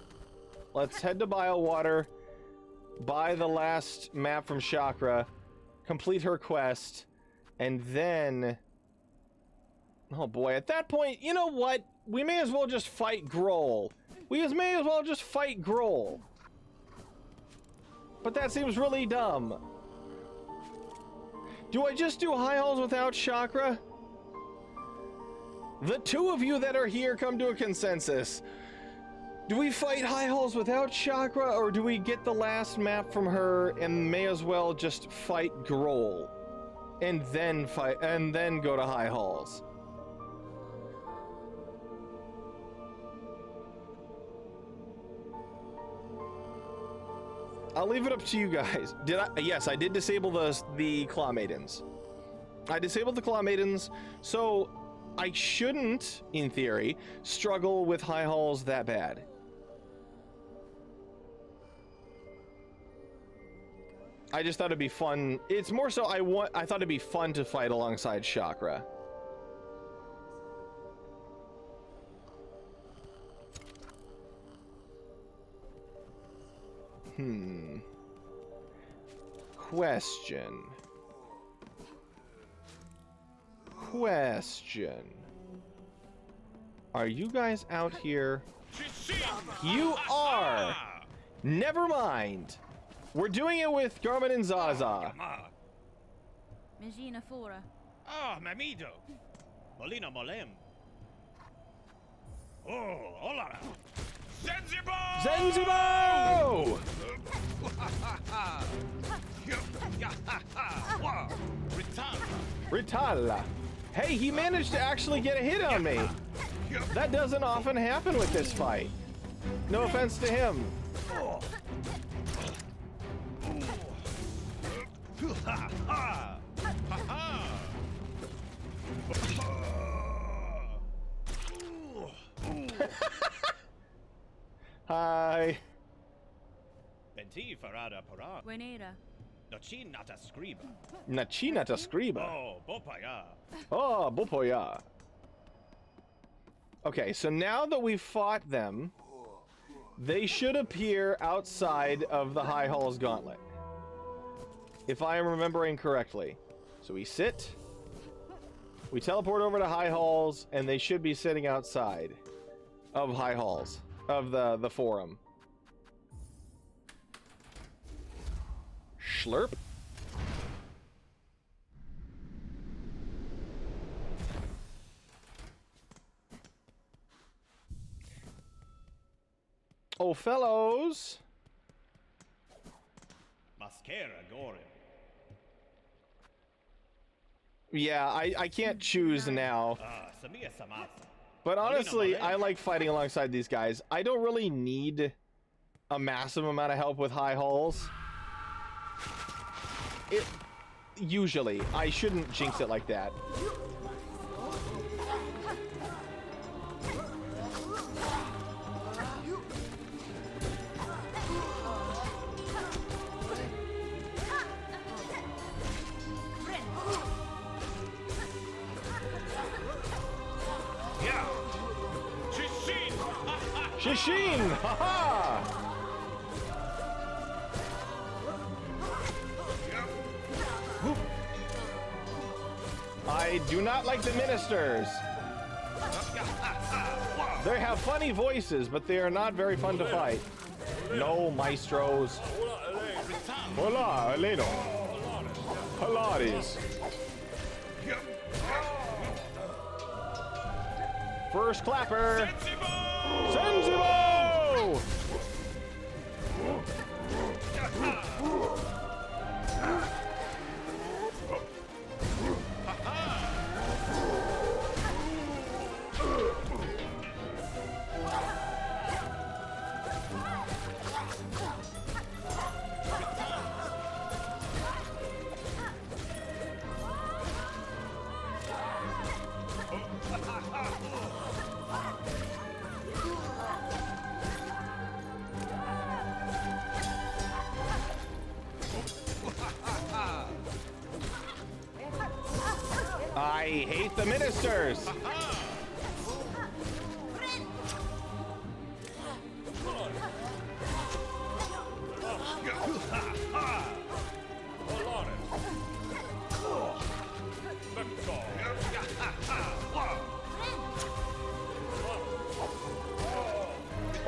let's head to Bilewater, buy the last map from Chakra, complete her quest, and then... Oh boy, at that point, you know what? We may as well just fight Grohl. We may as well just fight Grohl. But that seems really dumb. Do I just do high halls without Chakra? The two of you that are here come to a consensus. Do we fight high halls without Chakra, or do we get the last map from her and may as well just fight Grohl and then go to high halls? I'll leave it up to you guys. Did I? Yes, I did disable the Claw Maidens. I disabled the Claw Maidens, so I shouldn't, in theory, struggle with high halls that bad. I just thought it'd be fun. It's more so I thought it'd be fun to fight alongside Chakra. Question. Are you guys out here? You are! Never mind. We're doing it with Garmin and Zaza. Magina Fora. Ah, Mamido. Molina Molem. Oh, hola. Zanzibar! Zanzibar! Ritala. Hey, he managed to actually get a hit on me. That doesn't often happen with this fight. No offense to him. Hi. Benti farada parang. Buenera. Nochinata scriba. Nachinata scriba. Oh, bopaya. Oh, bopoya. Okay, so now that we've fought them, they should appear outside of the High Hall's gauntlet, if I am remembering correctly. So we sit, we teleport over to High Halls, and they should be sitting outside of High Halls, of the forum. Schlurp. Oh, fellows. Mascara Gorim. Yeah, I can't choose now. Samia Samasa. But honestly, I like fighting alongside these guys. I don't really need a massive amount of help with High Halls. Usually. I shouldn't jinx it like that. Shishin! Haha! I do not like the ministers. They have funny voices, but they are not very fun to fight. No maestros. Hola, Eleno. Pilates. First clapper. Sensibo! I hate the ministers.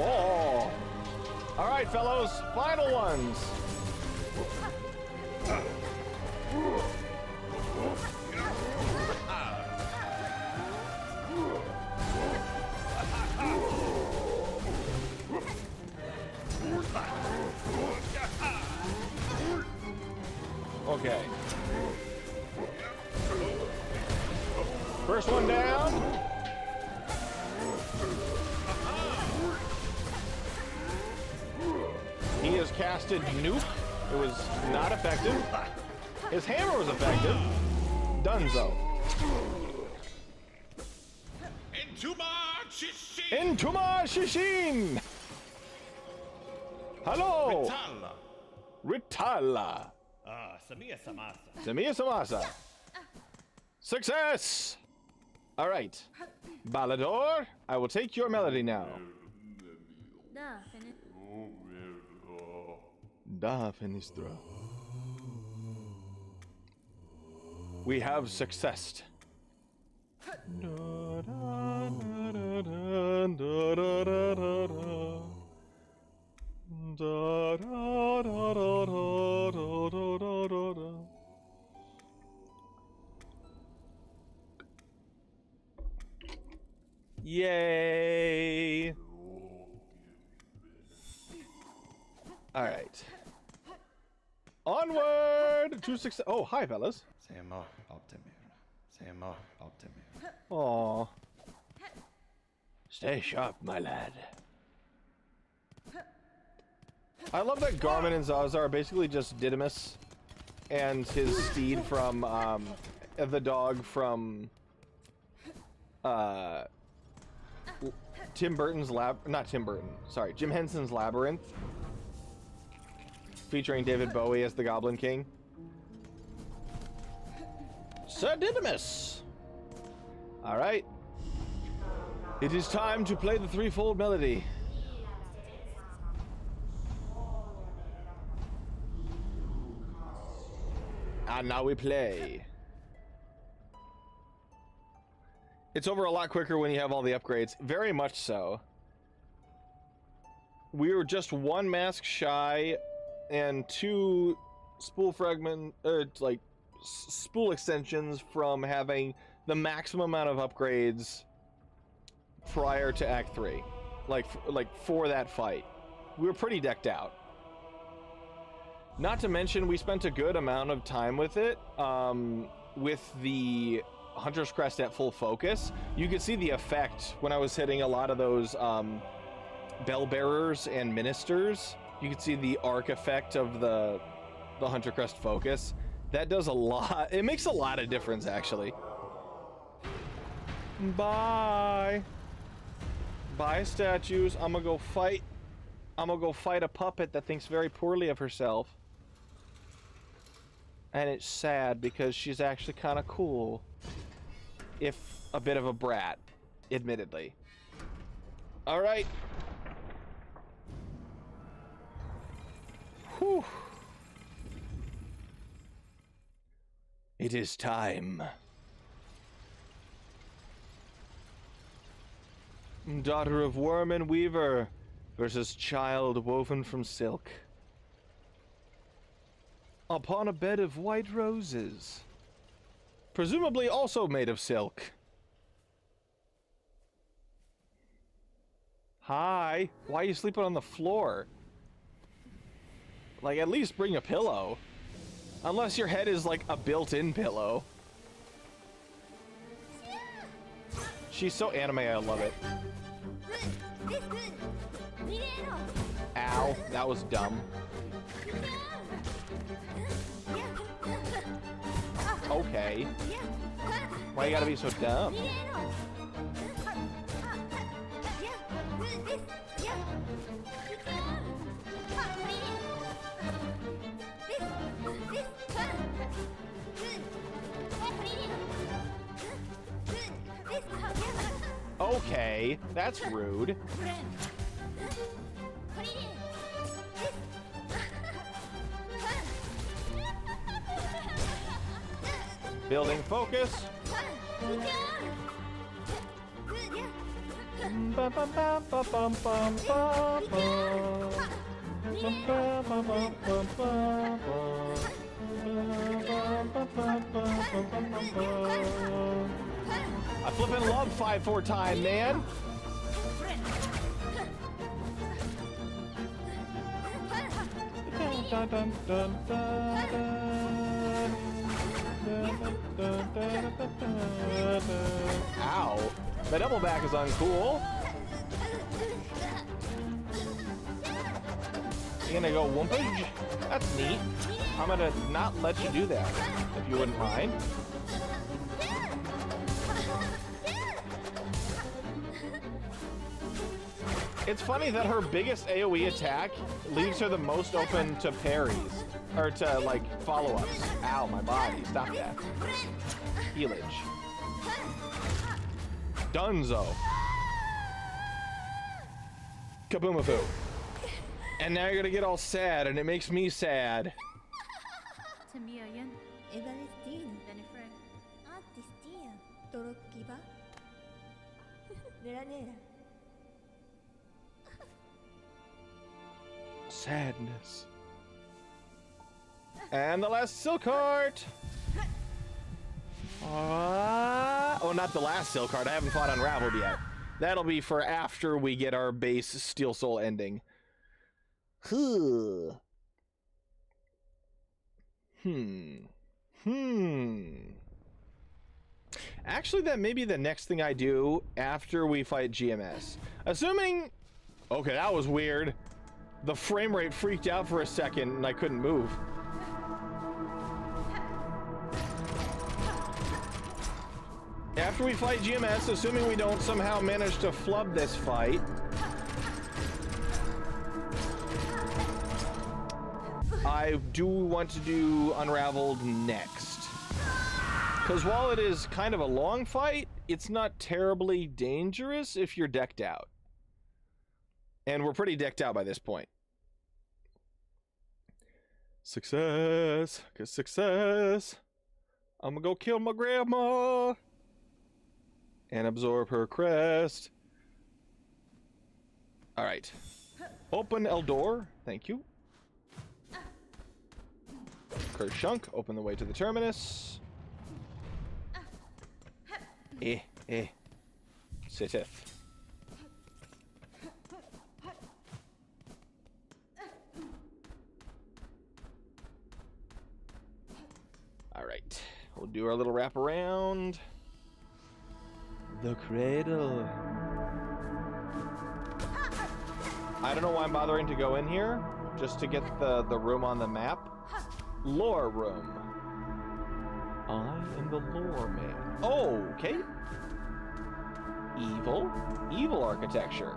Oh. All right, fellows, final ones. Okay. First one down. He has casted Nuke. It was not effective. His hammer was effective. Dunzo. Intuma Shishin! Hello! Ritala. Ah, Samia Samasa. Samia Samasa. Success! All right. Ballador, I will take your melody now. Da, fini. Da Finistra. We have successed. Yay! All right. Onward to success. Oh, hi, fellas. Sema Optimir. Sema Optimir. Aw. Stay sharp, my lad. I love that Garmin and Zaza are basically just Didymus and his steed from, the dog from, Tim Burton's not Tim Burton, sorry, Jim Henson's Labyrinth, featuring David Bowie as the Goblin King. Sir Didymus! Alright. It is time to play the threefold melody. And now we play. It's over a lot quicker when you have all the upgrades. Very much so. We were just one mask shy and two spool fragment, spool extensions from having the maximum amount of upgrades prior to Act 3. Like for that fight. We were pretty decked out. Not to mention, we spent a good amount of time with it, with the Hunter's Crest at full focus. You could see the effect when I was hitting a lot of those bell bearers and ministers. You could see the arc effect of the Hunter Crest focus. That does a lot. It makes a lot of difference, actually. Bye. Bye, statues. I'm gonna go fight a puppet that thinks very poorly of herself. And it's sad because she's actually kind of cool. If a bit of a brat, admittedly. All right. Whew. It is time. Daughter of Worm and Weaver, versus child woven from silk. Upon a bed of white roses. Presumably also made of silk. Hi. Why are you sleeping on the floor? Like, at least bring a pillow. Unless your head is like a built-in pillow. She's so anime, I love it. Ow, that was dumb. Okay. Why you gotta be so dumb? Okay, that's rude. Building focus. I flippin' love 5-4 time, man. Dun, dun, dun, dun, dun. Ow. The double back is uncool. You gonna go whoopage? That's neat. I'm gonna not let you do that, if you wouldn't mind. It's funny that her biggest AoE attack leaves her the most open to parries. Or to, like, follow-ups. Ow, my body. Stop that. Healage. Dunzo. Kaboomafu. And now you're gonna get all sad, and it makes me sad. Tamia yan. Evalestine. Benefred. Artistia. Torokiba. Veranera. Sadness. And the last silk heart. Oh, not the last silk heart. I haven't fought Unraveled yet. That'll be for after we get our base Steel Soul ending. Actually, that may be the next thing I do after we fight GMS. Assuming... Okay, that was weird. The frame rate freaked out for a second and I couldn't move. After we fight GMS, assuming we don't somehow manage to flub this fight, I do want to do Unraveled next. Because while it is kind of a long fight, it's not terribly dangerous if you're decked out. And we're pretty decked out by this point. Success! Good success! I'm gonna go kill my grandma! And absorb her crest. Alright. Open Eldor. Thank you. Kershunk. Open the way to the terminus. Sitteth. Alright. We'll do our little wrap around. The cradle. I don't know why I'm bothering to go in here. Just to get the room on the map. Lore room. I am the lore man. Oh, okay. Evil. Evil architecture.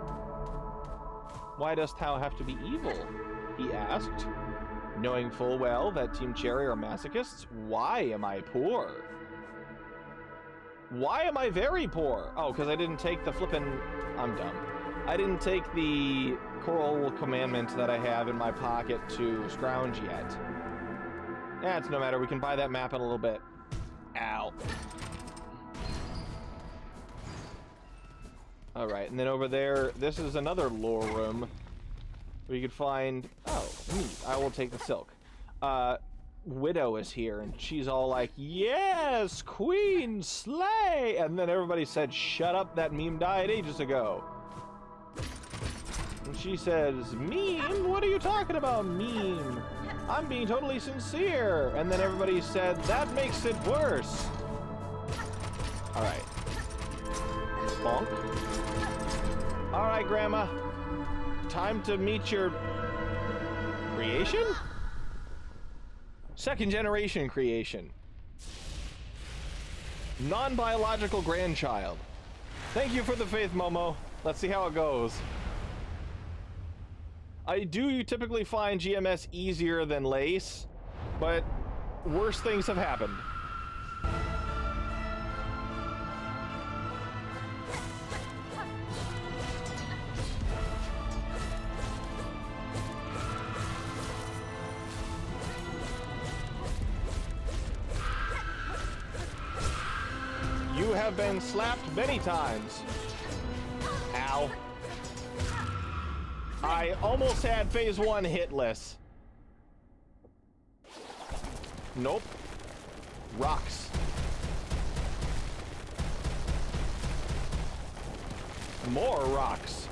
Why dost thou have to be evil? He asked. Knowing full well that Team Cherry are masochists, why am I poor? Why am I very poor? Oh, because I didn't take the flippin'... I'm dumb. I didn't take the Coral Commandment that I have in my pocket to scrounge yet. Yeah, it's no matter. We can buy that map in a little bit. Ow. Alright, and then over there, this is another lore room. where you could find... Oh, neat. I will take the silk. Widow is here, and she's all like, yes, queen, slay! And then everybody said, shut up, that meme died ages ago. And she says, meme? What are you talking about, meme? I'm being totally sincere. And then everybody said, that makes it worse. All right. Bonk. All right, Grandma. Time to meet your creation? Second generation creation. Non-biological grandchild. Thank you for the faith, Momo. Let's see how it goes. I do typically find GMS easier than Lace, but worse things have happened. You have been slapped many times. Ow. I almost had phase 1 hitless. Nope. Rocks. More rocks.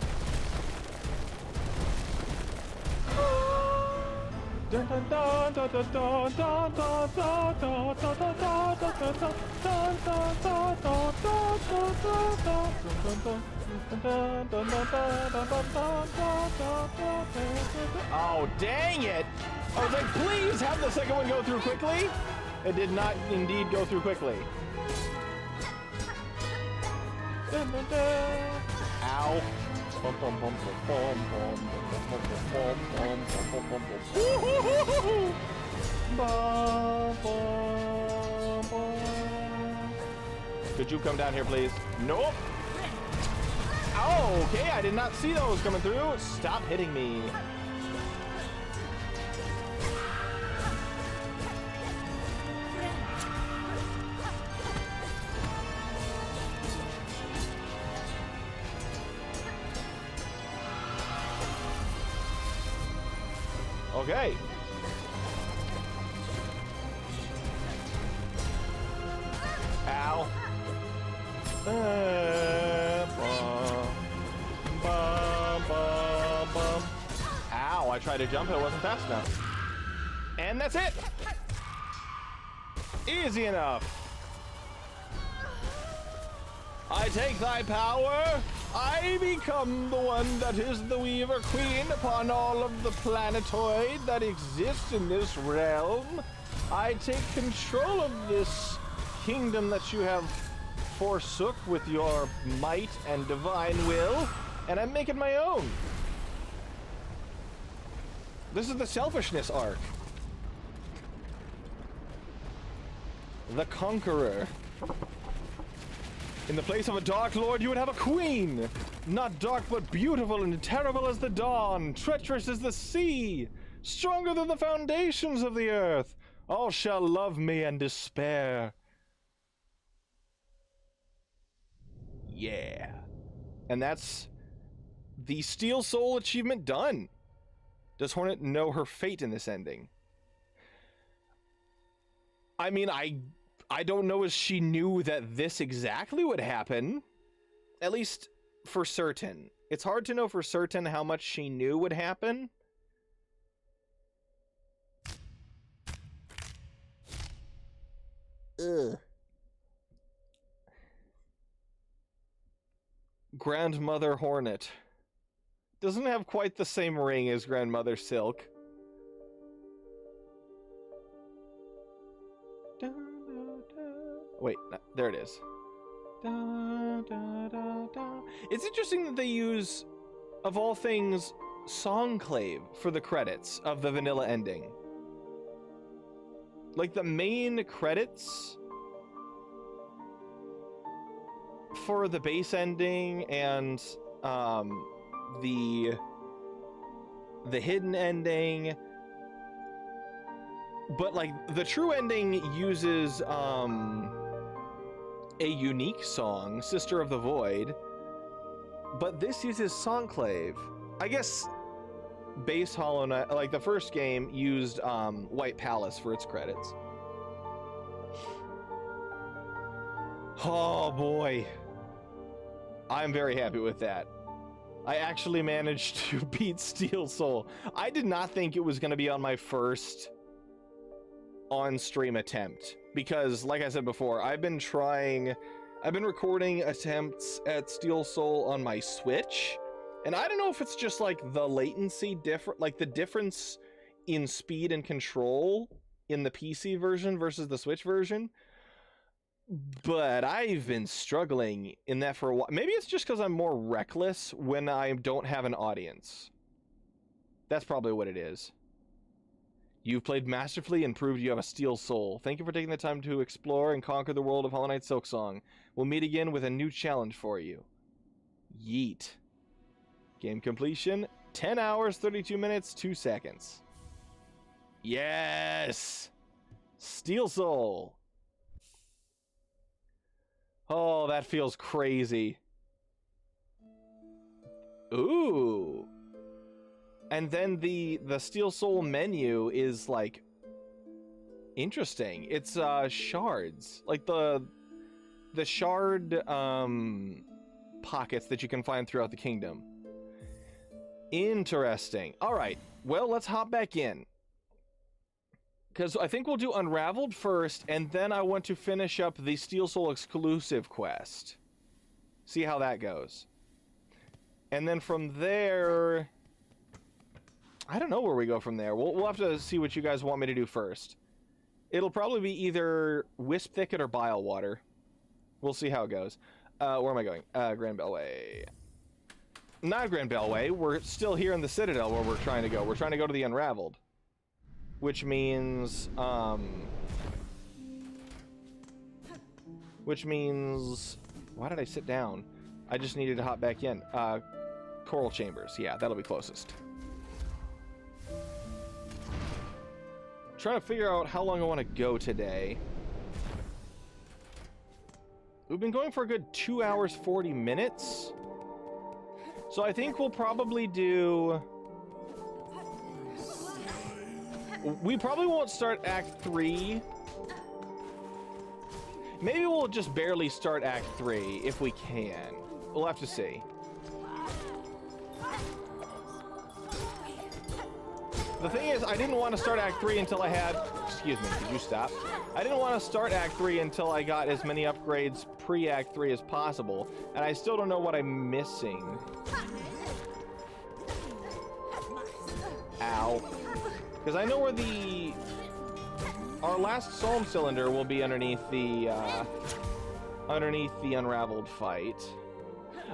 Oh, dang it! I was like, please have the second one go through quickly. It did not indeed go through quickly. Ow. Could you come down here, please? Nope. Oh, okay, I did not see those coming through. Stop hitting me. Okay. Ow. Ow, I tried to jump, it wasn't fast enough. And that's it. Easy enough. I take thy power. I become the one that is the Weaver Queen upon all of the planetoid that exists in this realm. I take control of this kingdom that you have forsook with your might and divine will, and I make it my own. This is the selfishness arc. The Conqueror. In the place of a Dark Lord, you would have a queen. Not dark, but beautiful and terrible as the dawn, treacherous as the sea, stronger than the foundations of the earth. All shall love me and despair. Yeah. And that's the Steel Soul achievement done. Does Hornet know her fate in this ending? I mean, I don't know if she knew that this exactly would happen. At least for certain. It's hard to know for certain how much she knew would happen. Ugh. Grandmother Hornet. Doesn't have quite the same ring as Grandmother Silk. Wait, no, there it is. It's interesting that they use, of all things, Songclave for the credits of the vanilla ending. Like, the main credits for the base ending and the hidden ending, but like the true ending uses a unique song, Sister of the Void, but this uses Songclave. I guess base Hollow Knight, like the first game, used White Palace for its credits. Oh boy. I'm very happy with that. I actually managed to beat Steel Soul. I did not think it was going to be on my first on-stream attempt. Because, like I said before, I've been recording attempts at Steel Soul on my Switch. And I don't know if it's just like the latency different, like the difference in speed and control in the PC version versus the Switch version. But I've been struggling in that for a while. Maybe it's just because I'm more reckless when I don't have an audience. That's probably what it is. You've played masterfully and proved you have a steel soul. Thank you for taking the time to explore and conquer the world of Hollow Knight Silksong. We'll meet again with a new challenge for you. Yeet. Game completion, 10 hours, 32 minutes, 2 seconds. Yes! Steel Soul. Oh, that feels crazy. Ooh. And then the Steel Soul menu is like interesting. It's shards. Like the shard pockets that you can find throughout the kingdom. Interesting. All right. Well, let's hop back in. Because I think we'll do Unraveled first, and then I want to finish up the Steel Soul exclusive quest. See how that goes. And then from there... I don't know where we go from there. We'll have to see what you guys want me to do first. It'll probably be either Wisp Thicket or Bile Water. We'll see how it goes. Where am I going? Grand Bellway. Not Grand Bellway. We're still here in the Citadel where we're trying to go. We're trying to go to the Unraveled. Which means, why did I sit down? I just needed to hop back in. Coral Chambers. Yeah, that'll be closest. Trying to figure out how long I want to go today. We've been going for a good 2 hours, 40 minutes. So I think we'll probably do... We probably won't start Act 3. Maybe we'll just barely start Act 3 if we can. We'll have to see. The thing is, I didn't want to start Act 3 until I had... Excuse me, could you stop? I didn't want to start Act 3 until I got as many upgrades pre-Act 3 as possible. And I still don't know what I'm missing. Ow. Because I know where our last Psalm cylinder will be underneath the Unraveled fight.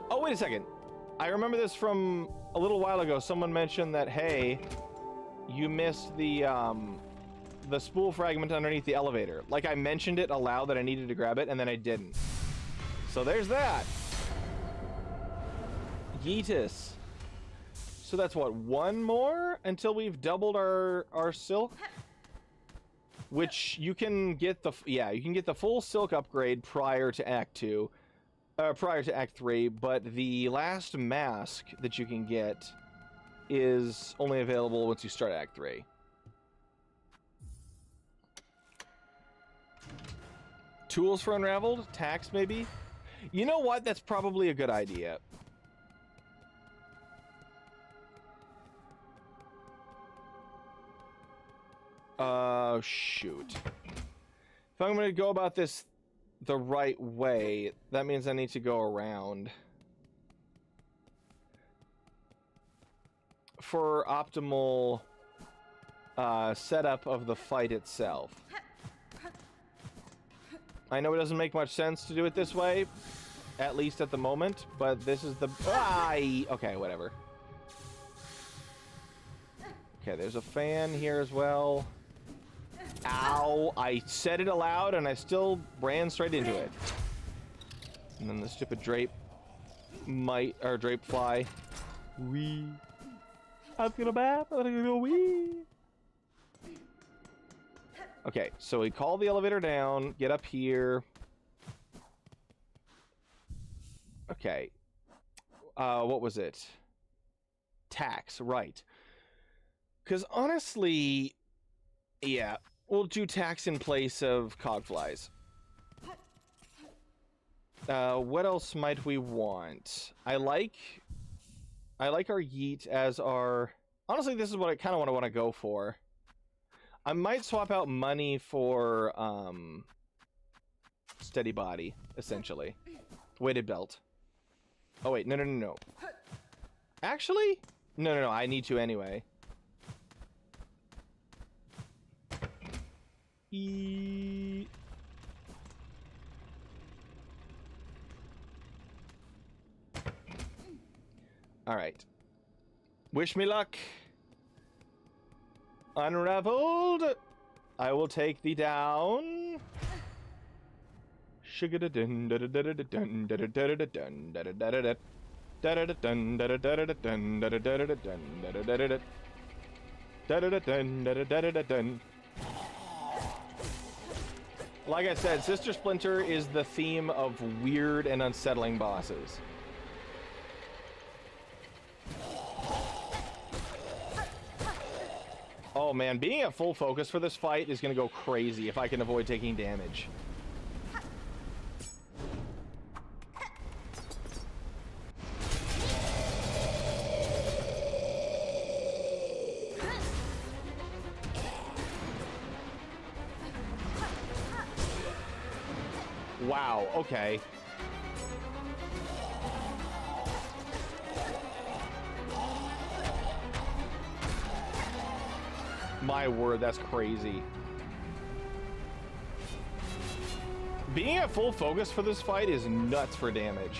Oh, wait a second. I remember this from a little while ago. Someone mentioned that, hey, you missed the spool fragment underneath the elevator. Like, I mentioned it aloud that I needed to grab it, and then I didn't. So there's that. Yeetus. So that's what, one more until we've doubled our silk? Which you can get you can get the full silk upgrade prior to Act 2, prior to Act 3, but the last mask that you can get is only available once you start Act 3. Tools for Unraveled? Tax, maybe? You know what? That's probably a good idea. Shoot. If I'm going to go about this the right way, that means I need to go around. For optimal setup of the fight itself. I know it doesn't make much sense to do it this way, at least at the moment, but this is the... Okay, whatever. Okay, there's a fan here as well. Ow! I said it aloud and I still ran straight into it. And then the stupid drape fly. Wee. I'm gonna bap, I'm gonna go wee. Okay, so we call the elevator down, get up here. Okay. What was it? Tax, right. Because honestly, yeah, we'll do tax in place of cogflies. What else might we want? I like our yeet as our... Honestly, this is what I kind of want to go for. I might swap out money for steady body, essentially. Weighted belt. Oh wait, no. Actually, no. I need to anyway. All right. Wish me luck. Unraveled. I will take thee down. Like I said, Sister Splinter is the theme of weird and unsettling bosses. Oh man, being at full focus for this fight is gonna go crazy if I can avoid taking damage. Wow, okay. My word, that's crazy. Being at full focus for this fight is nuts for damage.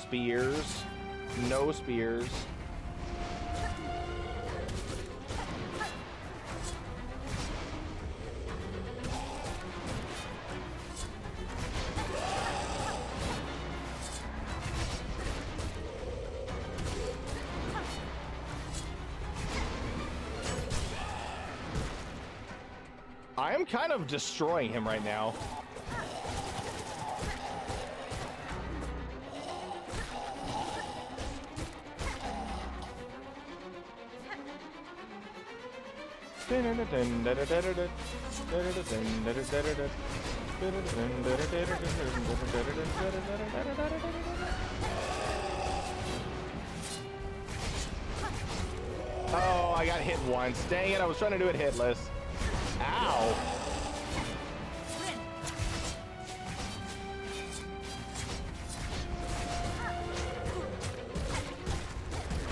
Spears. No spears. I am kind of destroying him right now. Oh, I got hit once. Dang it, I was trying to do it hitless. Ow.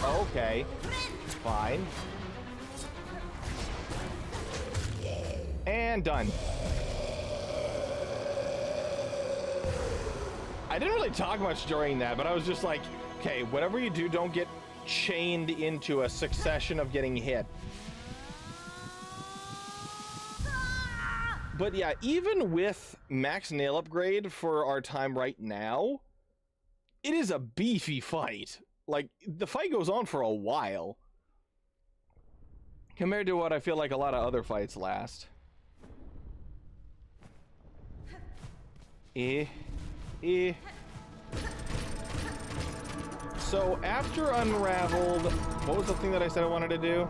Okay. Fine. And done. I didn't really talk much during that, but I was just like, okay, whatever you do, don't get chained into a succession of getting hit. But yeah, even with max nail upgrade for our time right now, it is a beefy fight. Like, the fight goes on for a while. Compared to what I feel like a lot of other fights last. So, after Unraveled, what was the thing that I said I wanted to do?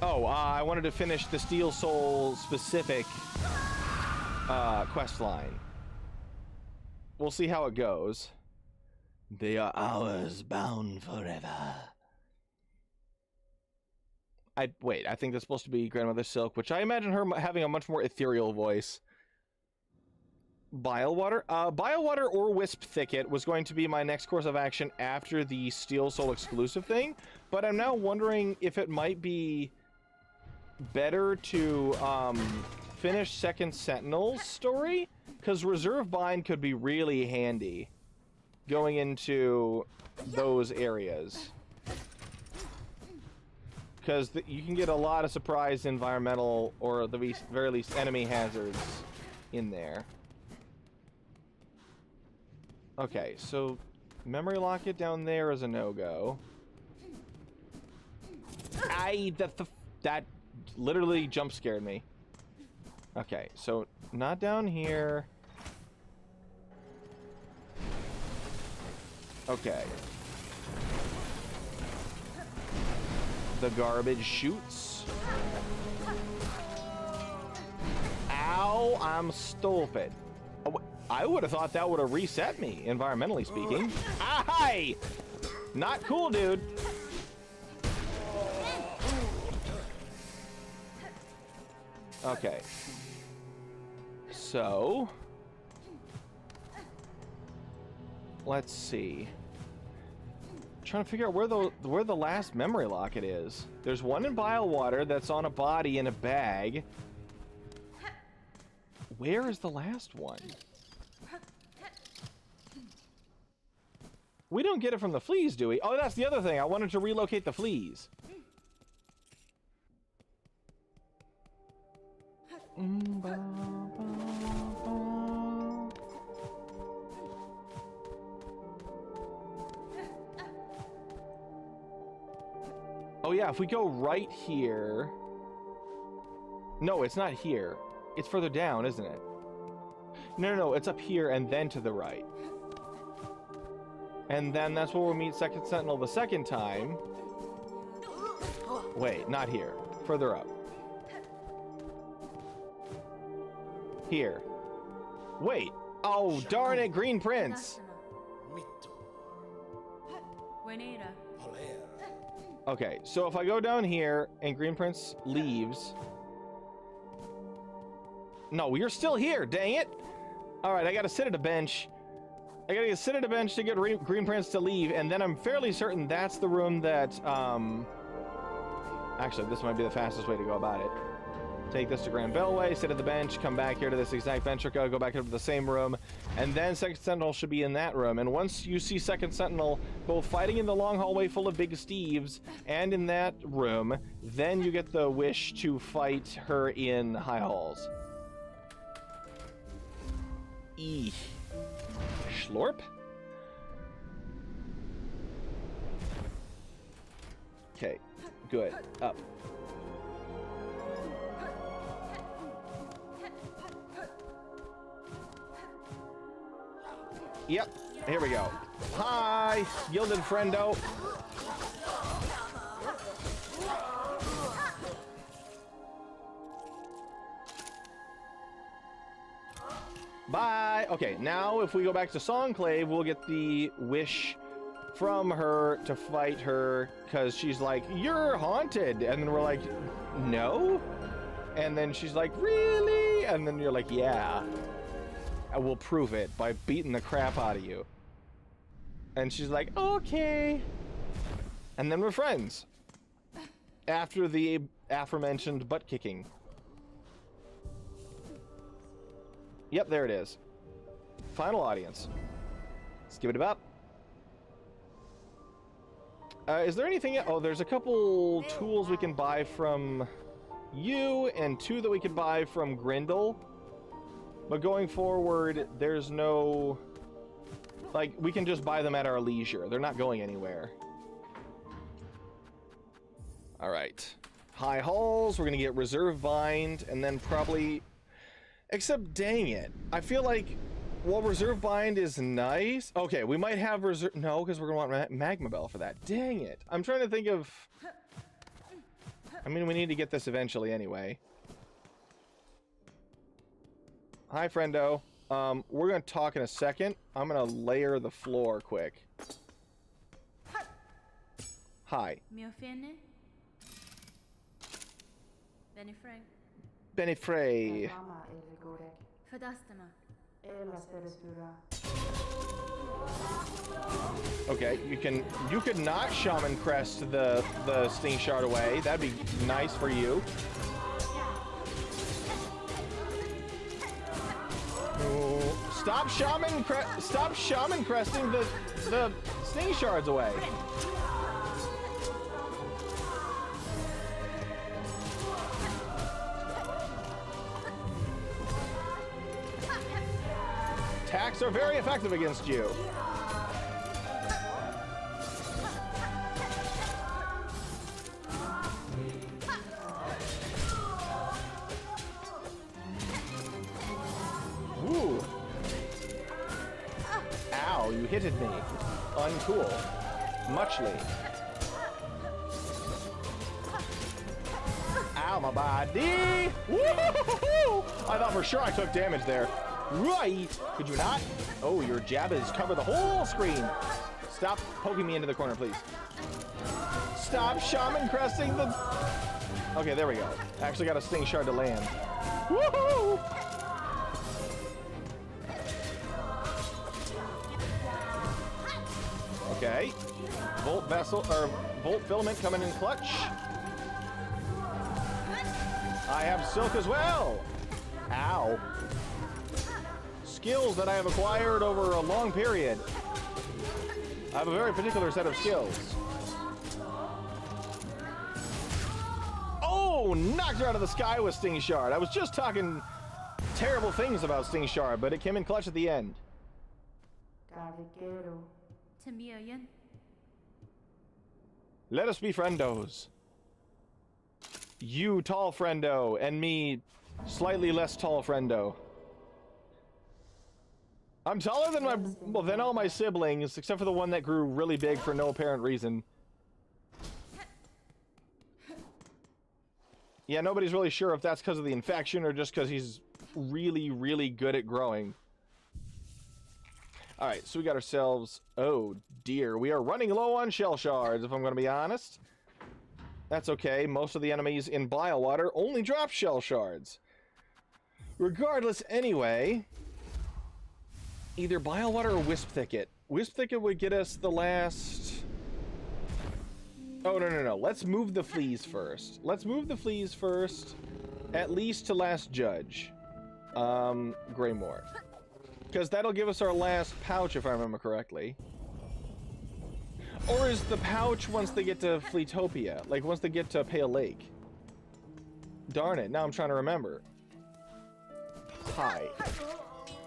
Oh, I wanted to finish the Steel Soul specific quest line. We'll see how it goes. They are ours, bound forever. Wait, I think that's supposed to be Grandmother Silk, which I imagine her having a much more ethereal voice. Bilewater? Bilewater or Wisp Thicket was going to be my next course of action after the Steel Soul exclusive thing, but I'm now wondering if it might be better to finish Second Sentinel's story, because Reserve Bind could be really handy going into those areas. Because you can get a lot of surprise environmental, or at the very least enemy hazards in there. Okay, so memory locket down there is a no-go. That literally jump scared me. Okay, so not down here. Okay. The garbage shoots. Ow, I'm stupid. Oh, I would have thought that would have reset me, environmentally speaking. Hi! Not cool, dude. Okay. So, let's see. Trying to figure out where the last memory locket is. There's one in bile water that's on a body in a bag. Where is the last one? We don't get it from the fleas, do we? Oh, that's the other thing. I wanted to relocate the fleas. Oh yeah, if we go right here... No, it's not here. It's further down, isn't it? No, it's up here and then to the right. And then that's where we'll meet Second Sentinel the second time. Wait, not here. Further up. Here. Wait. Oh, darn it, Green Prince. Okay, so if I go down here and Green Prince leaves... No, you're still here, dang it! Alright, I gotta sit at a bench. I gotta sit at a bench to get Green Prince to leave, and then I'm fairly certain that's the room that, Actually, this might be the fastest way to go about it. Take this to Grand Bellway, sit at the bench, come back here to this exact bench, go back into the same room, and then Second Sentinel should be in that room. And once you see Second Sentinel both fighting in the long hallway full of big Steves and in that room, then you get the wish to fight her in High Halls. Schlorp? Okay, good. Up. Yep, here we go. Hi, gilded friendo. Bye. Okay, now if we go back to Songclave, we'll get the wish from her to fight her, because she's like, you're haunted. And then we're like, no? And then she's like, really? And then you're like, yeah. I will prove it by beating the crap out of you. And she's like, okay. And then we're friends. After the aforementioned butt kicking. Yep, there it is. Final audience. Let's give it a bop. Is there anything... Oh, there's a couple tools we can buy from you, and 2 that we can buy from Grindel. But going forward, there's no... Like, we can just buy them at our leisure. They're not going anywhere. Alright. High Halls, we're gonna get Reserve Bind, and then probably... Except, dang it. I feel like, while Reserve Bind is nice... Okay, we might have Reserve... No, because we're gonna want Magma Bell for that. Dang it. I'm trying to think of... I mean, we need to get this eventually anyway. Hi, friendo. We're gonna talk in a second. I'm gonna layer the floor quick. Hi. Benefrey. Okay, you could not Shaman Crest the Sting Shard away. That'd be nice for you. Stop Shaman Cresting the Sting Shards away. Attacks are very effective against you. Woo. Ow, you hitted me. uncool. Muchly. Ow, my body! Woo-hoo-hoo-hoo! I thought for sure I took damage there. Right! Could you not? Oh, your jab has covered the whole screen. Stop poking me into the corner, please. Stop shaman cresting the... Okay, there we go. Actually got a sting shard to land. Woohoo! Okay. Volt vessel, or Volt filament coming in clutch. I have silk as well. Ow. Skills that I have acquired over a long period. I have a very particular set of skills. Oh, knocked her out of the sky with Sting Shard. I was just talking terrible things about Sting Shard, but it came in clutch at the end. Tamia Yen. Let us be friendos. You tall friendo, and me slightly less tall friendo. I'm taller than all my siblings, except for the one that grew really big for no apparent reason. Yeah, nobody's really sure if that's because of the infection or just because he's really, really good at growing. Alright, so we got ourselves... Oh, dear. We are running low on shell shards, if I'm going to be honest. That's okay. Most of the enemies in Biowater only drop shell shards. Regardless, anyway... Either Biowater or Wisp Thicket. Wisp Thicket would get us the last... Oh, no. Let's move the fleas first. Let's move the fleas first. At least to Last Judge. Greymore. Because that'll give us our last pouch, if I remember correctly. Or is the pouch once they get to Fleetopia? Like, once they get to Pale Lake? Darn it, now I'm trying to remember. Hi.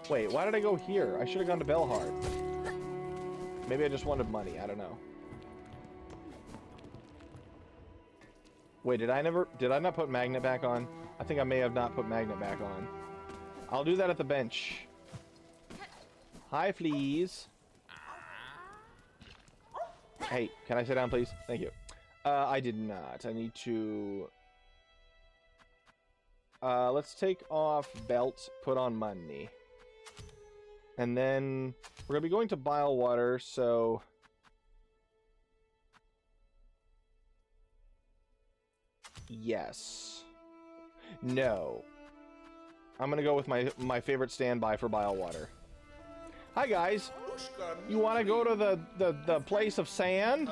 Wait, why did I go here? I should have gone to Belhart. Maybe I just wanted money, I don't know. Wait, did I not put Magnet back on? I think I may have not put Magnet back on. I'll do that at the bench. Hi, fleas. Hey, can I sit down, please? Thank you. I did not. I need to... let's take off belt, put on money. And then we're going to be going to Biowater, so... Yes. No. I'm going to go with my favorite standby for Biowater. Hi, guys. You want to go to the place of sand?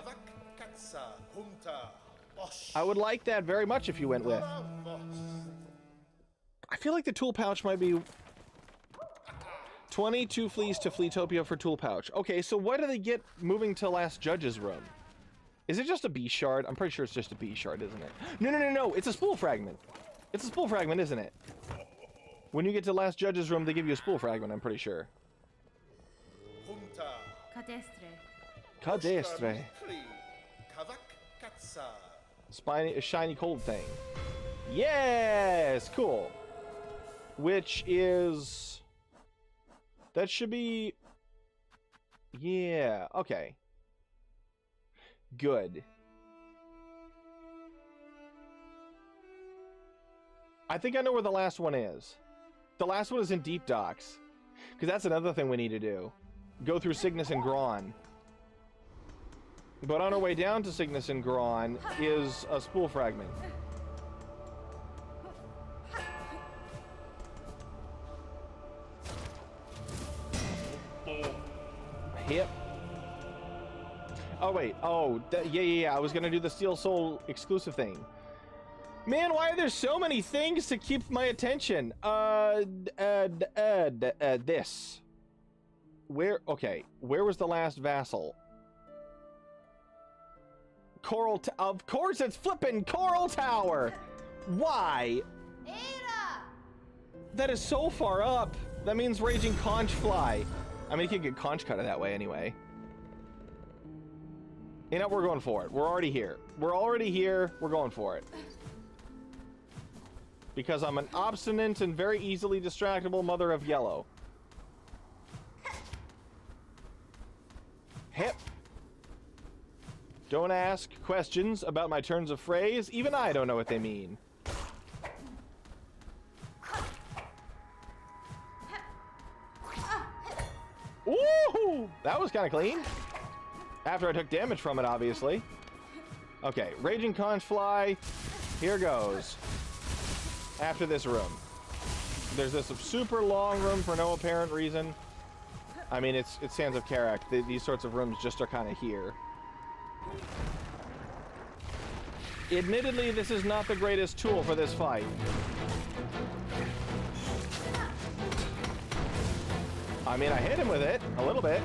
I would like that very much if you went with. I feel like the tool pouch might be 22 fleas to Fleetopia for tool pouch. Okay, so what do they get moving to Last Judge's room? Is it just a B shard? I'm pretty sure it's just a B shard, isn't it? No. It's a spool fragment. It's a spool fragment, isn't it? When you get to Last Judge's room, they give you a spool fragment, I'm pretty sure. Cadestre. Spiny, a shiny cold thing. Yes! Cool. Which is... That should be... Yeah, okay. Good. I think I know where the last one is. The last one is in Deep Docks. Because that's another thing we need to do. Go through Cygnus and Grawn. But on our way down to Cygnus and Grawn is a spool fragment. Hip. Oh, wait. Oh, yeah. I was going to do the Steel Soul exclusive thing. Man, why are there so many things to keep my attention? This. Where? Okay. Where was the last vassal? Of course it's flippin' Coral Tower! Why? That is so far up. That means Raging Conch Fly. I mean, you can get conch cutter that way anyway. You know, we're going for it. We're already here. We're going for it. Because I'm an obstinate and very easily distractible mother of yellow. Hip. Don't ask questions about my turns of phrase. Even I don't know what they mean. Ooh! That was kind of clean. After I took damage from it, obviously. Okay, Raging Conch Fly. Here goes. After this room. There's this super long room for no apparent reason. I mean, it's Sands of Karak. These sorts of rooms just are kind of here. Admittedly, this is not the greatest tool for this fight. I mean, I hit him with it a little bit.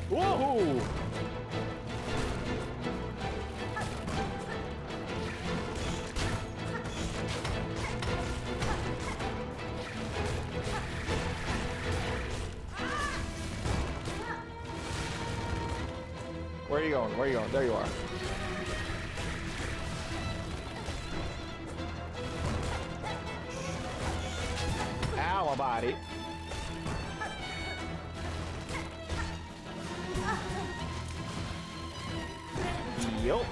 Woohoo! Where are you going? Where are you going? There you are. Ow, my body. Yup.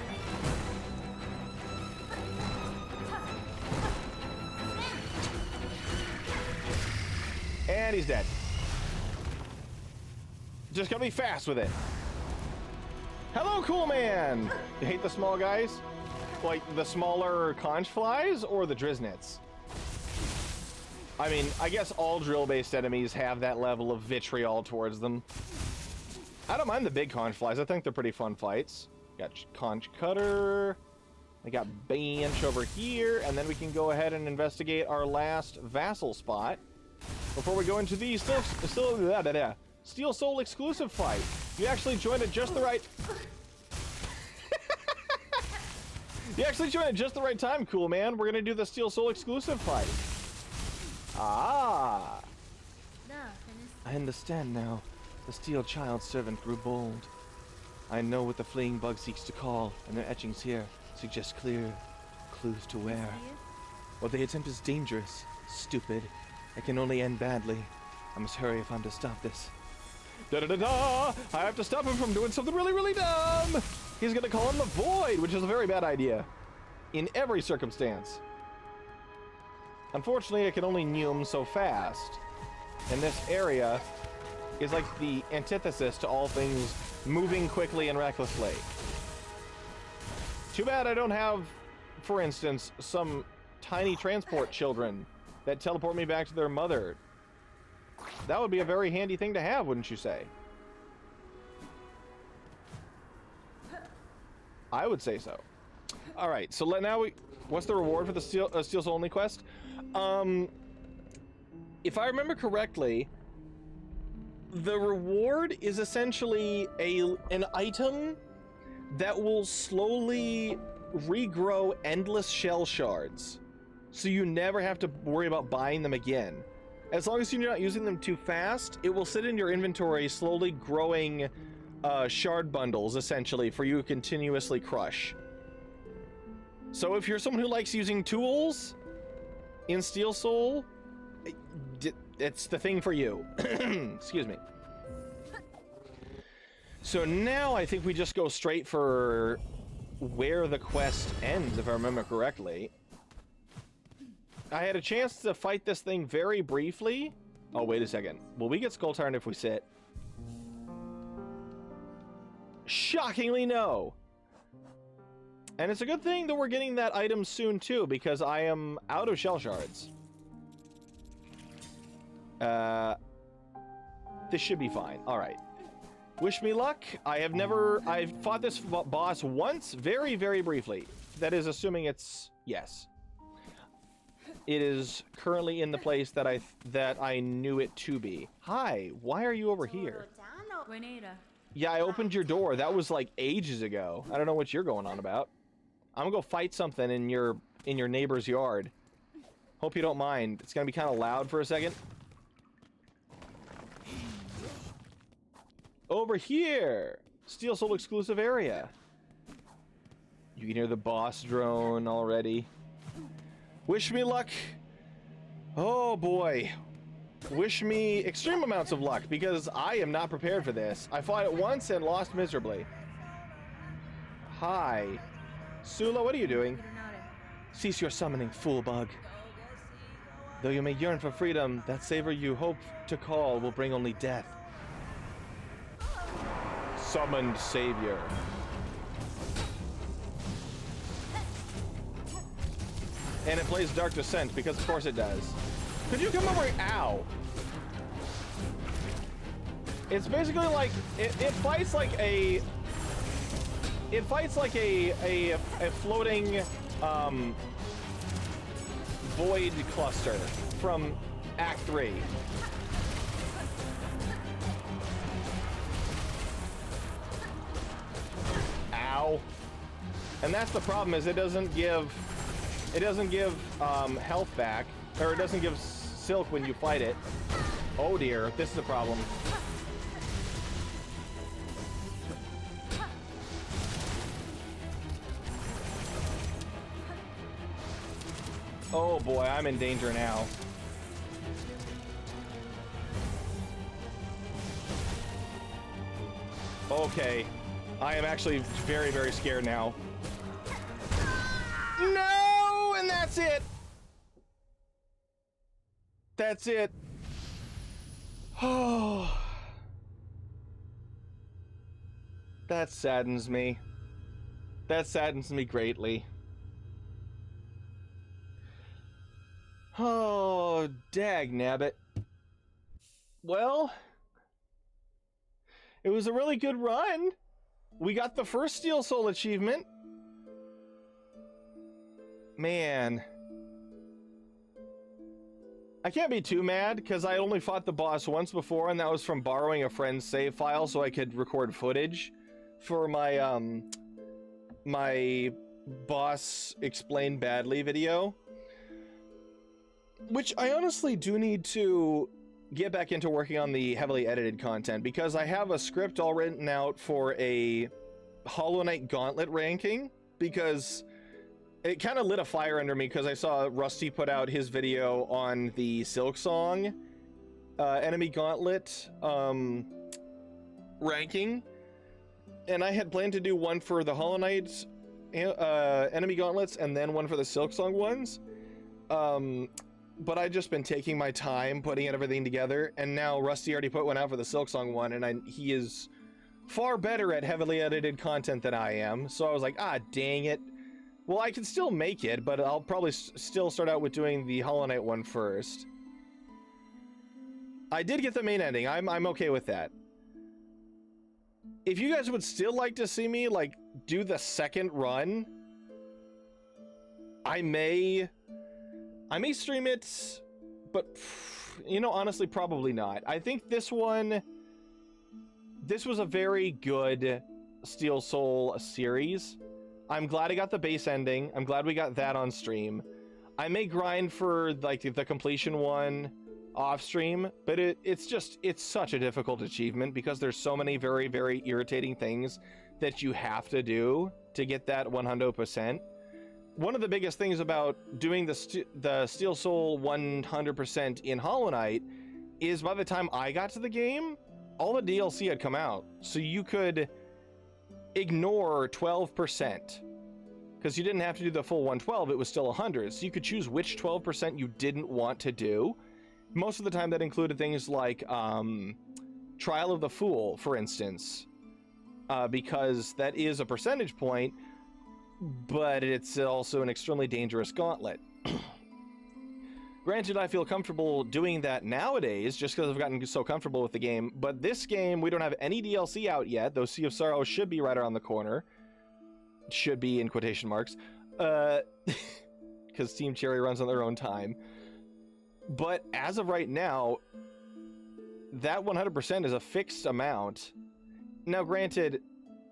And he's dead. Just gotta be fast with it. Hello, cool man! You hate the small guys? Like the smaller conch flies or the Driznits? I mean, I guess all drill-based enemies have that level of vitriol towards them. I don't mind the big conch flies. I think they're pretty fun fights. Got Conch Cutter. I got Bench over here, and then we can go ahead and investigate our last vassal spot before we go into the Steel Soul exclusive fight. You actually joined at just the right... You actually joined at just the right time, cool man. We're gonna do the Steel Soul exclusive fight. Ah. I understand now. The Steel Child Servant grew bold. I know what the fleeing bug seeks to call, and their etchings here suggest clear clues to where. What they attempt is dangerous, stupid. It can only end badly. I must hurry if I'm to stop this. Da-da-da-da! I have to stop him from doing something really, really dumb! He's gonna call in the Void, which is a very bad idea. In every circumstance. Unfortunately, I can only Neum so fast. And this area is like the antithesis to all things moving quickly and recklessly. Too bad I don't have, for instance, some tiny transport children that teleport me back to their mother. That would be a very handy thing to have, wouldn't you say? I would say so. All right, so now what's the reward for the Steel Soul only quest? If I remember correctly, the reward is essentially an item that will slowly regrow endless shell shards, so you never have to worry about buying them again. As long as you're not using them too fast, it will sit in your inventory slowly growing shard bundles, essentially, for you to continuously crush. So if you're someone who likes using tools in Steel Soul, it's the thing for you. Excuse me. So now I think we just go straight for where the quest ends, if I remember correctly. I had a chance to fight this thing very briefly. Oh, wait a second. Will we get Skull Tyrant if we sit? Shockingly, no. And it's a good thing that we're getting that item soon, too, because I am out of shell shards. This should be fine. All right. Wish me luck. I've fought this boss once, very, very briefly. That is assuming it's... Yes. It is currently in the place that I knew it to be. Hi, why are you over here? Yeah, I opened your door. That was like ages ago. I don't know what you're going on about. I'm gonna go fight something in your neighbor's yard. Hope you don't mind. It's gonna be kind of loud for a second. Over here! Steel Soul exclusive area. You can hear the boss drone already. Wish me luck. Oh boy. Wish me extreme amounts of luck, because I am not prepared for this. I fought it once and lost miserably. Hi. Sula, what are you doing? Cease your summoning, fool bug. Though you may yearn for freedom, that savor you hope to call will bring only death. Summoned savior. And it plays Dark Descent, because of course it does. Could you come over? Ow. It's basically like, it fights like a... It fights like a floating, void cluster from Act 3. Ow. And that's the problem, is it doesn't give health back, or it doesn't give silk when you fight it. Oh dear, this is a problem. Oh boy, I'm in danger now. Okay, I am actually very, very scared now. No, and that's it. That's it. Oh, that saddens me. That saddens me greatly. Oh, dagnabbit. Well, it was a really good run. We got the first Steel Soul achievement. Man. I can't be too mad, because I only fought the boss once before, and that was from borrowing a friend's save file so I could record footage for my, my boss explained badly video. Which I honestly do need to get back into working on the heavily edited content, because I have a script all written out for a Hollow Knight Gauntlet ranking, because it kind of lit a fire under me because I saw Rusty put out his video on the Silksong enemy gauntlet ranking, and I had planned to do one for the Hollow Knight enemy gauntlets and then one for the Silksong ones. But I've just been taking my time putting everything together, and now Rusty already put one out for the Silksong one, and he is far better at heavily edited content than I am, so I was like, ah, dang it. Well, I can still make it, but I'll probably still start out with doing the Hollow Knight one first. I did get the main ending. I'm okay with that. If you guys would still like to see me, like, do the second run, I may stream it, but, you know, honestly, probably not. I think this was a very good Steel Soul series. I'm glad I got the base ending. I'm glad we got that on stream. I may grind for, like, the completion one off stream, but it's such a difficult achievement because there's so many very, very irritating things that you have to do to get that 100%. One of the biggest things about doing the Steel Soul 100% in Hollow Knight is by the time I got to the game, all the DLC had come out. So you could ignore 12%. Because you didn't have to do the full 112, it was still 100. So you could choose which 12% you didn't want to do. Most of the time that included things like Trial of the Fool, for instance. Because that is a percentage point, but it's also an extremely dangerous gauntlet. Granted, I feel comfortable doing that nowadays just because I've gotten so comfortable with the game, but this game, we don't have any DLC out yet, though Sea of Sorrow should be right around the corner. Should be in quotation marks. Because Team Cherry runs on their own time. But as of right now, that 100% is a fixed amount. Now, granted,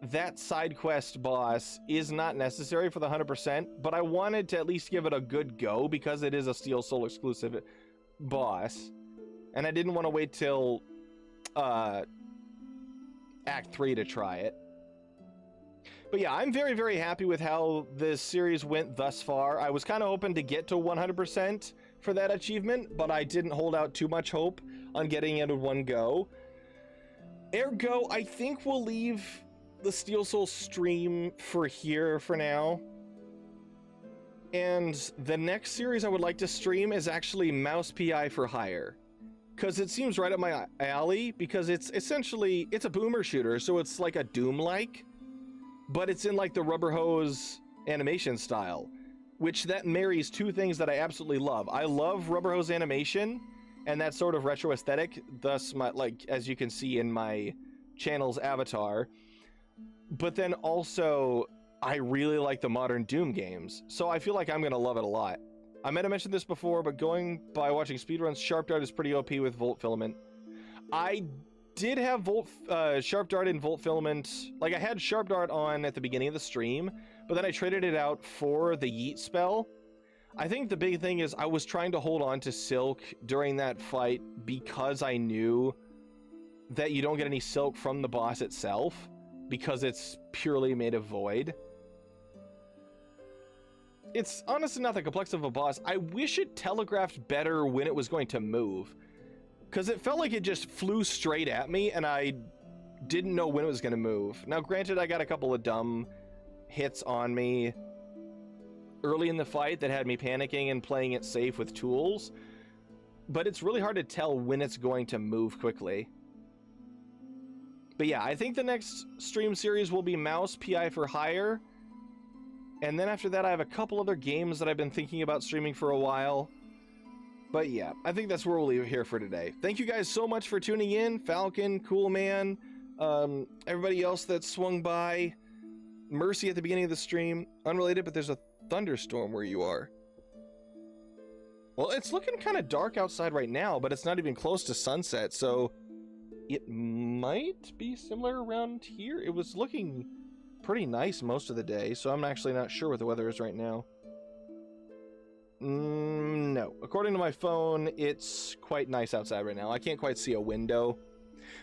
that side quest boss is not necessary for the 100%, but I wanted to at least give it a good go because it is a Steel Soul exclusive boss. And I didn't want to wait till Act 3 to try it. But yeah, I'm very, very happy with how this series went thus far. I was kind of hoping to get to 100% for that achievement, but I didn't hold out too much hope on getting it in one go. Ergo, I think we'll leave the Steel Soul stream for here for now. And the next series I would like to stream is actually Mouse PI for Hire. Because it seems right up my alley, because it's essentially, it's a boomer shooter, so it's like a Doom-like, but it's in like the rubber hose animation style, which that marries two things that I absolutely love. I love rubber hose animation and that sort of retro aesthetic, thus my, like, as you can see in my channel's avatar, but then also I really like the modern Doom games, so I feel like I'm gonna love it a lot. I might have mentioned this before, but going by watching speedruns, Sharp Dart is pretty OP with Volt Filament. I did have Sharp Dart and Volt Filament, like I had Sharp Dart on at the beginning of the stream, but then I traded it out for the Yeet spell. I think the big thing is I was trying to hold on to Silk during that fight because I knew that you don't get any Silk from the boss itself because it's purely made of Void. It's honestly not that complex of a boss. I wish it telegraphed better when it was going to move, because it felt like it just flew straight at me and I didn't know when it was going to move. Now granted, I got a couple of dumb hits on me early in the fight that had me panicking and playing it safe with tools, but it's really hard to tell when it's going to move quickly. But yeah, I think the next stream series will be Mouse PI for Hire. And then after that, I have a couple other games that I've been thinking about streaming for a while. But yeah, I think that's where we'll leave it here for today. Thank you guys so much for tuning in. Falcon, Cool Man, everybody else that swung by. Mercy at the beginning of the stream. Unrelated, but there's a thunderstorm where you are. Well, it's looking kind of dark outside right now, but it's not even close to sunset, so it might be similar around here. It was looking pretty nice most of the day, so I'm actually not sure what the weather is right now. No. According to my phone, it's quite nice outside right now. I can't quite see a window.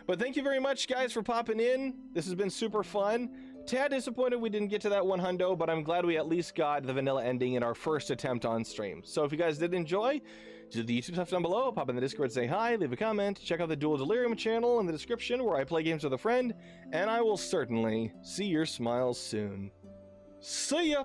But thank you very much, guys, for popping in. This has been super fun. Tad disappointed we didn't get to that 100, but I'm glad we at least got the vanilla ending in our first attempt on stream. So if you guys did enjoy, do the YouTube stuff down below, pop in the Discord, say hi, leave a comment, check out the Dual Delirium channel in the description where I play games with a friend, and I will certainly see your smiles soon. See ya!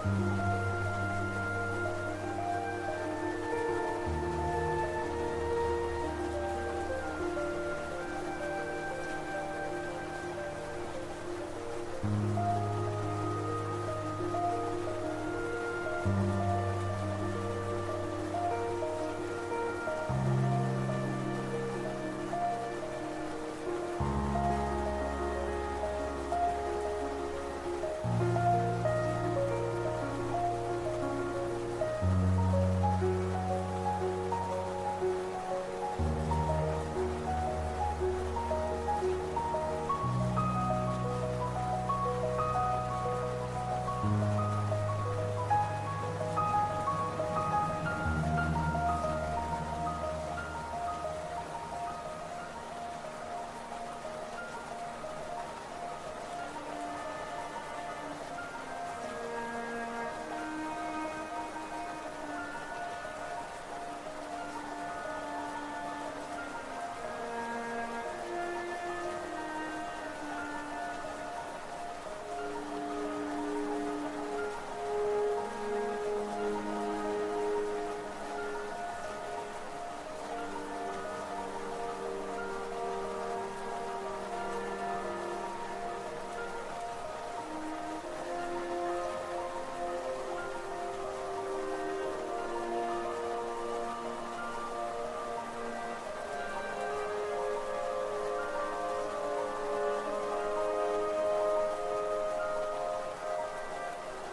Mm-hmm.